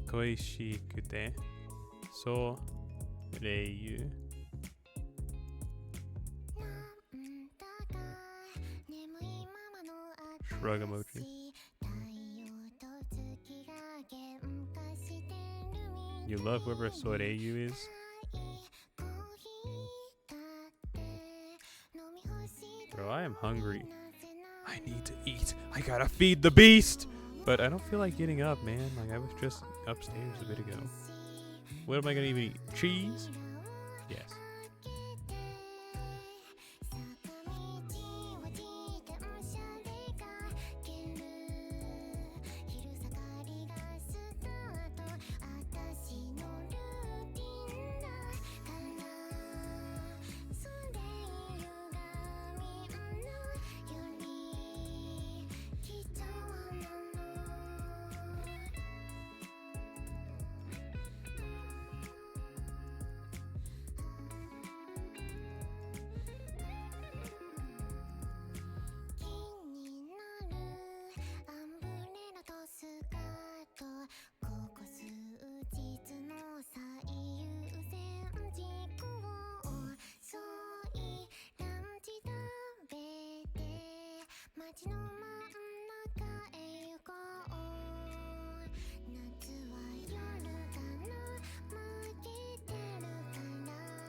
koishikute. Soreyu. Shrug emoji. You love whoever Soreyu is? Bro, I am hungry. I need to eat. I gotta feed the beast! But I don't feel like getting up, man. Like, I was just upstairs a bit ago. What am I gonna even eat? Cheese? Yes.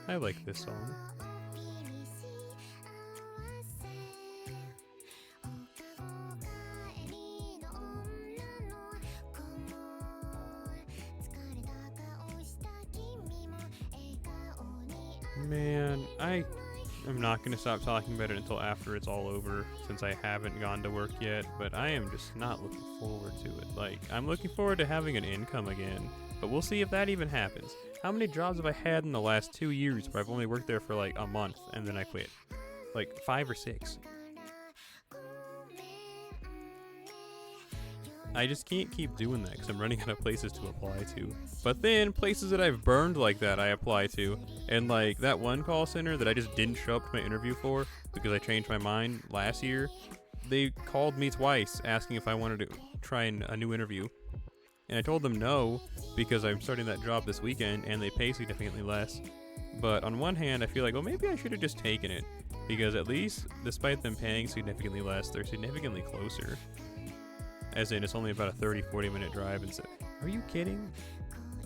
I like this song. Man, I am not going to stop talking about it until after it's all over, since I haven't gone to work yet, but I am just not looking forward to it. Like, I'm looking forward to having an income again, but we'll see if that even happens. How many jobs have I had in the last 2 years where I've only worked there for like a month and then I quit? Like 5 or 6. I just can't keep doing that because I'm running out of places to apply to. But then places that I've burned like that I apply to. And like that one call center that I just didn't show up to my interview for because I changed my mind last year, they called me twice asking if I wanted to try a new interview. And I told them no because I'm starting that job this weekend and they pay significantly less. But on one hand, I feel like, well, maybe I should have just taken it. Because at least, despite them paying significantly less, they're significantly closer. As in, it's only about a 30-40 minute drive. And so, are you kidding?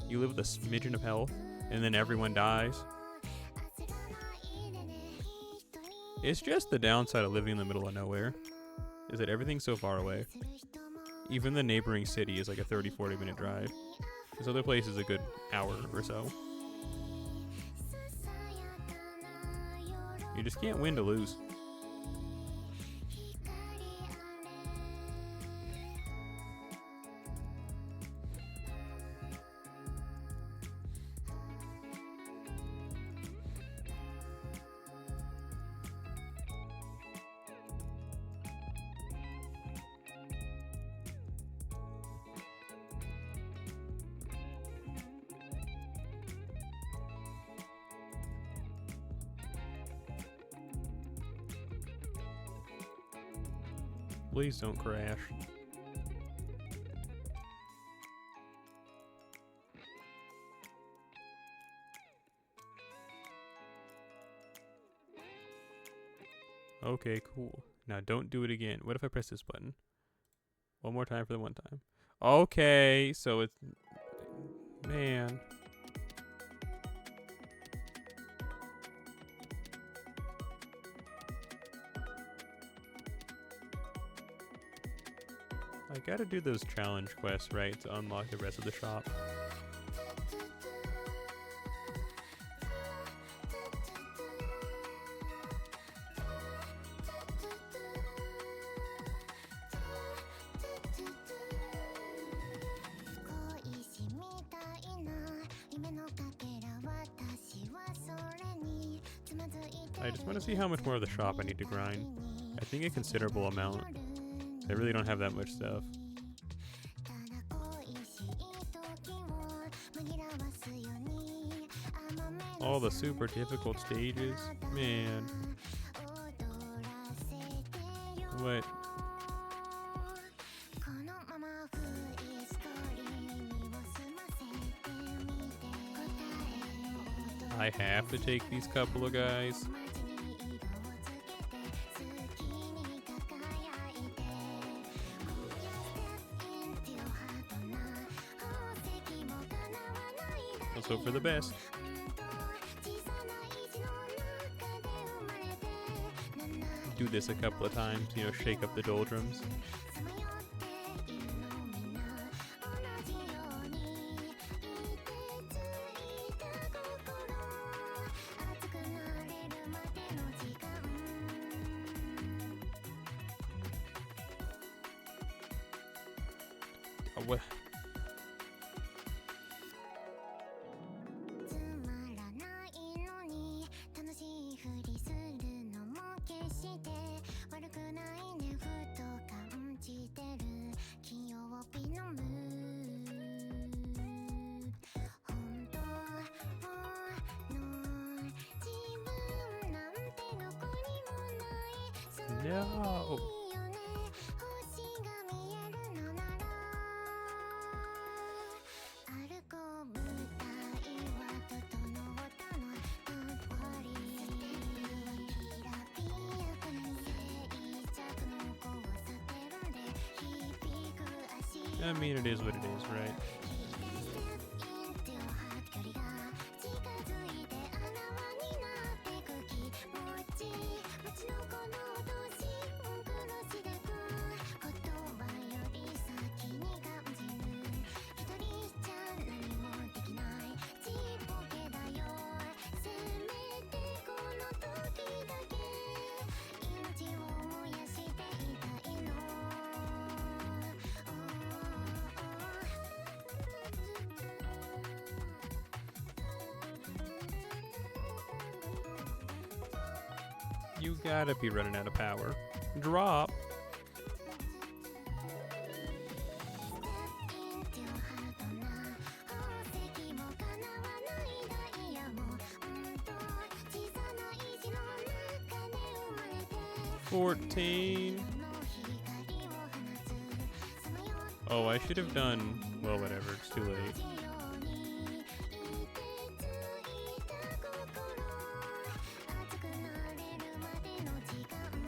You live with a smidgen of health, and then everyone dies? It's just the downside of living in the middle of nowhere, is that everything's so far away. Even the neighboring city is like a 30-40 minute drive. This other place is a good hour or so. You just can't win to lose. Please don't crash. Okay, cool. Now don't do it again. What if I press this button? One more time for the one time. Okay, so it's... Man. I gotta do those challenge quests, right, to unlock the rest of the shop. I just want to see how much more of the shop I need to grind. I think a considerable amount. I really don't have that much stuff. All the super difficult stages. Man. What? I have to take these couple of guys. Let's hope for the best. Do this a couple of times, you know, shake up the doldrums. What? No. I mean, it is what it is, right? You gotta be running out of power. Drop. $14. Oh, I should have done... Well, whatever. It's too late.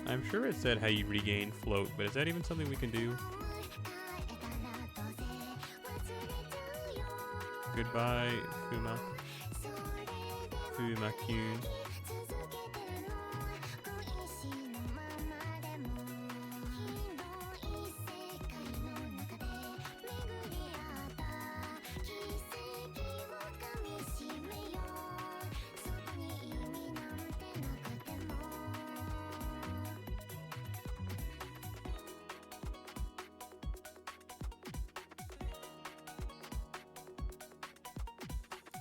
I'm sure it said how you regain float, but is that even something we can do? Goodbye, Fuma-kun.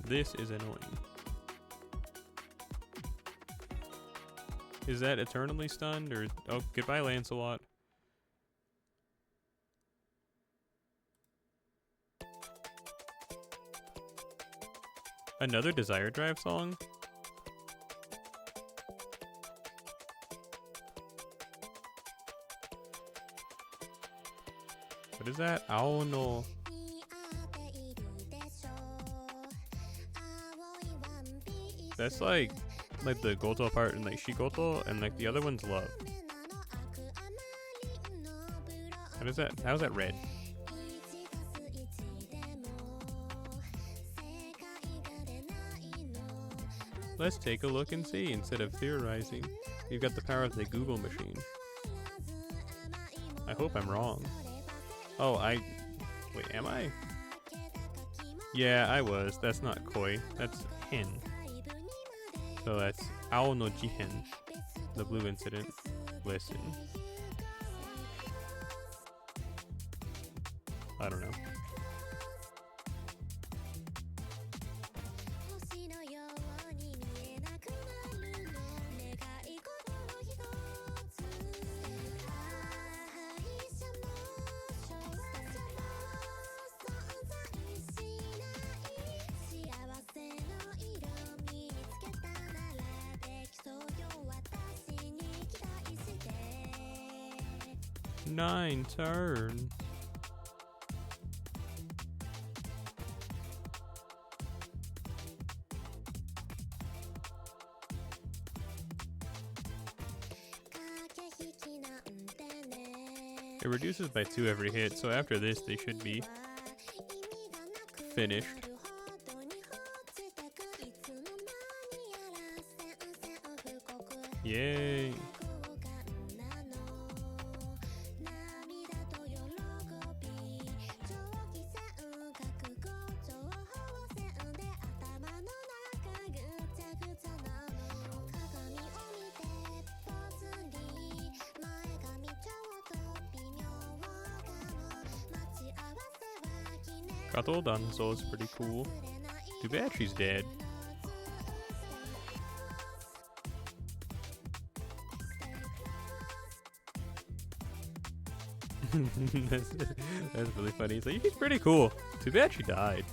This is annoying. Is that eternally stunned or... Oh, goodbye, Lancelot. Another Desire Drive song? What is that? Ao no... That's like the Goto part and like Shigoto, and like the other one's love. What is that? How's that red? Let's take a look and see instead of theorizing. You've got the power of the Google machine. I hope I'm wrong. Oh, wait, am I? Yeah, I was. That's not koi. That's hen. So that's Ao no Jihen, the blue incident. Listen. I don't know. 9 turn. It reduces by 2 every hit, so after this they should be finished. Yay! Kato Danzo is pretty cool. Too bad she's dead. that's really funny. He's like, she's pretty cool. Too bad she died.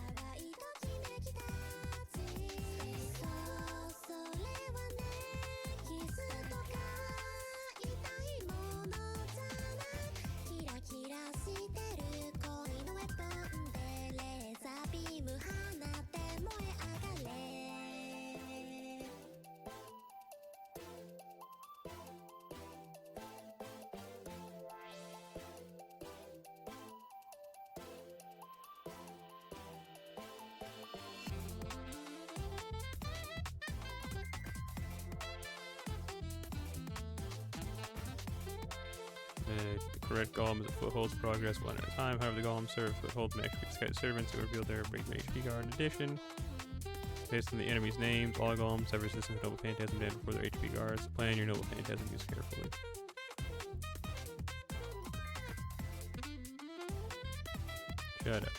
Correct golem is a footholds progress one at a time. However, the golem serve footholds may actually scout servants who reveal their break HP card. In addition, based on the enemy's names, all golems have resistance to noble phantasm damage before their HP guards. Plan your noble phantasm use carefully. Shut up.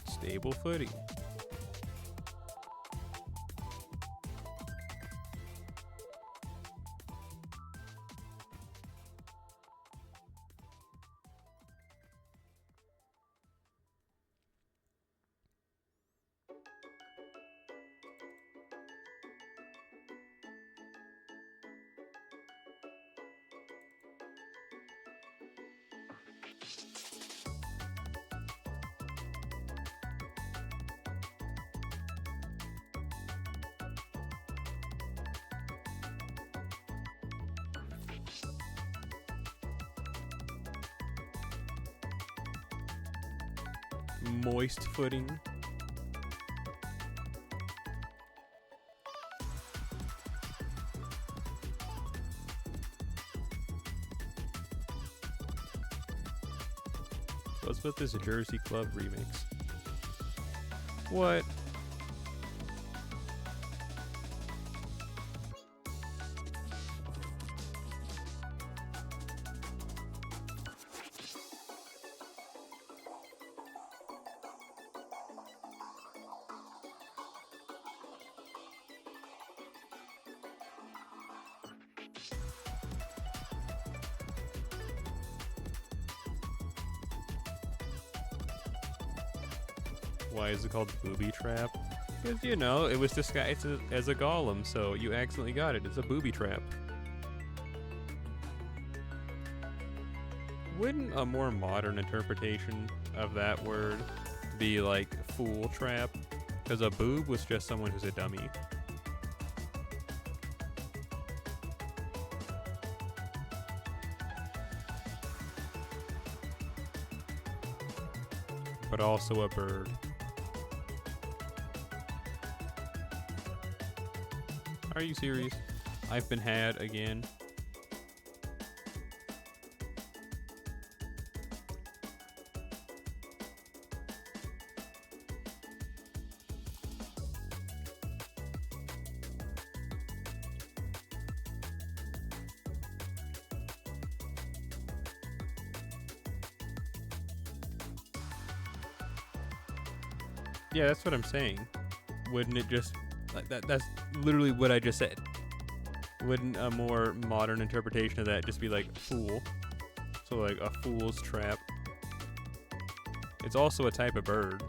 Stable footing. Moist footing. Let's put this Jersey Club remix. What? Why is it called Booby Trap? Because, you know, it was disguised as a golem, so you accidentally got it. It's a booby trap. Wouldn't a more modern interpretation of that word be like fool trap? Because a boob was just someone who's a dummy. But also a bird. Are you serious? I've been had again. Yeah, that's what I'm saying. Wouldn't it just like that? That's literally what I just said. Wouldn't a more modern interpretation of that just be like fool? So like a fool's trap. It's also a type of bird.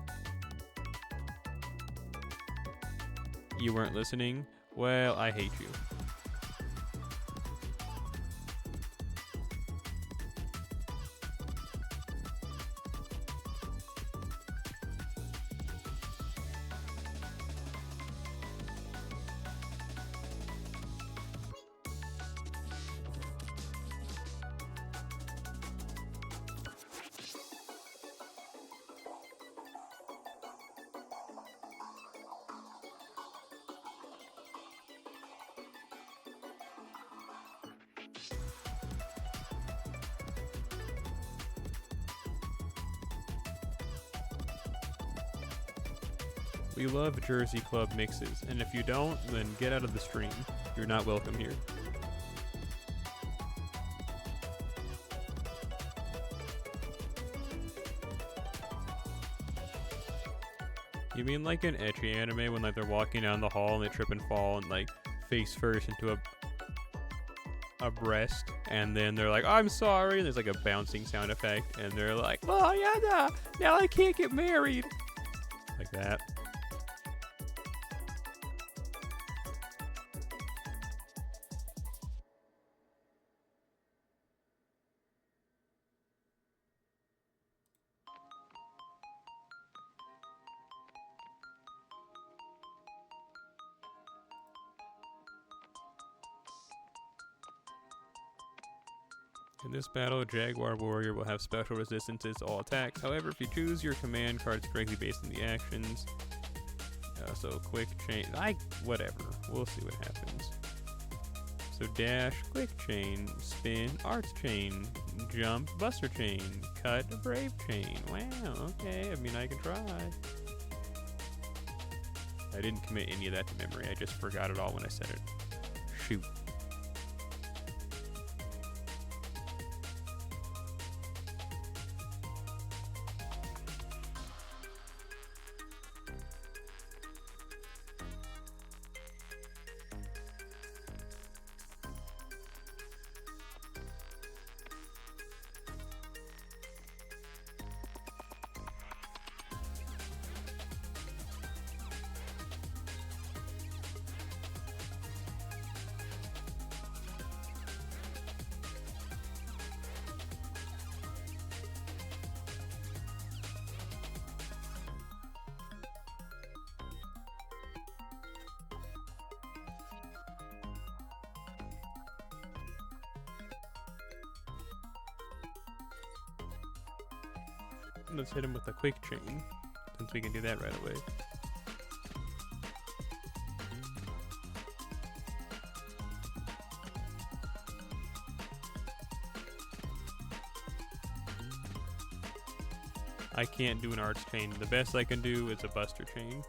You weren't listening? Well, I hate you. We love Jersey Club mixes, and if you don't, then get out of the stream. You're not welcome here. You mean like an ecchi anime when like they're walking down the hall and they trip and fall and like face first into a breast, and then they're like, I'm sorry, and there's like a bouncing sound effect, and they're like, oh yeah, now I can't get married. Like that. In this battle, Jaguar Warrior will have special resistances to all attacks. However, if you choose your command cards correctly based on the actions, so quick chain, whatever. We'll see what happens. So dash, quick chain, spin, arts chain, jump, buster chain, cut, brave chain. Wow, okay, I mean I can try. I didn't commit any of that to memory, I just forgot it all when I said it. Shoot. Let's hit him with a quick chain, since we can do that right away. I can't do an arts chain. The best I can do is a buster chain.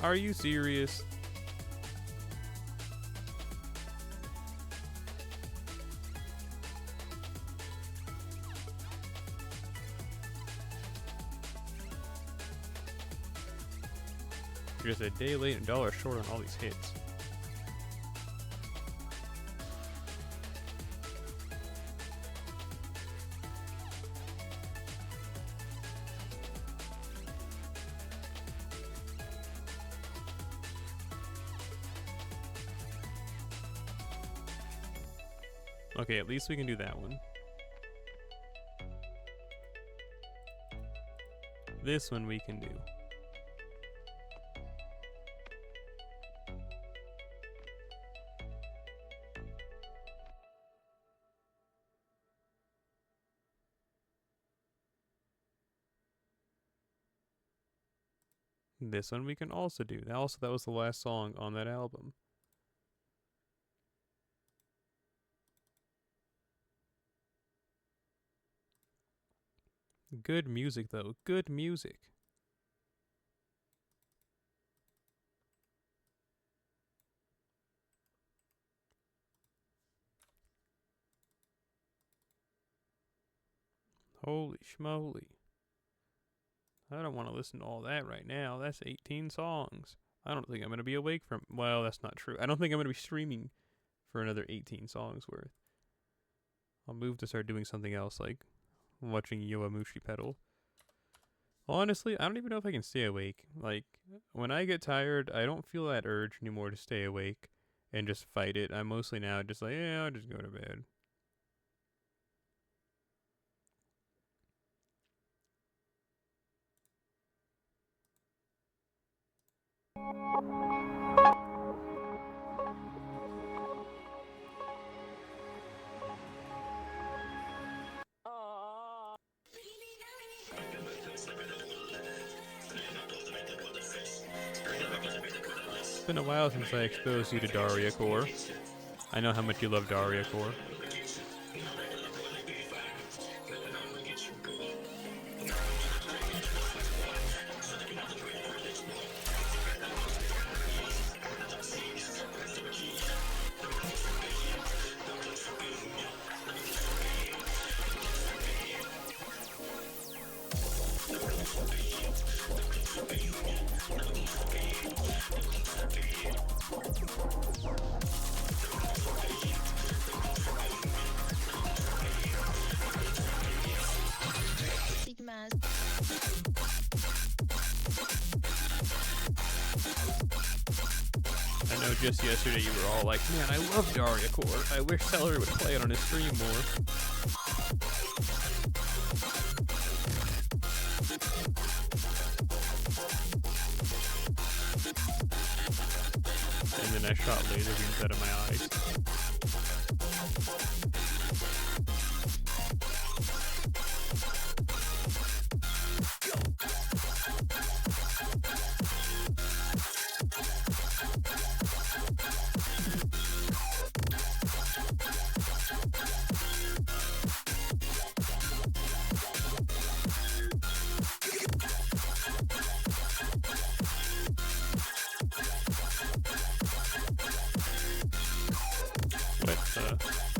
Are you serious? You're just a day late and $1 short on all these hits. Okay, at least we can do that one. This one we can do. This one we can also do. That was the last song on that album. Good music, though. Good music. Holy schmoly. I don't want to listen to all that right now. That's 18 songs. I don't think I'm going to be awake from... Well, that's not true. I don't think I'm going to be streaming for another 18 songs worth. I'll move to start doing something else, like watching Yowamushi pedal. Honestly, I don't even know if I can stay awake. Like, when I get tired, I don't feel that urge anymore to stay awake and just fight it. I'm mostly now just like, yeah, I'll just go to bed. It's been a while since I exposed you to Daria Core. I know how much you love Daria Core. Sigmas. I know just yesterday you were all like, man, I love Daria Core. I wish Celery would play it on his stream more. And then I shot laser beams out of my eyes.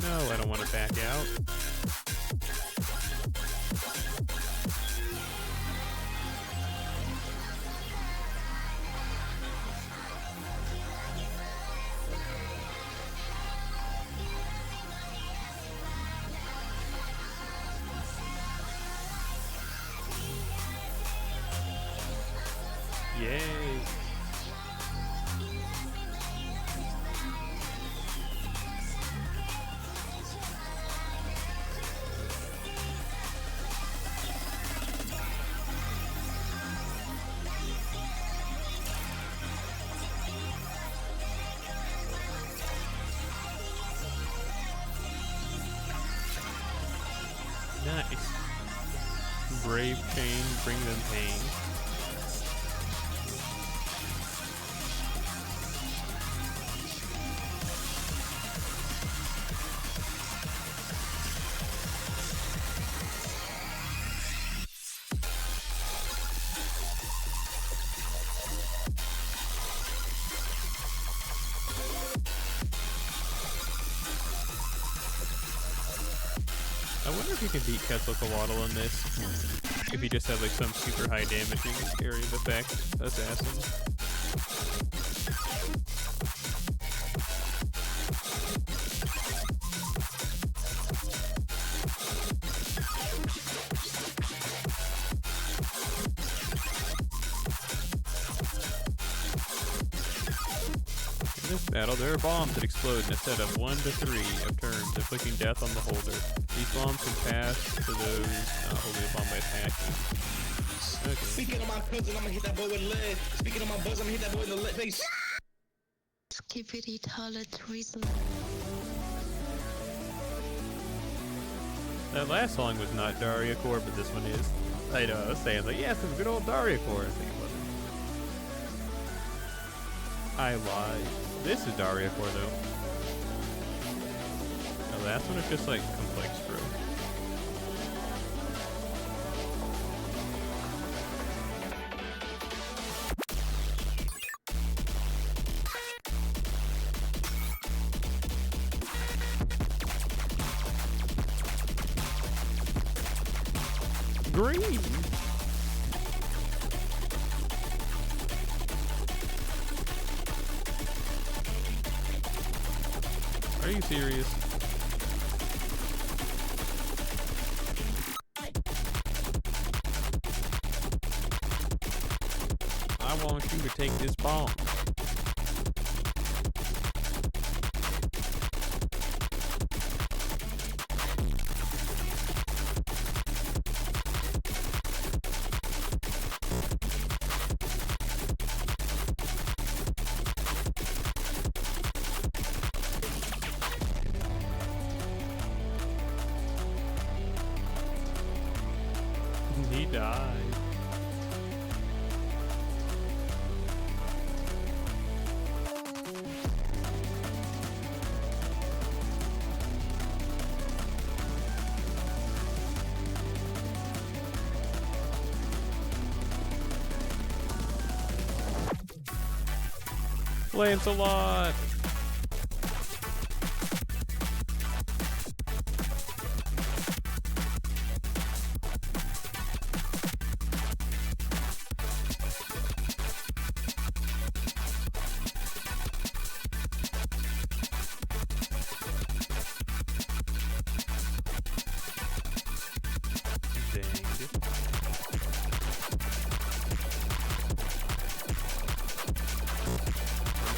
No, I don't want to back out. Yay. Nice. Brave chain, bring them pain. I wonder if you can beat Quetzalcoatl in this. If you just have like some super high damaging area of effect assassin. In this battle, there are bombs that explode in a set of 1 to 3 of turns, inflicting death on the holder. These bombs can pass to those not holding a bomb by attacking. Okay. Speaking of my cousin, I'ma hit that boy with lead. Speaking of my buzz, I'ma hit that boy in the face. Skippity toilet reason. That last song was not Daria Core, but this one is. I know, I was saying, like, yeah, some good old Daria Core. I think it wasn't. I lied. This is Daria Core, though. The last one is just, like, complex bro. green. Are you serious? I want you to take this bomb. He died. Lancelot!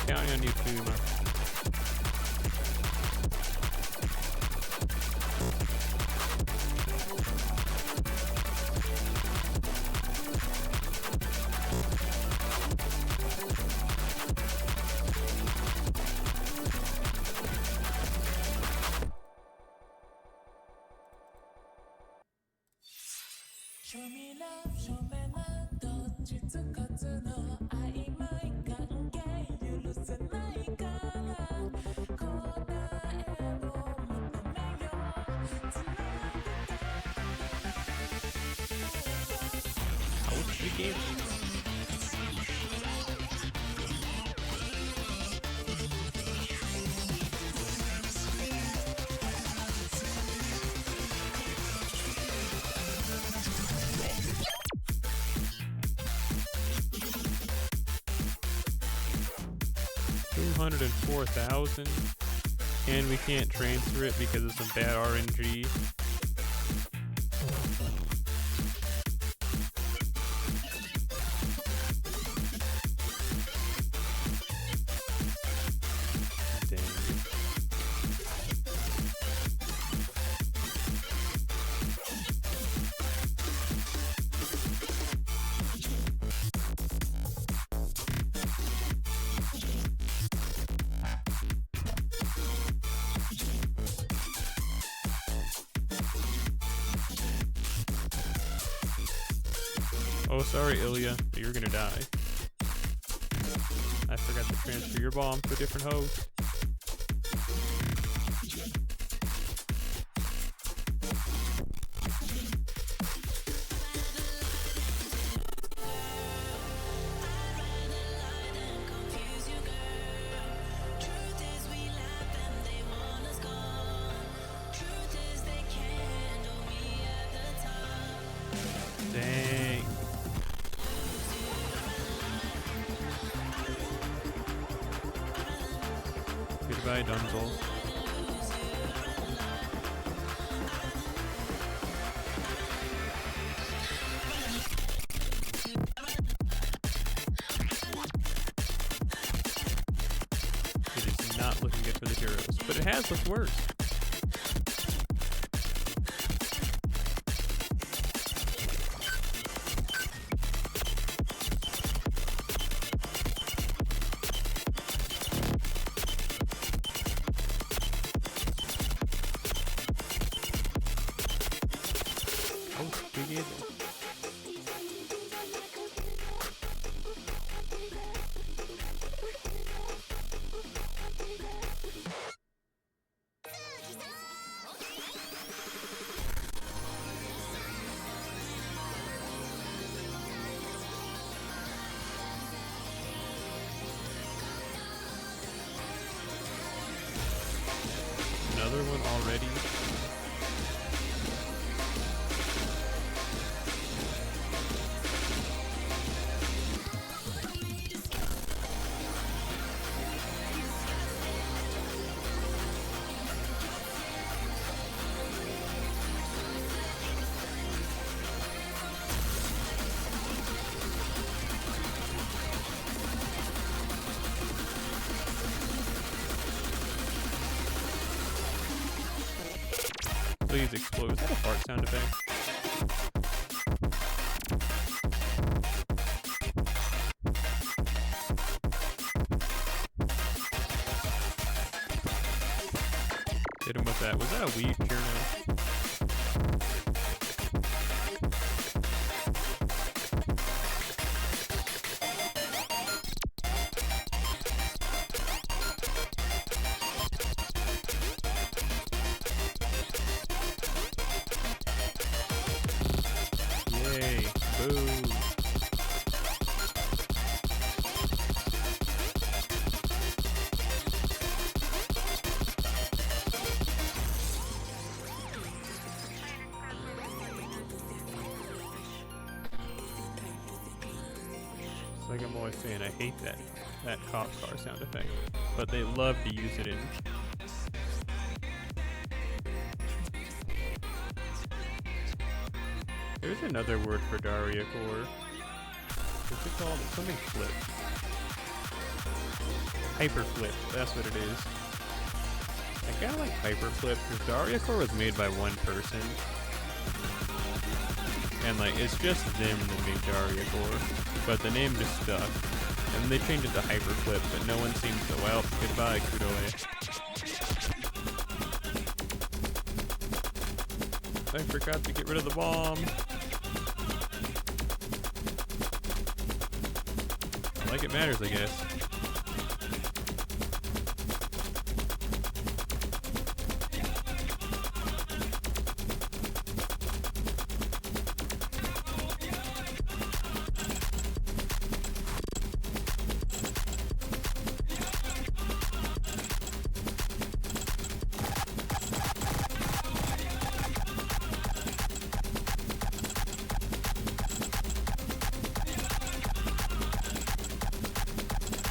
Counting on you, Kuma. Show me love, show me love, 더 짙은 너 아이마이 관계 유루스 나이가라 고다에 보면 매여 Ouch, the game. $204,000, and we can't transfer it because of some bad RNG. Dang it. Oh, sorry, Ilya, but you're gonna die. I forgot to transfer your bomb to a different host. Dang. Goodbye, Dunzel. It is not looking good for the heroes, but it has looked worse. Another one already? Please explode. Is that a fart sound effect? Hit him with that. Was that a weed cure now? Yay. Boo. It's like I'm always saying, I hate that cop car sound effect, but they love to use it in. There's another word for Daria core. What's it called? It's something flip. Hyperflip, that's what it is. I kinda like hyperflip because Daria core was made by one person. And like it's just them that made Daria core. But the name just stuck. And they changed it to hyperflip, but no one seems to, well, goodbye, Kudoe. I forgot to get rid of the bomb. Like it matters, I guess.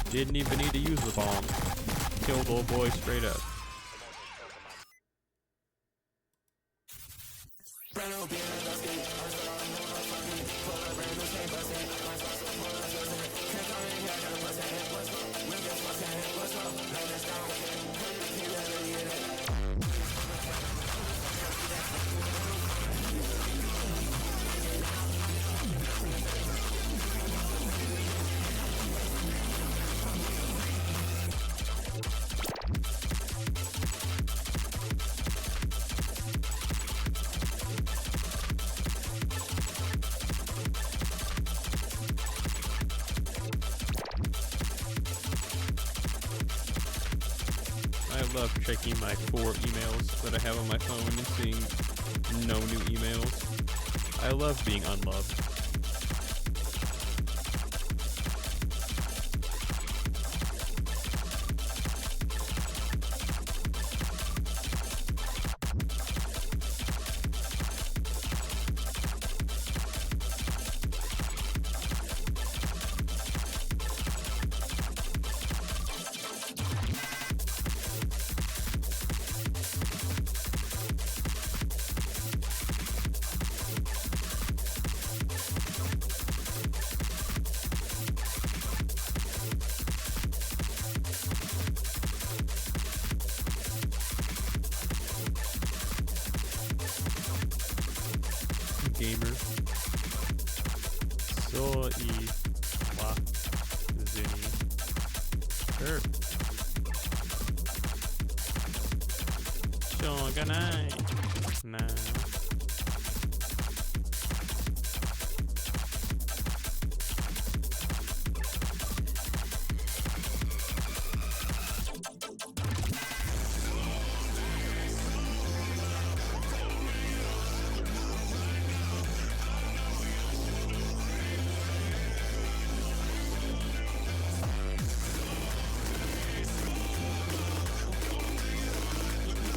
Didn't even need to use the bomb. Killed old boy straight up. I love checking my 4 emails that I have on my phone and seeing no new emails. I love being unloved. Gamer. So I wa zini. Sure. Shogunai. Nah.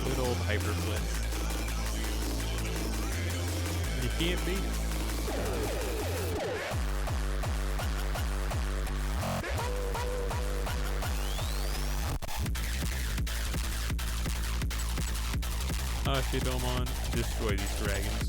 Good old hyperflip. You can't beat it. Shidomon, destroy these dragons.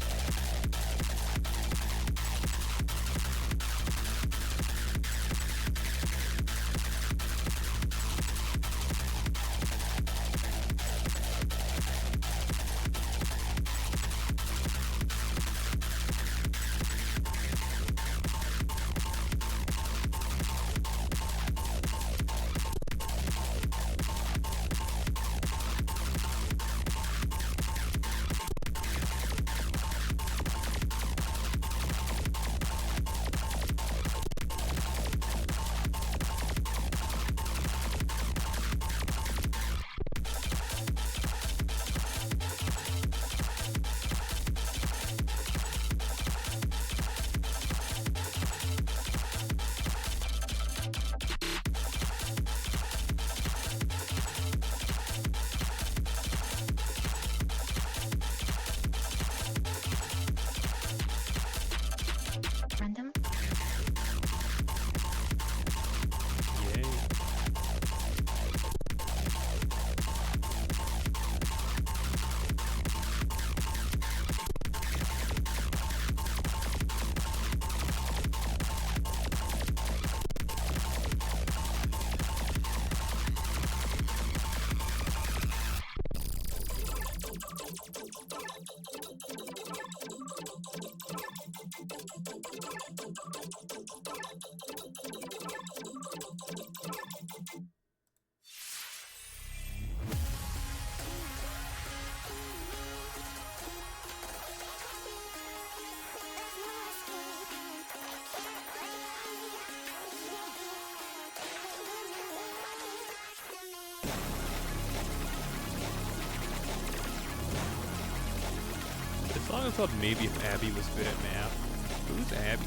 song is called Maybe If Abby Was Good at Math. Who's Abby?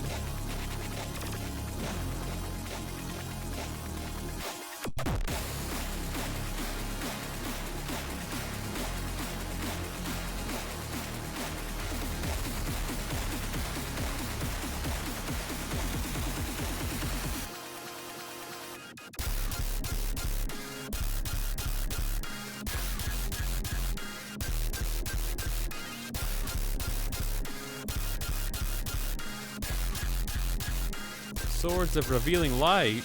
Swords of Revealing Light.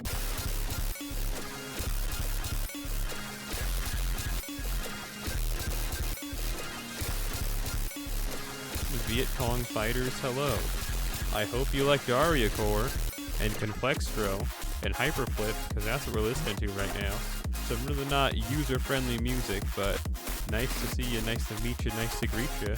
Viet Cong fighters, hello. I hope you liked Aria Core and Complextro and Hyperflip, because that's what we're listening to right now. Some really not user-friendly music, but nice to see you, nice to meet you, nice to greet you.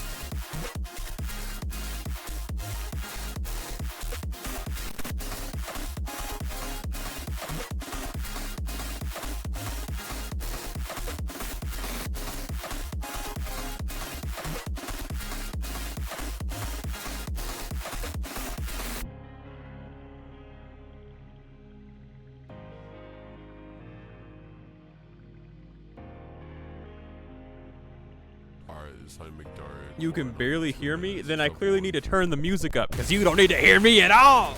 You can barely hear me? Then I clearly need to turn the music up, because you don't need to hear me at all!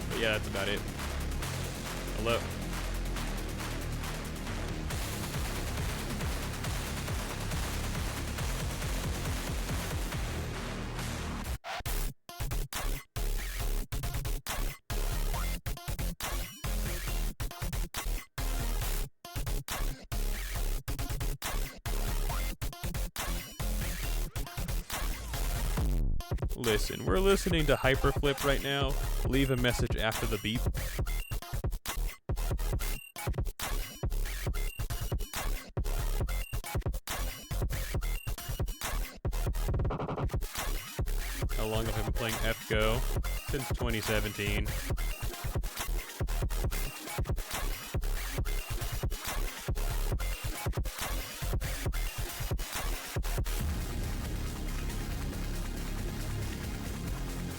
But yeah, that's about it. Hello. Listen, we're listening to Hyperflip right now. Leave a message after the beep. How long have I been playing FGO? Since 2017.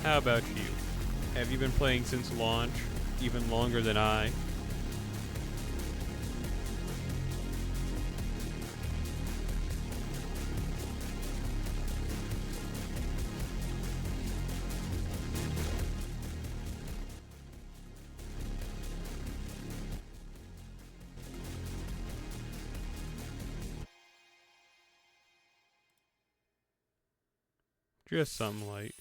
How about you? Have you been playing since launch? Even longer than I? Just some light.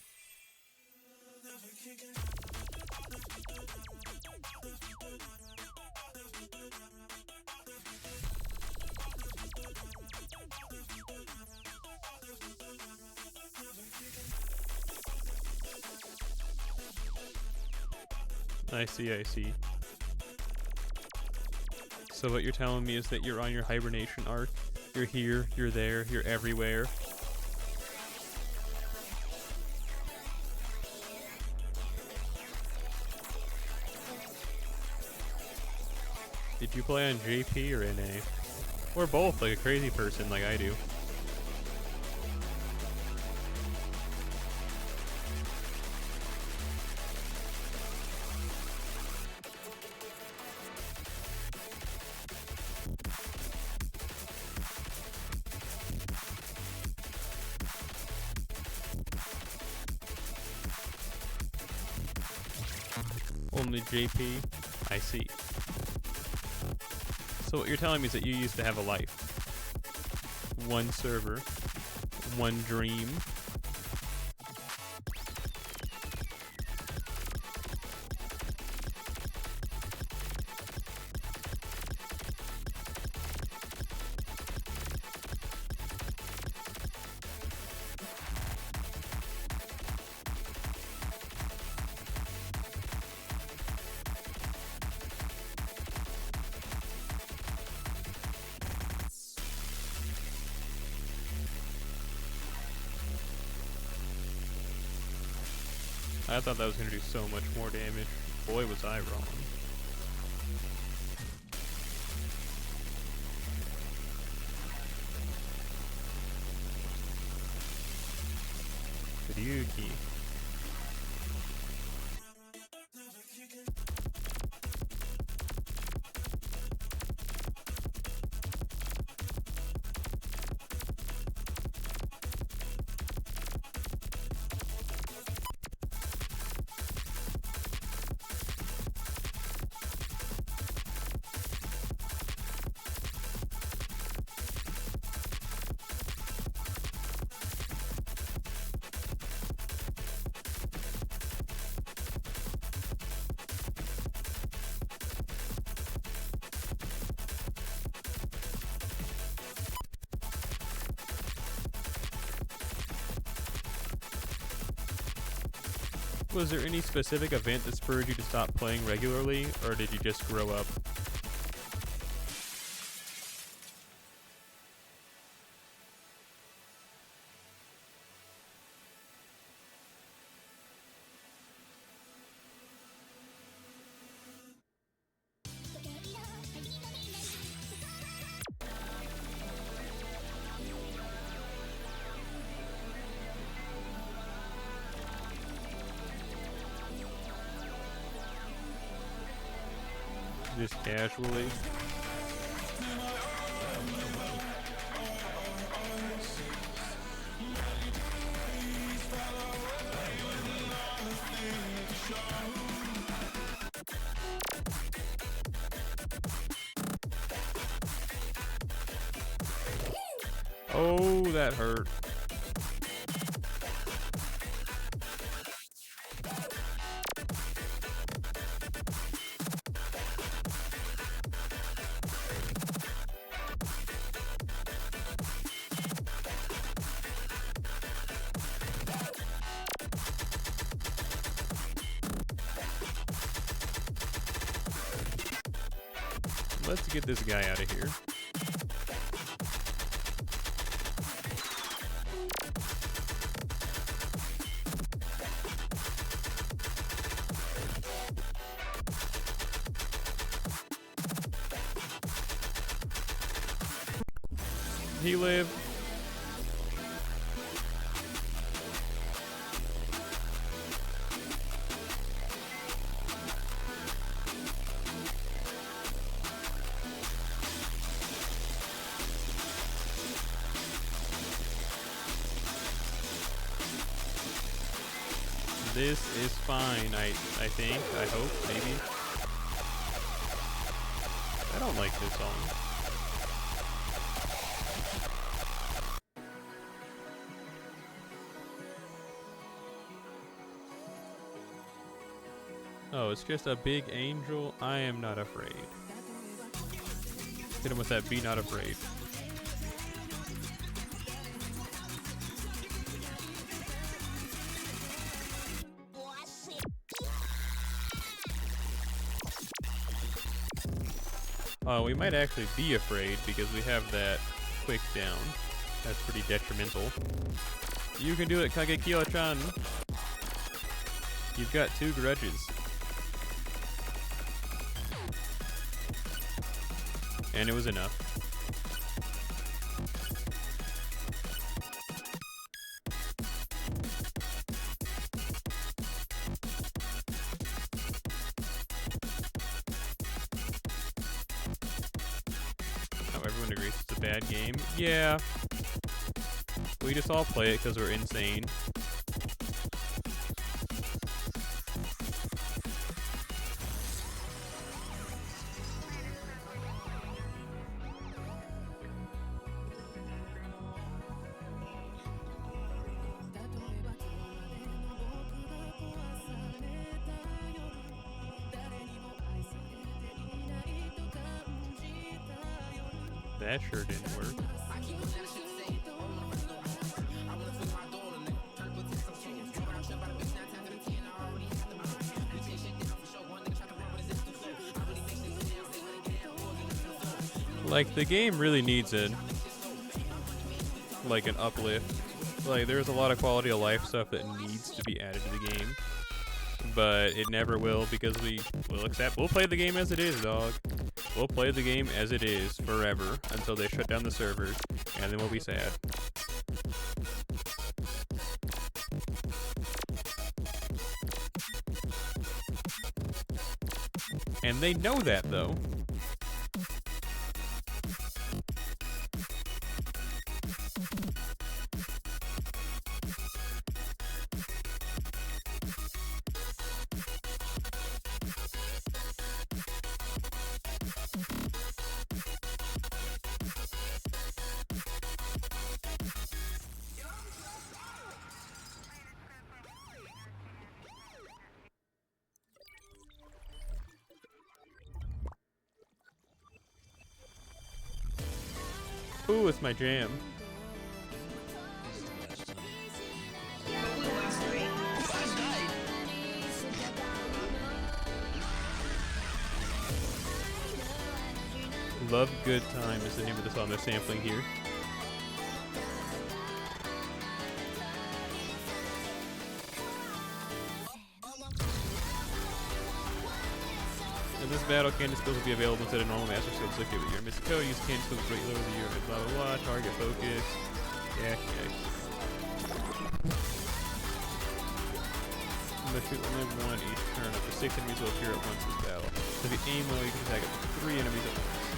I see, I see. So what you're telling me is that you're on your hibernation arc. You're here, you're there, you're everywhere. Did you play on JP or NA? Or both, like a crazy person like I do. Only JP? I see. So what you're telling me is that you used to have a life. One server. One dream. I thought that was going to do so much more damage. Boy, was I wrong. Did Yuki. Was there any specific event that spurred you to stop playing regularly, or did you just grow up? Just casually? Oh, that hurt. Let's get this guy out of here. He lived. This is fine, I think, I hope, maybe. I don't like this song. Oh, it's just a big angel. I am not afraid. Hit him with that be not afraid. We might actually be afraid because we have that quick down. That's pretty detrimental. You can do it, Kagekyo-chan. You've got 2 grudges. And it was enough. Everyone agrees it's a bad game. Yeah. We just all play it because we're insane. That sure didn't work. Like, the game really needs an uplift. Like, there's a lot of quality of life stuff that needs to be added to the game. But it never will because we'll play the game as it is, dog. We'll play the game as it is forever until they shut down the servers, and then we'll be sad. And they know that, though. Ooh, it's my jam. Love Good Time is the name of the song they're sampling here. In this battle, candy skills will be available instead of normal master skills to give it your Mystico. Use candy skills to break low the year, blah blah blah. Target focus. Yeah. I'm gonna shoot only one each turn. Up to 6 enemies will appear at once this battle. So if you aim low, you can attack up to 3 enemies at once.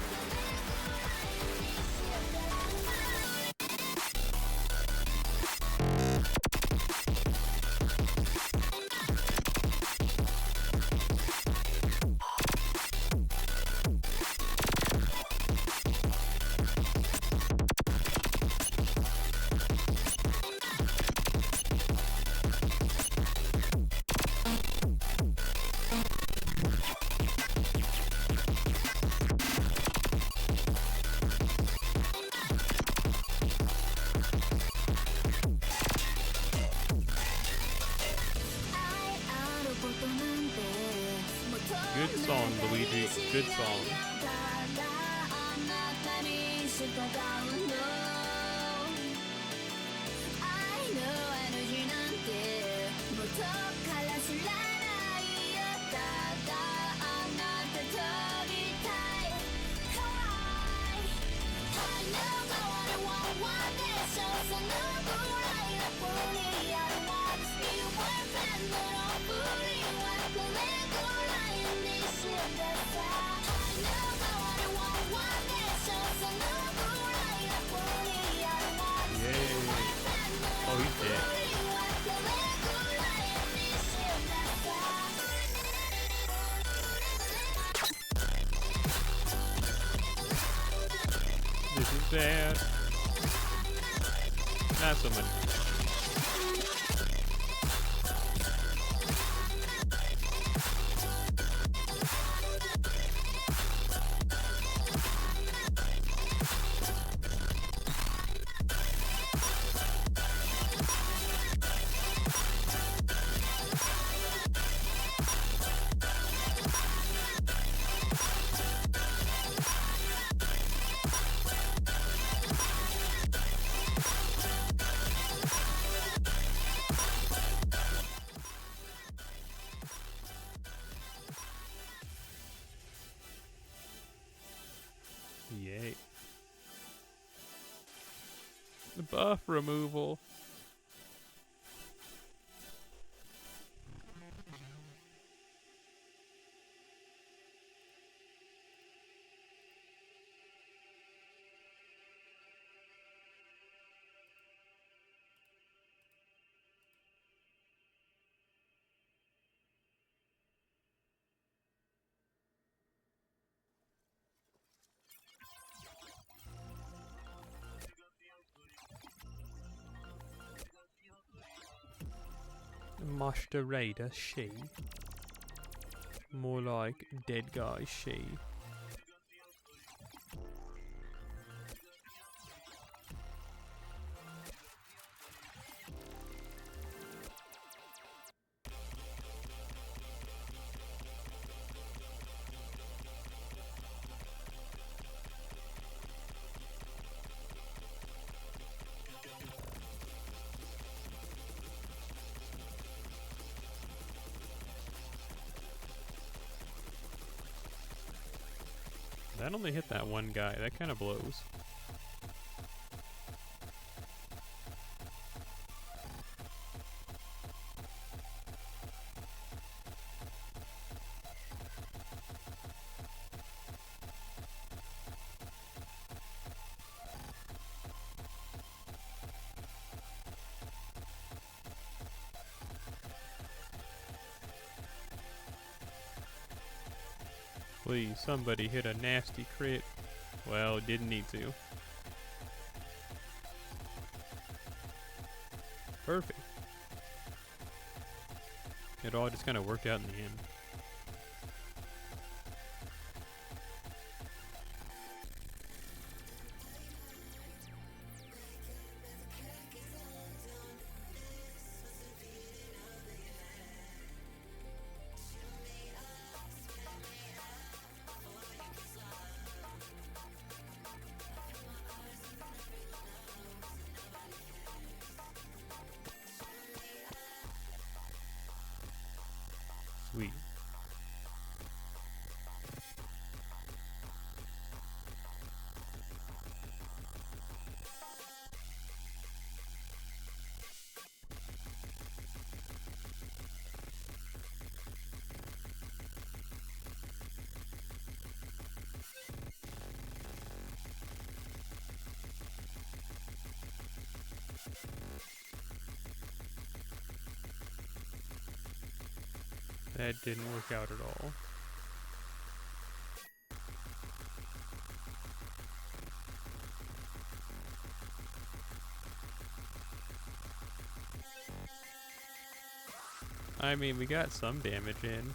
Good song, Luigi. Good song. Oh, he's dead. This is bad. Not so much. Yay. The buff removal. Master Raider she. More like dead guy she. That only hit that one guy. That kind of blows. Please, somebody hit a nasty crit. Well, didn't need to. Perfect. It all just kind of worked out in the end. Sweet. That didn't work out at all. I mean, we got some damage in.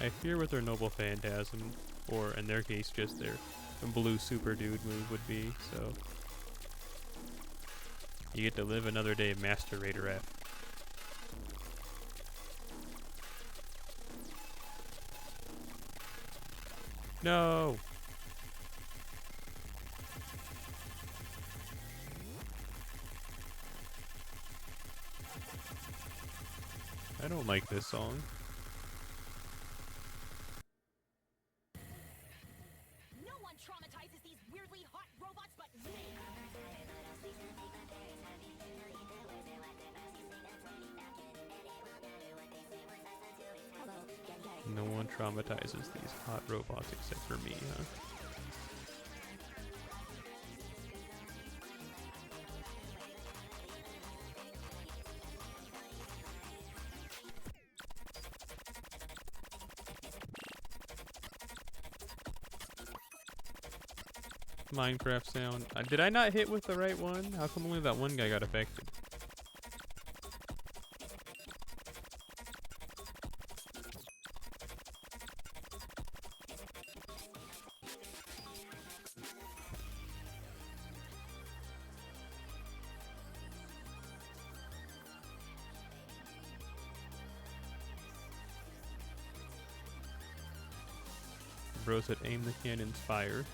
I fear what their Noble Phantasm, or in their case just their blue super dude move would be, so. You get to live another day Master Raider F. No! I don't like this song. No one traumatizes these weirdly hot robots but me! No one traumatizes these hot robots except for me, huh? Minecraft sound. Did I not hit with the right one? How come only that one guy got affected? Bro said aim the cannon's fire.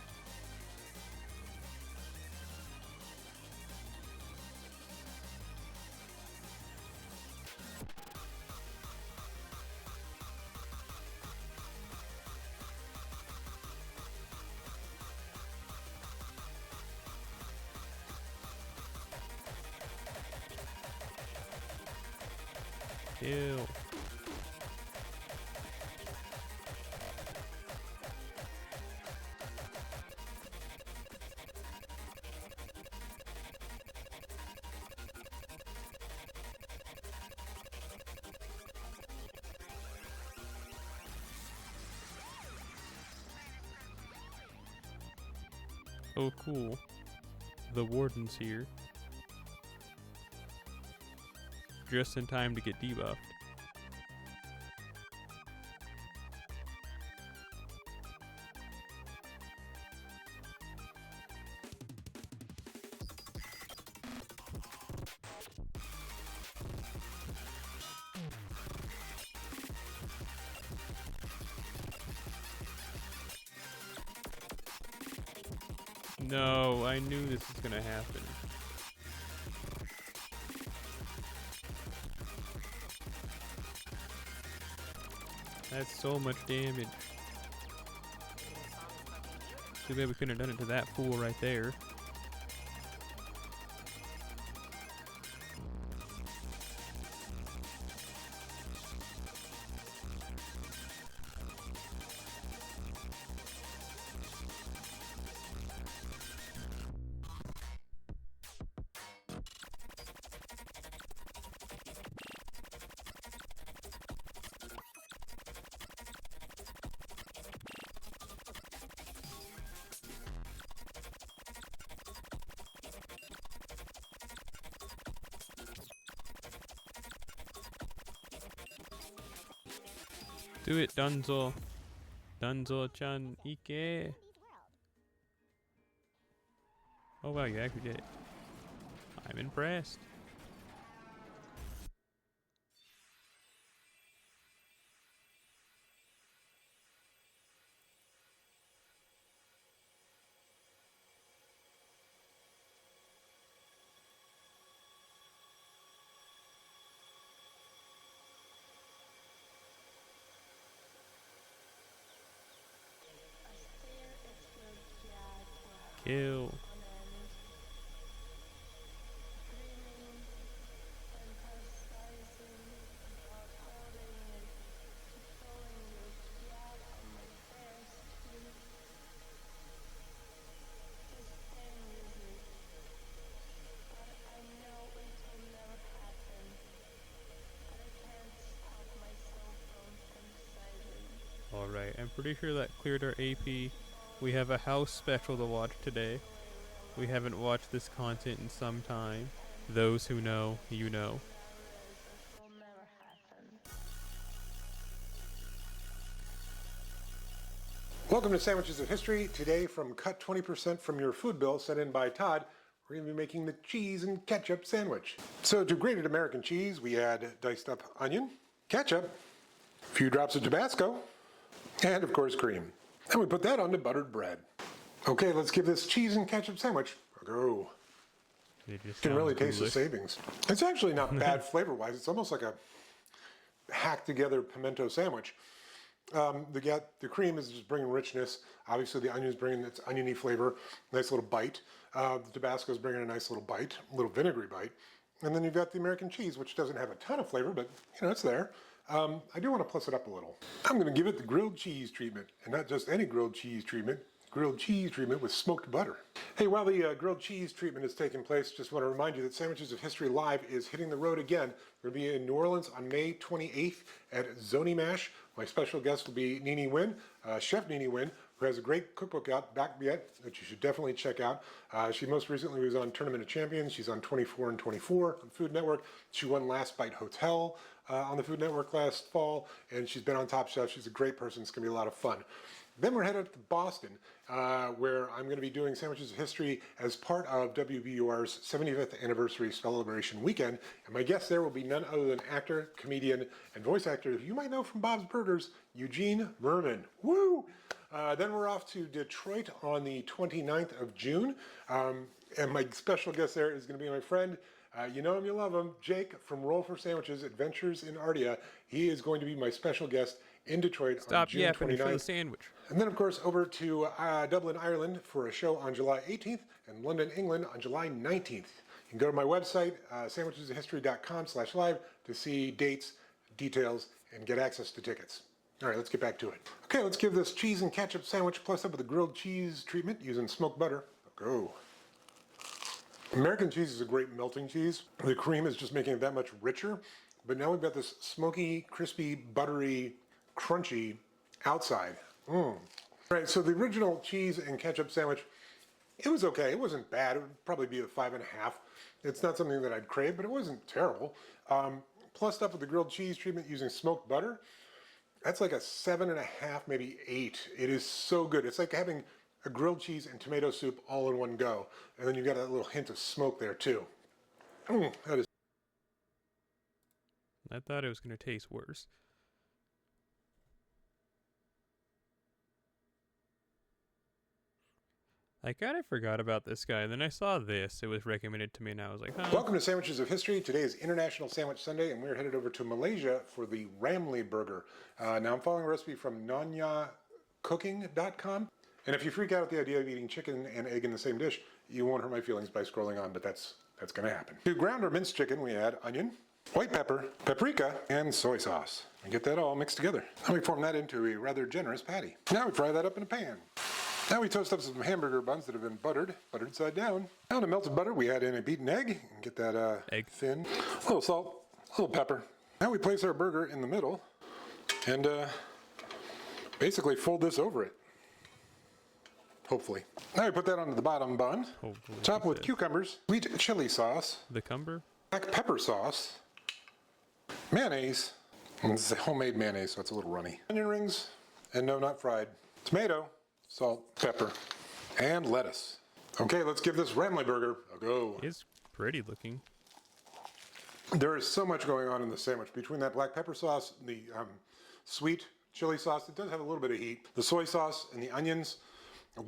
Ew. Oh, cool. The warden's here. Just in time to get debuffed. No, I knew this was gonna happen. That's so much damage. Too bad we couldn't have done it to that fool right there. Do it, Dunzo. Dunzo-chan, Ike. Oh wow, you actually did it. I'm impressed. Kill. Alright, I'm pretty sure that cleared our AP. We have a house special to watch today. We haven't watched this content in some time. Those who know, you know. Welcome to Sandwiches of History. Today, from Cut 20% from Your Food Bill sent in by Todd, we're going to be making the cheese and ketchup sandwich. So to grated American cheese, we add diced up onion, ketchup, a few drops of Tabasco, and of course cream. Then we put that onto buttered bread. Okay, let's give this cheese and ketchup sandwich a go. It You just can really sounds taste the ghoulish. savings. It's actually not bad flavor-wise. It's almost like a hacked together pimento sandwich. The cream is just bringing richness. Obviously, the onion is bringing its oniony flavor, nice little bite. The Tabasco is bringing a nice little bite, a little vinegary bite. And then you've got the American cheese, which doesn't have a ton of flavor, but you know, it's there. I do want to plus it up a little. I'm going to give it the grilled cheese treatment, and not just any grilled cheese treatment with smoked butter. Hey, while the grilled cheese treatment is taking place, just want to remind you that Sandwiches of History Live is hitting the road again. We're going to be in New Orleans on May 28th at Zoni Mash. My special guest will be Nini Nguyen, Chef Nini Nguyen, who has a great cookbook out, Back Yet, that you should definitely check out. She most recently was on Tournament of Champions. She's on 24 and 24 on Food Network. She won Last Bite Hotel on the Food Network last fall, and she's been on Top Chef. She's a great person. It's going to be a lot of fun. Then we're headed to Boston, where I'm going to be doing Sandwiches of History as part of WBUR's 75th Anniversary Celebration Weekend. And my guest there will be none other than actor, comedian, and voice actor who you might know from Bob's Burgers, Eugene Verman. Woo! Then we're off to Detroit on the 29th of June. And my special guest there is going to be my friend, you know him, you love him, Jake from Roll for Sandwiches, Adventures in Ardea. He is going to be my special guest in Detroit on Stop June yapping and show the 29th. sandwich. And then, of course, over to Dublin, Ireland for a show on July 18th and London, England on July 19th. You can go to my website, sandwichesofhistory.com/live to see dates, details, and get access to tickets. All right, let's get back to it. Okay, let's give this cheese and ketchup sandwich plus up with a grilled cheese treatment using smoked butter a go. American cheese is a great melting cheese. The cream is just making it that much richer. But now we've got this smoky, crispy, buttery, crunchy outside. All right, so the original cheese and ketchup sandwich, it was okay. It wasn't bad. It would probably be a 5.5. It's not something that I'd crave, but it wasn't terrible. Plussed up with the grilled cheese treatment using smoked butter, that's like a 7.5, maybe 8. It is so good. It's like having a grilled cheese and tomato soup all in one go. And then you've got that little hint of smoke there too. That is I thought it was going to taste worse. I kind of forgot about this guy, and then I saw this. It was recommended to me, and I was like, huh. Welcome to Sandwiches of History. Today is International Sandwich Sunday, and we're headed over to Malaysia for the Ramly Burger. Now, I'm following a recipe from nonyacooking.com. And if you freak out at the idea of eating chicken and egg in the same dish, you won't hurt my feelings by scrolling on, but that's going to happen. To ground or minced chicken, we add onion, white pepper, paprika, and soy sauce. And get that all mixed together. Then we form that into a rather generous patty. Now we fry that up in a pan. Now we toast up some hamburger buns that have been buttered side down. Now to melted butter, we add in a beaten egg and get that Egg. thin. A little salt, a little pepper. Now we place our burger in the middle and basically fold this over it. Hopefully. Now we put that onto the bottom bun. Hopefully, Top he with said. cucumbers, sweet chili sauce, The cumber? black pepper sauce, mayonnaise, And this is homemade mayonnaise, so it's a little runny. Onion rings, and no, not fried. Tomato, salt, pepper, and lettuce. Okay, let's give this Ramley burger a go. It's pretty looking. There is so much going on in the sandwich. Between that black pepper sauce, the sweet chili sauce, it does have a little bit of heat, the soy sauce and the onions,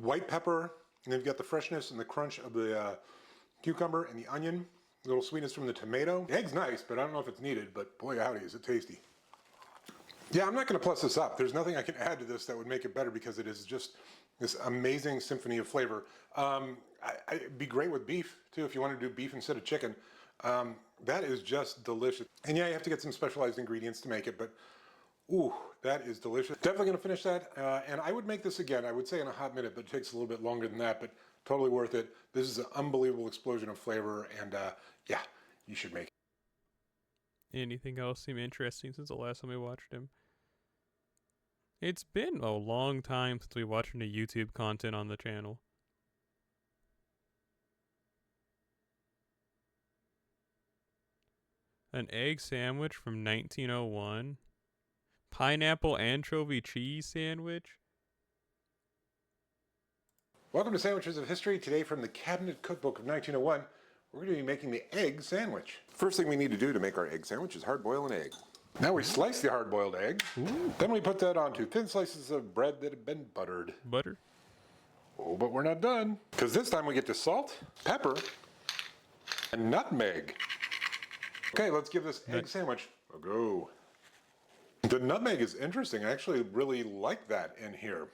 white pepper, and then you've got the freshness and the crunch of the cucumber and the onion, a little sweetness from the tomato. The egg's nice, but I don't know if it's needed, but boy howdy, is it tasty. Yeah, I'm not going to plus this up. There's nothing I can add to this that would make it better because it is just this amazing symphony of flavor. It'd be great with beef, too, if you want to do beef instead of chicken. That is just delicious. And yeah, you have to get some specialized ingredients to make it, but ooh, that is delicious. Definitely going to finish that, and I would make this again. I would say in a hot minute, but it takes a little bit longer than that, but totally worth it. This is an unbelievable explosion of flavor, and yeah, you should make it. Anything else seem interesting since the last time we watched him? It's been a long time since we watched any YouTube content on the channel. An egg sandwich from 1901. Pineapple anchovy cheese sandwich. Welcome to Sandwiches of History. Today from the Cabinet Cookbook of 1901, we're going to be making the egg sandwich. First thing we need to do to make our egg sandwich is hard boil an egg. Now we slice the hard boiled egg. Ooh. Then we put that onto thin slices of bread that have been buttered. Butter. Oh, but we're not done. Because this time we get to salt, pepper, and nutmeg. Okay, let's give this egg sandwich a go. The nutmeg is interesting. I actually really like that in here.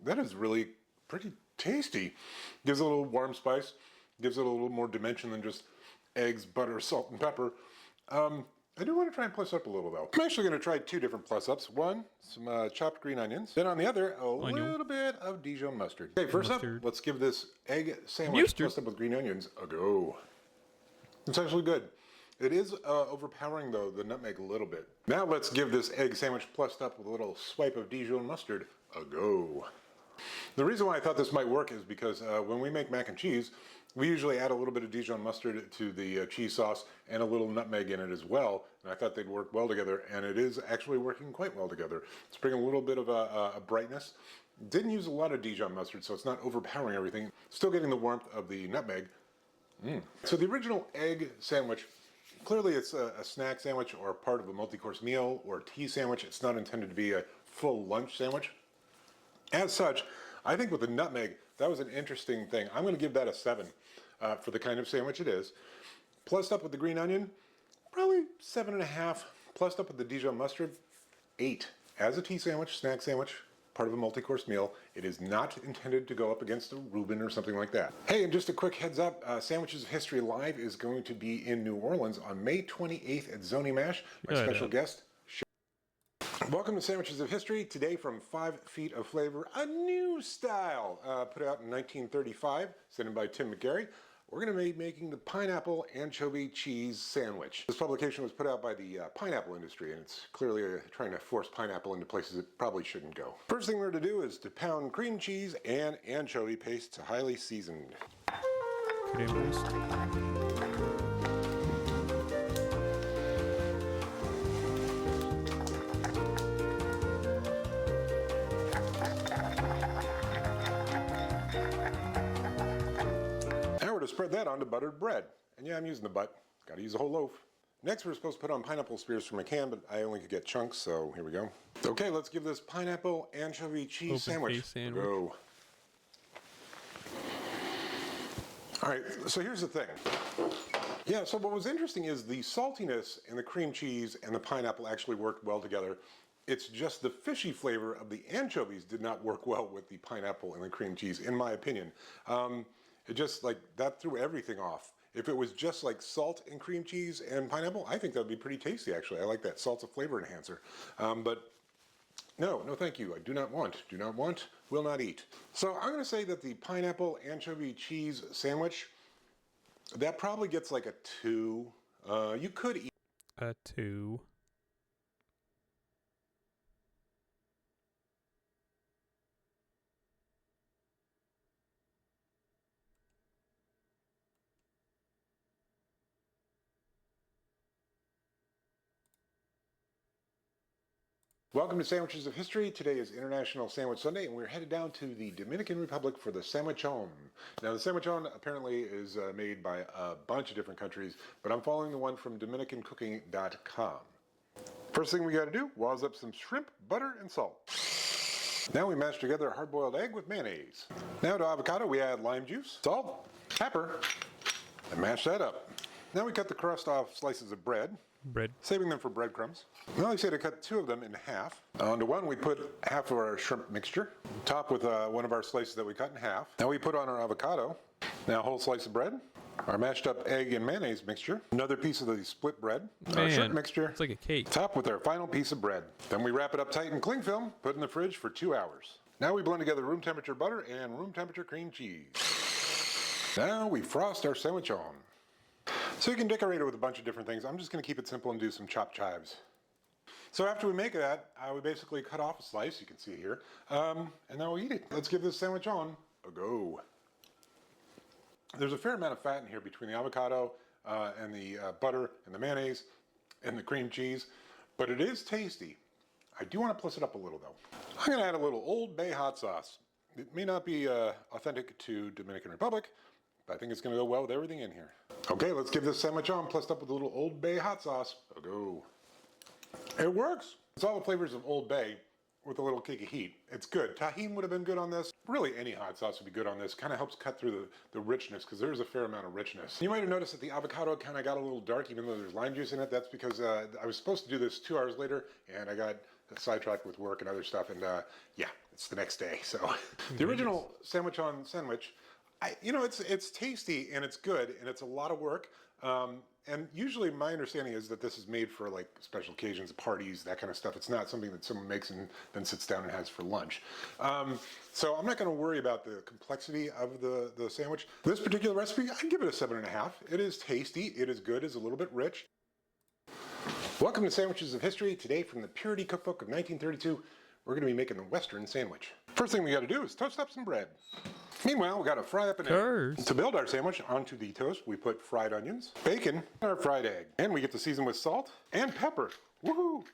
That is really pretty tasty. Gives it a little warm spice. Gives it a little more dimension than just eggs, butter, salt, and pepper. I do want to try and plus up a little though. I'm actually going to try two different plus ups. One, some chopped green onions. Then on the other, a little bit of Dijon mustard. Okay, first up, let's give this egg sandwich plus up with green onions a go. It's actually good. It is overpowering though, the nutmeg a little bit. Now let's give this egg sandwich plussed up with a little swipe of Dijon mustard a go. The reason why I thought this might work is because when we make mac and cheese, we usually add a little bit of Dijon mustard to the cheese sauce and a little nutmeg in it as well. And I thought they'd work well together, and it is actually working quite well together. It's bringing a little bit of a brightness. Didn't use a lot of Dijon mustard, so it's not overpowering everything. Still getting the warmth of the nutmeg. So the original egg sandwich, clearly it's a snack sandwich or part of a multi-course meal or a tea sandwich. It's not intended to be a full lunch sandwich. As such, I think with the nutmeg, that was an interesting thing. I'm going to give that a 7 for the kind of sandwich it is. Plussed up with the green onion, probably 7.5. Plussed up with the Dijon mustard, 8. As a tea sandwich, snack sandwich, part of a multi-course meal, it is not intended to go up against a Reuben or something like that. Hey, and just a quick heads up, Sandwiches of History Live is going to be in New Orleans on May 28th at Zoni Mash. My special guest, welcome to Sandwiches of History. Today from 5 Feet of Flavor, a new style put out in 1935, sent in by Tim McGarry. We're going to be making the pineapple anchovy cheese sandwich. This publication was put out by the pineapple industry, and it's clearly trying to force pineapple into places it probably shouldn't go. First thing we're going to do is to pound cream cheese and anchovy paste to highly seasoned. Spread that onto buttered bread. And yeah, I'm using the butt. Gotta use a whole loaf. Next, we're supposed to put on pineapple spears from a can, but I only could get chunks, so here we go. Okay, let's give this pineapple anchovy cheese sandwich a go. All right, so here's the thing. Yeah, so what was interesting is the saltiness and the cream cheese and the pineapple actually worked well together. It's just the fishy flavor of the anchovies did not work well with the pineapple and the cream cheese, in my opinion. It just like that threw everything off. If it was just like salt and cream cheese and pineapple, I think that would be pretty tasty actually. I like that. Salt's a flavor enhancer. But no thank you. I do not want, will not eat. So I'm going to say that the pineapple anchovy cheese sandwich, that probably gets like a 2. You could eat a 2. Welcome to Sandwiches of History. Today is International Sandwich Sunday, and we're headed down to the Dominican Republic for the sandwichon. Now, the sandwichon apparently is made by a bunch of different countries, but I'm following the one from DominicanCooking.com. First thing we got to do, waz up some shrimp, butter, and salt. Now we mash together a hard-boiled egg with mayonnaise. Now to avocado, we add lime juice, salt, pepper, and mash that up. Now we cut the crust off slices of bread, saving them for breadcrumbs. Well, I say to cut 2 of them in half. Onto one, we put half of our shrimp mixture, top with one of our slices that we cut in half. Now we put on our avocado, now a whole slice of bread, our mashed up egg and mayonnaise mixture, another piece of the split bread, our shrimp mixture, it's like a cake. top with our final piece of bread. Then we wrap it up tight in cling film, put in the fridge for 2 hours. Now we blend together room temperature butter and room temperature cream cheese. Now we frost our sandwichon. So you can decorate it with a bunch of different things. I'm just going to keep it simple and do some chopped chives. So after we make that, we basically cut off a slice, you can see here, and then we'll eat it. Let's give this sandwichon a go. There's a fair amount of fat in here between the avocado and the butter and the mayonnaise and the cream cheese, but it is tasty. I do want to plus it up a little though. I'm going to add a little Old Bay hot sauce. It may not be authentic to Dominican Republic, but I think it's going to go well with everything in here. Okay, let's give this sandwichon plussed up with a little Old Bay hot sauce a go. It works. It's all the flavors of Old Bay with a little kick of heat. It's good. Tahini would have been good on this. Really, any hot sauce would be good on this. Kind of helps cut through the richness, because there's a fair amount of richness. You might have noticed that the avocado kind of got a little dark, even though there's lime juice in it. That's because I was supposed to do this 2 hours later, and I got sidetracked with work and other stuff, and yeah, it's the next day. So the original sandwichon sandwich, it's tasty and it's good and it's a lot of work. And usually my understanding is that this is made for like special occasions, parties, that kind of stuff. It's not something that someone makes and then sits down and has for lunch. So I'm not going to worry about the complexity of the sandwich. This particular recipe, I'd give it a 7.5. It is tasty, it is good, it's a little bit rich. Welcome to Sandwiches of History. Today from the Purity Cookbook of 1932, we're going to be making the Western sandwich. First thing we got to do is toast up some bread. Meanwhile, we got to fry up an egg. To build our sandwich, onto the toast, we put fried onions, bacon, and our fried egg. And we get to season with salt and pepper. Woohoo!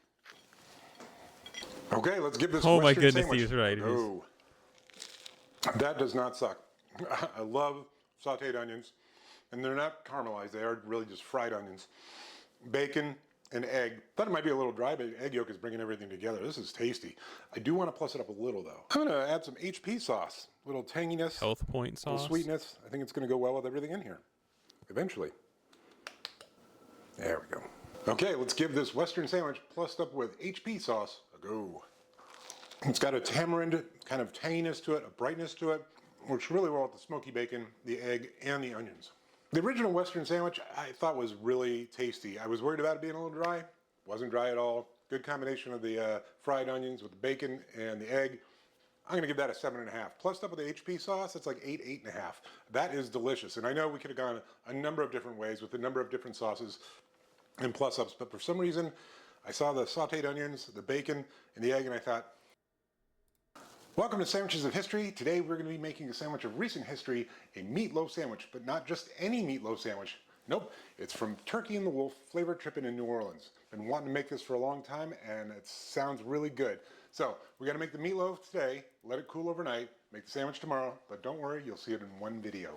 Okay, let's give this Western my goodness, sandwich he's right. a go. That does not suck. I love sauteed onions. And they're not caramelized. They are really just fried onions. Bacon and egg. Thought it might be a little dry, but egg yolk is bringing everything together. This is tasty. I do want to plus it up a little, though. I'm going to add some HP sauce. A little tanginess. Health point sauce. A little sweetness. I think it's going to go well with everything in here. Eventually. There we go. Okay, let's give this Western sandwich plussed up with HP sauce a go. It's got a tamarind kind of tanginess to it, a brightness to it. Works really well with the smoky bacon, the egg, and the onions. The original Western sandwich I thought was really tasty. I was worried about it being a little dry. Wasn't dry at all. Good combination of the fried onions with the bacon and the egg. I'm going to give that a 7.5. Plussed up with the HP sauce, it's like 8, 8.5. That is delicious. And I know we could have gone a number of different ways with a number of different sauces and plus-ups, but for some reason I saw the sauteed onions, the bacon, and the egg, and I thought, welcome to Sandwiches of History. Today we're going to be making a sandwich of recent history, a meatloaf sandwich, but not just any meatloaf sandwich. Nope, it's from Turkey and the Wolf Flavor Trippin' in New Orleans. Been wanting to make this for a long time, and it sounds really good. So we're going to make the meatloaf today, let it cool overnight, make the sandwich tomorrow, but don't worry, you'll see it in one video.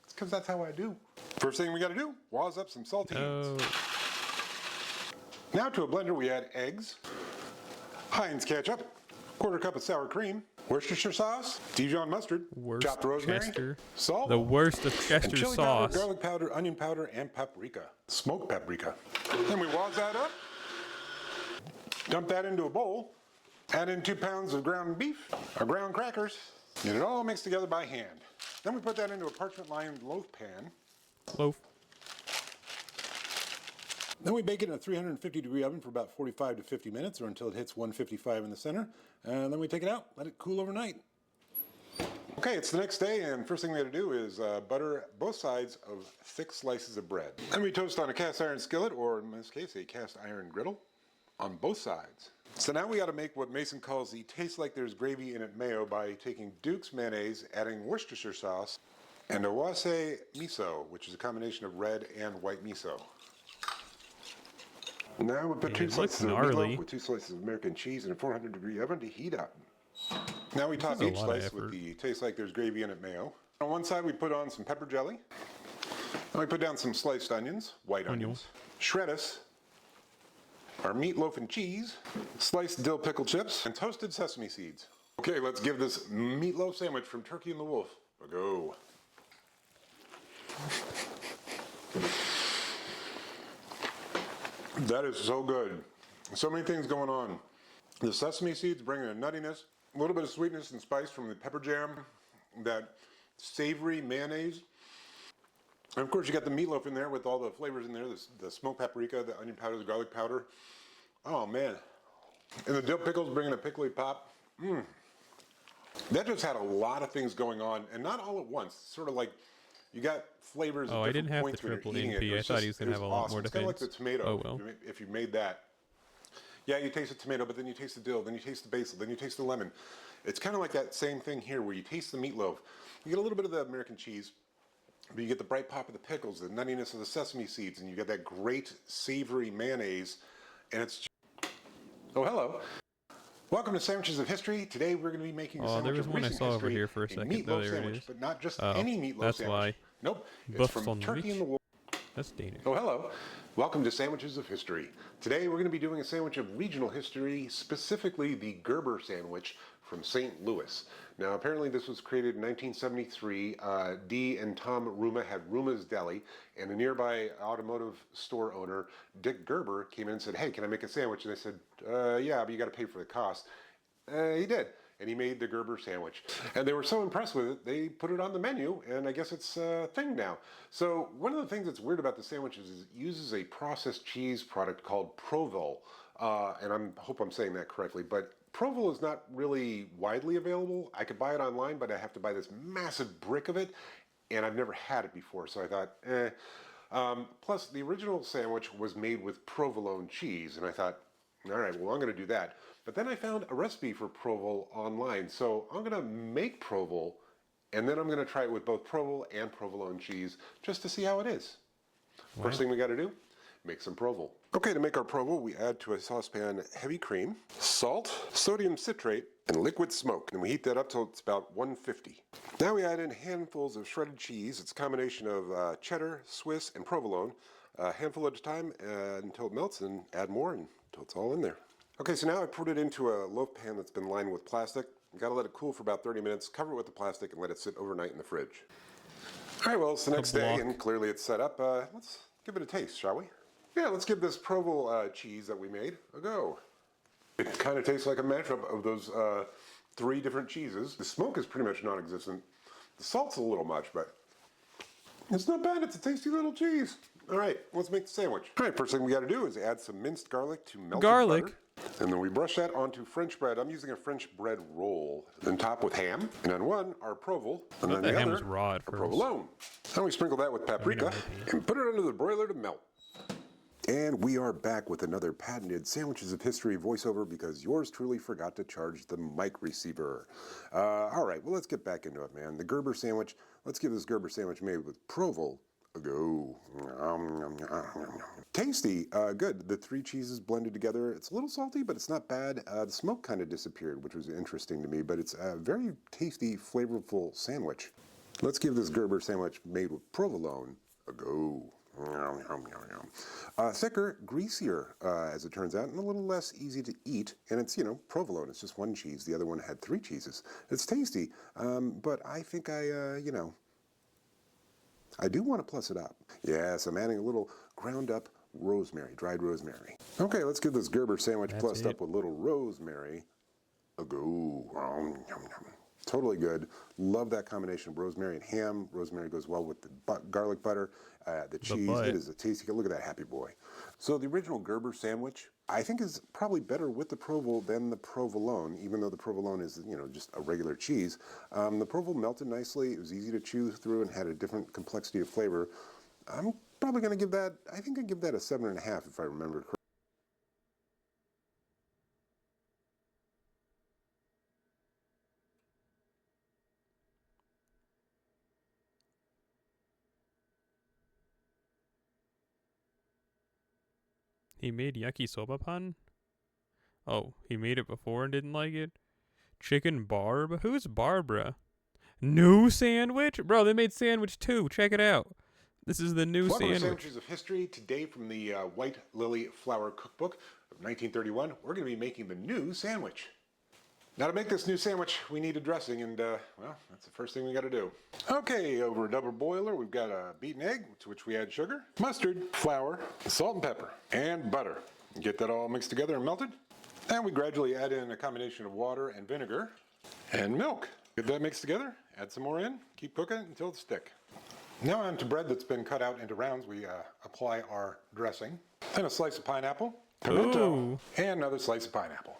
It's because that's how I do. First thing we got to do, waz up some saltines. Now to a blender we add eggs, Heinz ketchup, 1/4 cup of sour cream, Worcestershire sauce, Dijon mustard, chopped rosemary, salt, the worst of Chester and chili sauce, powder, garlic powder, onion powder, and paprika. Smoked paprika. Then we waz that up, dump that into a bowl, add in 2 pounds of ground beef, or ground crackers, get it all mixed together by hand. Then we put that into a parchment-lined loaf pan. Then we bake it in a 350-degree oven for about 45 to 50 minutes, or until it hits 155 in the center. And then we take it out, let it cool overnight. Okay, it's the next day, and first thing we got to do is butter both sides of thick slices of bread. Then we toast on a cast iron skillet, or in this case, a cast iron griddle, on both sides. So now we got to make what Mason calls the taste like there's gravy in it mayo by taking Duke's mayonnaise, adding Worcestershire sauce, and awase miso, which is a combination of red and white miso. Now we put And 2 it slices looks of gnarly. meatloaf with 2 slices of American cheese in a 400-degree oven to heat up. Now we top is a each lot of slice with effort. the tastes like there's gravy in it mayo. On one side we put on some pepper jelly. Then we put down some sliced onions, white onions. Shred us, our meatloaf and cheese, sliced dill pickle chips, and toasted sesame seeds. Okay, let's give this meatloaf sandwich from Turkey and the Wolf a go. That is so good. So many things going on. The sesame seeds bring in a nuttiness, a little bit of sweetness and spice from the pepper jam, that savory mayonnaise. And of course you got the meatloaf in there with all the flavors in there, the smoked paprika, the onion powder, the garlic powder. Oh man. And the dill pickles bringing a pickly pop. That just had a lot of things going on, and not all at once. Sort of like you got flavors Oh, at I different didn't have the points when you're triple eating it. NP. It I was thought just- he was it gonna have a lot awesome. more It's kind of like the defense. tomato. Oh, well. If you made that. Yeah, you taste the tomato, but then you taste the dill, then you taste the basil, then you taste the lemon. It's kind of like that same thing here where you taste the meatloaf. You get a little bit of the American cheese, but you get the bright pop of the pickles, the nuttiness of the sesame seeds, and you get that great savory mayonnaise, and it's... Oh, hello. Welcome to Sandwiches of History. Today we're going to be making a Oh, there sandwich was of one I recent saw over history, here for a second. meatloaf Oh, there it sandwich, is. but not just Oh, any meatloaf that's sandwich. why. Nope, it's Buff from Turkey sandwich? and the Wolf. That's Danish. Oh, hello. Welcome to Sandwiches of History. Today we're going to be doing a sandwich of regional history, specifically the Gerber sandwich from St. Louis. Now, apparently this was created in 1973. Dee and Tom Ruma had Ruma's Deli, and a nearby automotive store owner, Dick Gerber, came in and said, hey, can I make a sandwich? And they said, yeah, but you got to pay for the cost. He did. And he made the Gerber sandwich. And they were so impressed with it, they put it on the menu, and I guess it's a thing now. So one of the things that's weird about the sandwiches is it uses a processed cheese product called Provel. And I hope I'm saying that correctly, but Provel is not really widely available. I could buy it online, but I have to buy this massive brick of it, and I've never had it before, so I thought, plus, the original sandwich was made with provolone cheese, and I thought, all right, well, I'm going to do that. But then I found a recipe for Provel online, so I'm going to make Provel, and then I'm going to try it with both Provel and provolone cheese, just to see how it is. Wow. First thing we got to do, make some Provel. Okay, to make our Provel, we add to a saucepan heavy cream, salt, sodium citrate, and liquid smoke. And we heat that up till it's about 150. Now we add in handfuls of shredded cheese. It's a combination of cheddar, Swiss, and provolone. A handful at a time until it melts, and add more until it's all in there. Okay, so now I put it into a loaf pan that's been lined with plastic. You gotta let it cool for about 30 minutes, cover it with the plastic, and let it sit overnight in the fridge. All right, well, it's the next day, block. and clearly it's set up. Let's give it a taste, shall we? Yeah, let's give this Provel cheese that we made a go. It kind of tastes like a mashup of those 3 different cheeses. The smoke is pretty much non-existent. The salt's a little much, but it's not bad. It's a tasty little cheese. All right, let's make the sandwich. All right, first thing we got to do is add some minced garlic to melted Garlic? butter. And then we brush that onto French bread. I'm using a French bread roll. Then top with ham. And on one, our Provel. And then the the ham other, was raw at our first. provolone. Then we sprinkle that with paprika and put it under the broiler to melt. And we are back with another patented Sandwiches of History voiceover because yours truly forgot to charge the mic receiver. All right, well, let's get back into it, man. The Gerber sandwich. Let's give this Gerber sandwich made with Provel a go. Tasty, good. The 3 cheeses blended together. It's a little salty, but it's not bad. The smoke kind of disappeared, which was interesting to me, but it's a very tasty, flavorful sandwich. Let's give this Gerber sandwich made with provolone a go. Thicker, greasier, as it turns out, and a little less easy to eat. And it's, provolone. It's just 1 cheese. The other one had 3 cheeses. It's tasty, but I think I do want to plus it up. Yes, I'm adding a little ground up rosemary, dried rosemary. Okay, let's give this Gerber sandwich plussed up with little rosemary a go. Totally good. Love that combination of rosemary and ham. Rosemary goes well with the garlic butter, the cheese. It is a tasty. Look at that happy boy. So the original Gerber sandwich, I think, is probably better with the Provel than the provolone, even though the provolone is, just a regular cheese. The Provel melted nicely. It was easy to chew through and had a different complexity of flavor. I'm probably going to give that, I think I'd give that a 7.5 if I remember correctly. He made yakisoba pan? Oh, he made it before and didn't like it? Chicken Barb? Who's Barbara? New sandwich? Bro, they made sandwich 2. Check it out. This is the new Welcome to sandwich. Sandwiches of History. Today from the White Lily Flour Cookbook of 1931, we're going to be making the new sandwich. Now to make this new sandwich, we need a dressing, and well, that's the first thing we got to do. Okay, over a double boiler, we've got a beaten egg, to which we add sugar, mustard, flour, salt and pepper, and butter. Get that all mixed together and melted. And we gradually add in a combination of water and vinegar and milk. Get that mixed together, add some more in, keep cooking until it's thick. Now onto bread that's been cut out into rounds, we apply our dressing. Then a slice of pineapple, pimento, Ooh. and another slice of pineapple.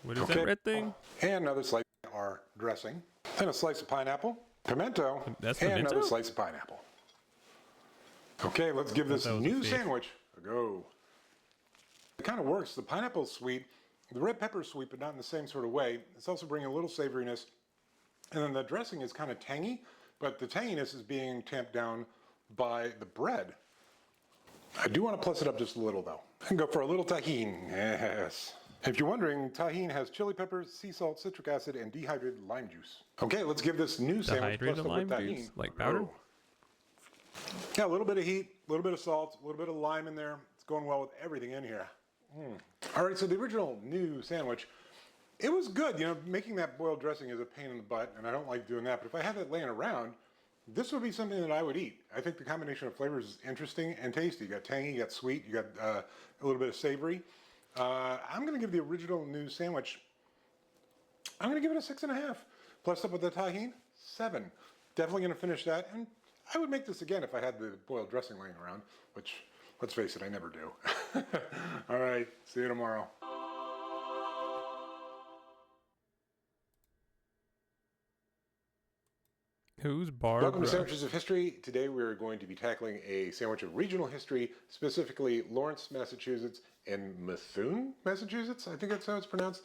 What is Okay. that red thing? And another slice of our dressing. Then a slice of pineapple, pimento, That's and pimento? another slice of pineapple. Okay, let's give this that was a new fish. sandwich a go. It kind of works. The pineapple's sweet, the red pepper's sweet, but not in the same sort of way. It's also bringing a little savoriness. And then the dressing is kind of tangy, but the tanginess is being tamped down by the bread. I do want to plus it up just a little though. And go for a little tahini. Yes. If you're wondering, tahini has chili peppers, sea salt, citric acid, and dehydrated lime juice. Okay, let's give this new sandwich plus Dehydrated up with lime tahini juice? Like a go. powder? Yeah, a little bit of heat, a little bit of salt, a little bit of lime in there. It's going well with everything in here. All right, so the original new sandwich, it was good. You know, making that boiled dressing is a pain in the butt, and I don't like doing that. But if I had that laying around, this would be something that I would eat. I think the combination of flavors is interesting and tasty. You got tangy, you got sweet, you got a little bit of savory. I'm going to give the original new sandwich, I'm going to give it a 6.5. Plus up with the tahini, 7. Definitely going to finish that. And I would make this again if I had the boiled dressing laying around, which, let's face it, I never do. All right, see you tomorrow. Who's Barbara? Welcome to Sandwiches of History. Today we're going to be tackling a sandwich of regional history, specifically Lawrence, Massachusetts, and Methuen, Massachusetts. I think that's how it's pronounced.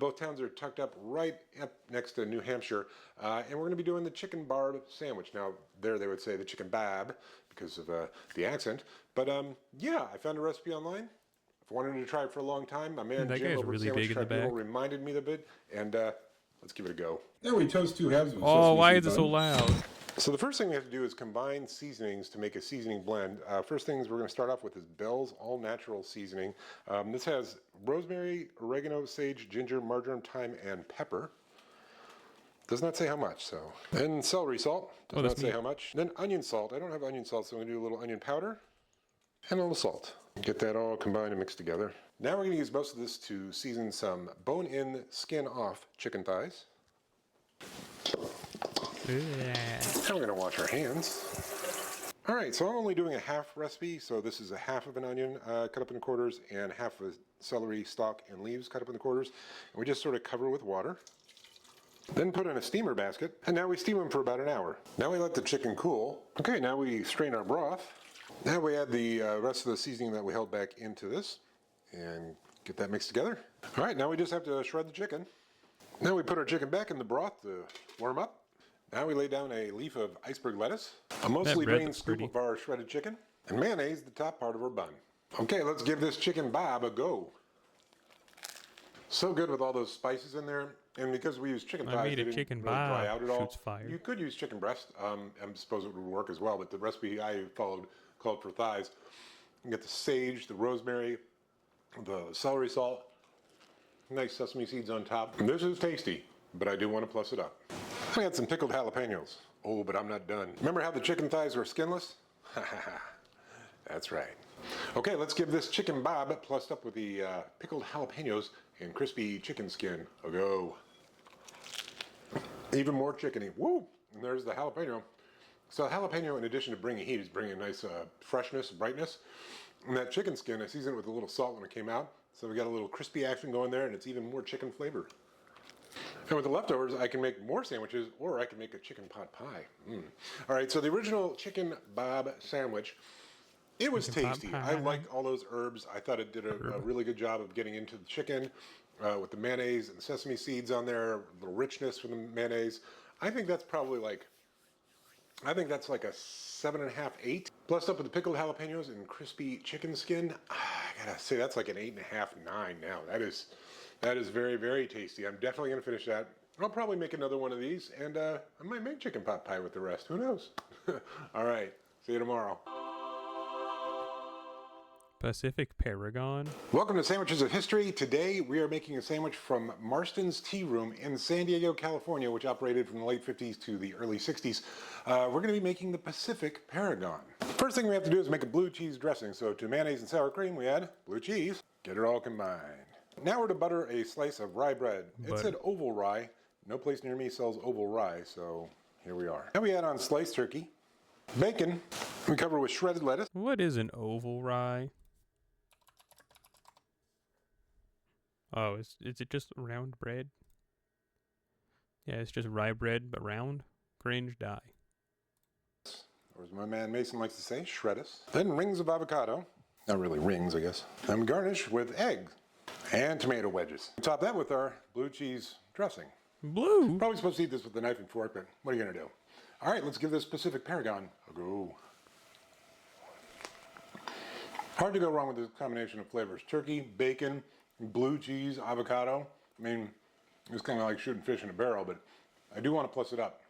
Both towns are tucked up right up next to New Hampshire. And we're going to be doing the chicken barb sandwich. Now, there they would say the chicken bab because of the accent. But yeah, I found a recipe online. I've wanted to try it for a long time. My man That Jim guy's over at really Sandwich big in the Tribunal back. reminded me of it. And let's give it a go. Now we toast 2 halves of Oh, sesame why seed is it so bun. loud? So the first thing we have to do is combine seasonings to make a seasoning blend. First things we're going to start off with is Bell's All Natural Seasoning. This has rosemary, oregano, sage, ginger, marjoram, thyme, and pepper. Does not say how much, so. Then celery salt. Does Oh, not that's say neat. how much. Then onion salt. I don't have onion salt, so I'm going to do a little onion powder and a little salt. Get that all combined and mixed together. Now we're going to use most of this to season some bone-in, skin-off chicken thighs. Yeah. Now we're going to wash our hands. All right, so I'm only doing a half recipe. So this is a half of an onion cut up in quarters and half of a celery stalk and leaves cut up in quarters. And we just sort of cover with water. Then put in a steamer basket, and now we steam them for about an hour. Now we let the chicken cool. Okay, now we strain our broth. Now we add the rest of the seasoning that we held back into this and get that mixed together. All right, now we just have to shred the chicken. Now we put our chicken back in the broth to warm up. Now we lay down a leaf of iceberg lettuce, a mostly bread green looks scoop pretty. of our shredded chicken, and mayonnaise the top part of our bun. Okay, let's give this chicken bob a go. So good with all those spices in there, and because we use chicken I thighs, made they a didn't chicken really dry bob. out at all. Shoots fire. You could use chicken breast. I suppose it would work as well, but the recipe I followed called for thighs. You get the sage, the rosemary, the celery salt, nice sesame seeds on top. This is tasty, but I do want to plus it up. I had some pickled jalapenos. Oh, but I'm not done. Remember how the chicken thighs were skinless? That's right. Okay, let's give this chicken bob plussed up with the pickled jalapenos and crispy chicken skin a go. Even more chickeny. Woo! And there's the jalapeno. So jalapeno, in addition to bringing heat, is bringing a nice freshness, brightness. And that chicken skin, I seasoned it with a little salt when it came out. So we got a little crispy action going there, and it's even more chicken flavor. And with the leftovers, I can make more sandwiches, or I can make a chicken pot pie. All right, so the original chicken bob sandwich, it was Chicken pot tasty. pie. I liked all those herbs. I thought it did a really good job of getting into the chicken with the mayonnaise and sesame seeds on there, a little richness from the mayonnaise. I think that's probably like I think that's like a 7.5, 8. Blessed up with the pickled jalapenos and crispy chicken skin. I gotta say that's like an 8.5, 9 now. That is very, very tasty. I'm definitely gonna finish that. I'll probably make another one of these, and I might make chicken pot pie with the rest. Who knows? All right, see you tomorrow. Pacific Paragon. Welcome to Sandwiches of History. Today we are making a sandwich from Marston's Tea Room in San Diego, California, which operated from the late 50s to the early 60s. We're going to be making the Pacific Paragon. First thing we have to do is make a blue cheese dressing. So to mayonnaise and sour cream we add blue cheese. Get it all combined. Now we're to butter a slice of rye bread. It said oval rye. No place near me sells oval rye, so here we are. Now we add on sliced turkey, bacon. We cover with shredded lettuce. What is an oval rye? Oh, is it just round bread? Yeah, it's just rye bread, but round. Cringe, die. Or as my man Mason likes to say, shreddus. Then rings of avocado. Not really rings, I guess. And garnish with egg and tomato wedges. Top that with our blue cheese dressing. Blue? Probably supposed to eat this with a knife and fork, but what are you going to do? All right, let's give this Pacific Paragon a go. Hard to go wrong with this combination of flavors. Turkey, bacon, blue cheese, avocado. I mean, it's kind of like shooting fish in a barrel, but I do want to plus it up.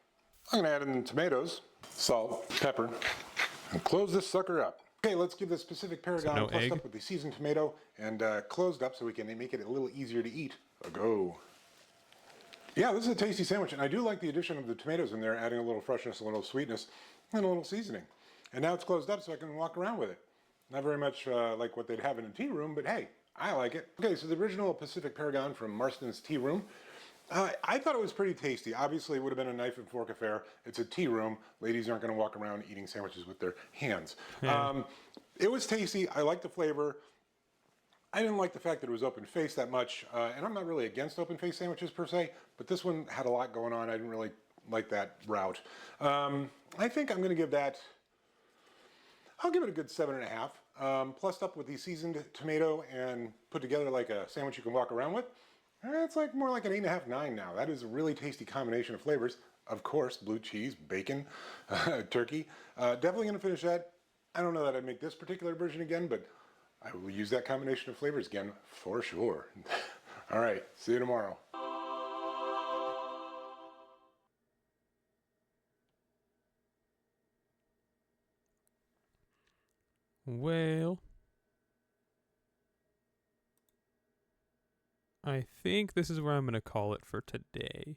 I'm going to add in tomatoes, salt, pepper, and close this sucker up. Okay, let's give this Pacific Paragon no plussed egg? up with the seasoned tomato and closed up so we can make it a little easier to eat a go. Yeah, this is a tasty sandwich, and I do like the addition of the tomatoes in there, adding a little freshness, a little sweetness, and a little seasoning. And now it's closed up so I can walk around with it. Not very much like what they'd have in a tea room, but hey, I like it. Okay, so the original Pacific Paragon from Marston's Tea Room. I thought it was pretty tasty. Obviously, it would have been a knife and fork affair. It's a tea room. Ladies aren't going to walk around eating sandwiches with their hands. Yeah. It was tasty. I liked the flavor. I didn't like the fact that it was open-faced that much, and I'm not really against open-faced sandwiches per se, but this one had a lot going on. I didn't really like that route. I think I'm going to give that, I'll give it a good 7.5. Plussed up with the seasoned tomato and put together like a sandwich you can walk around with. It's like more like an 8.5, 9 now. That is a really tasty combination of flavors. Of course, blue cheese, bacon, turkey. Definitely going to finish that. I don't know that I'd make this particular version again, but I will use that combination of flavors again for sure. All right, see you tomorrow. Well, I think this is where I'm going to call it for today.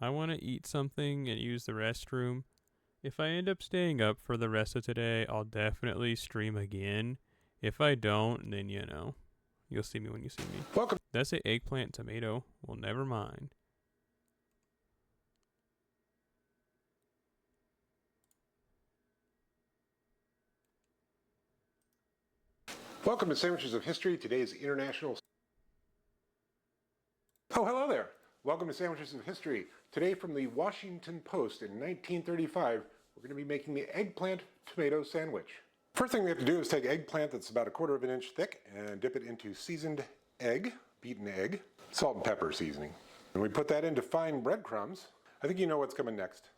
I want to eat something and use the restroom. If I end up staying up for the rest of today, I'll definitely stream again. If I don't, then you'll see me when you see me. Welcome. That's an eggplant tomato. Well, never mind. Welcome to Sandwiches of History. Today's International... Oh, hello there. Welcome to Sandwiches of History. Today from the Washington Post in 1935, we're going to be making the eggplant tomato sandwich. First thing we have to do is take eggplant that's about 1/4 of an inch thick and dip it into seasoned egg, beaten egg, salt and pepper seasoning. And we put that into fine breadcrumbs. I think you know what's coming next.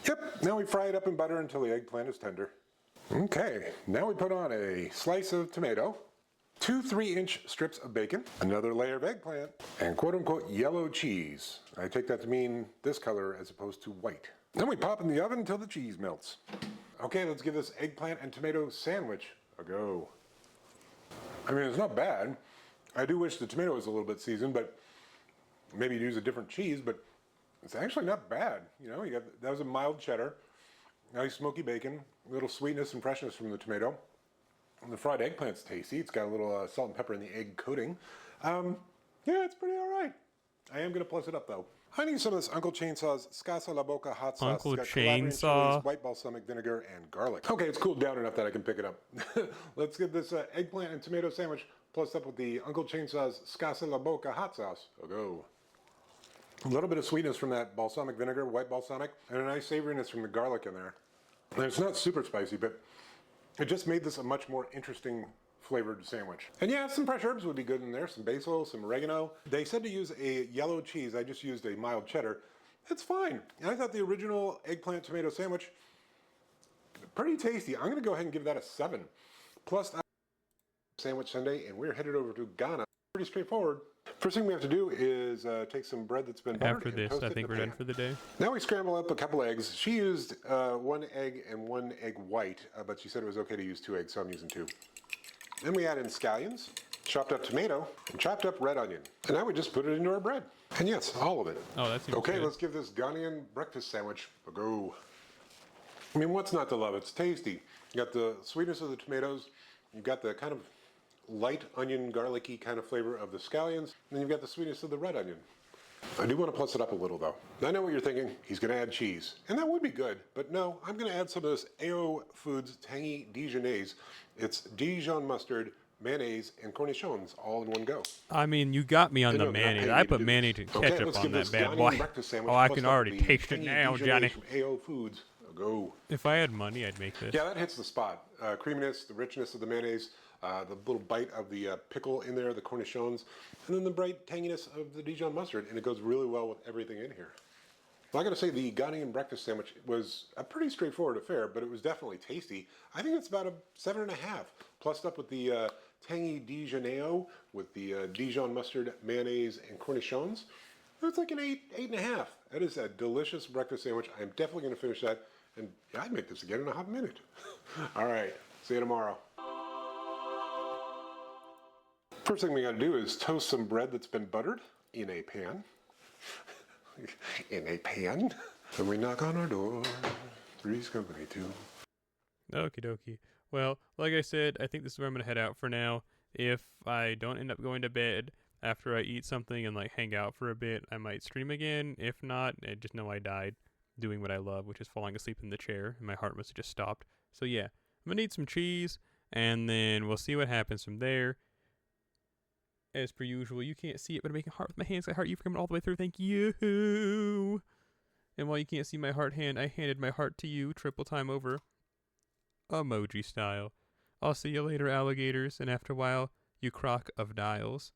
Yep, now we fry it up in butter until the eggplant is tender. Okay, now we put on a slice of tomato, 2 3-inch strips of bacon, another layer of eggplant, and quote-unquote yellow cheese. I take that to mean this color as opposed to white. Then we pop in the oven until the cheese melts. Okay, let's give this eggplant and tomato sandwich a go. I mean, it's not bad. I do wish the tomato was a little bit seasoned, but maybe you'd use a different cheese, but it's actually not bad. You know, that was a mild cheddar, nice smoky bacon, a little sweetness and freshness from the tomato. And the fried eggplant's tasty. It's got a little salt and pepper in the egg coating. Yeah, it's pretty all right. I am going to plus it up, though. I need some of this Uncle Chainsaw's Scasa La Boca hot sauce. Uncle It's got calabrian Chainsaw. chilies, white balsamic vinegar, and garlic. Okay, it's cooled down enough that I can pick it up. Let's get this eggplant and tomato sandwich plus up with the Uncle Chainsaw's Scasa La Boca hot sauce. A go. A little bit of sweetness from that balsamic vinegar, white balsamic, and a nice savoriness from the garlic in there. And it's not super spicy, but it just made this a much more interesting flavored sandwich. And yeah, some fresh herbs would be good in there, some basil, some oregano. They said to use a yellow cheese. I just used a mild cheddar. It's fine. And I thought the original eggplant tomato sandwich, pretty tasty. I'm gonna go ahead and give that a 7. Plus, sandwich Sunday, and we're headed over to Ghana. Pretty straightforward. First thing we have to do is take some bread that's been buttered After and this, toast I it in think the we're done pan. for the day. Now we scramble up a couple eggs. She used 1 egg and 1 egg white, but she said it was okay to use 2 eggs, so I'm using 2. Then we add in scallions, chopped up tomato, and chopped up red onion. And now we just put it into our bread. And yes, all of it. Oh, that seems Okay, good. let's give this Ghanaian breakfast sandwich a go. I mean, what's not to love? It's tasty. You got the sweetness of the tomatoes. You've got the kind of light onion, garlicky kind of flavor of the scallions. And then you've got the sweetness of the red onion. I do want to plus it up a little though. I know what you're thinking. He's going to add cheese. And that would be good. But no, I'm going to add some of this AO Foods Tangy Dijonnaise. It's Dijon mustard, mayonnaise, and cornichons all in one go. I mean, you got me on And the no, they're not mayonnaise. paying I you to put do mayonnaise this. and Okay, ketchup let's on give that this bad Ghanaian boy. breakfast sandwich Oh, I plus can up already the taste it tangy now, Dijonnaise Johnny. from AO Foods. A go. If I had money, I'd make this. Yeah, that hits the spot. Creaminess, the richness of the mayonnaise, the little bite of the pickle in there, the cornichons, and then the bright tanginess of the Dijon mustard, and it goes really well with everything in here. Well, I gotta say, the Ghanaian breakfast sandwich was a pretty straightforward affair, but it was definitely tasty. I think it's about a 7.5, plussed up with the tangy Dijonnaise, with the Dijon mustard, mayonnaise, and cornichons. It's like an 8.5. That is a delicious breakfast sandwich. I'm definitely gonna finish that, and yeah, I'd make this again in a hot minute. All right, see you tomorrow. First thing we gotta do is toast some bread that's been buttered in a pan. In a pan. Then we knock on our door. Three's company, 2. Okie dokie. Well, like I said, I think this is where I'm going to head out for now. If I don't end up going to bed after I eat something and like hang out for a bit, I might stream again. If not, I just know I died doing what I love, which is falling asleep in the chair, and my heart must have just stopped. So yeah, I'm going to eat some cheese, and then we'll see what happens from there. As per usual, you can't see it, but I'm making a heart with my hands. I heart you for coming all the way through. Thank you. And while you can't see my heart hand, I handed my heart to you triple time over. Emoji style. I'll see you later, alligators, and after a while, you croc of dials.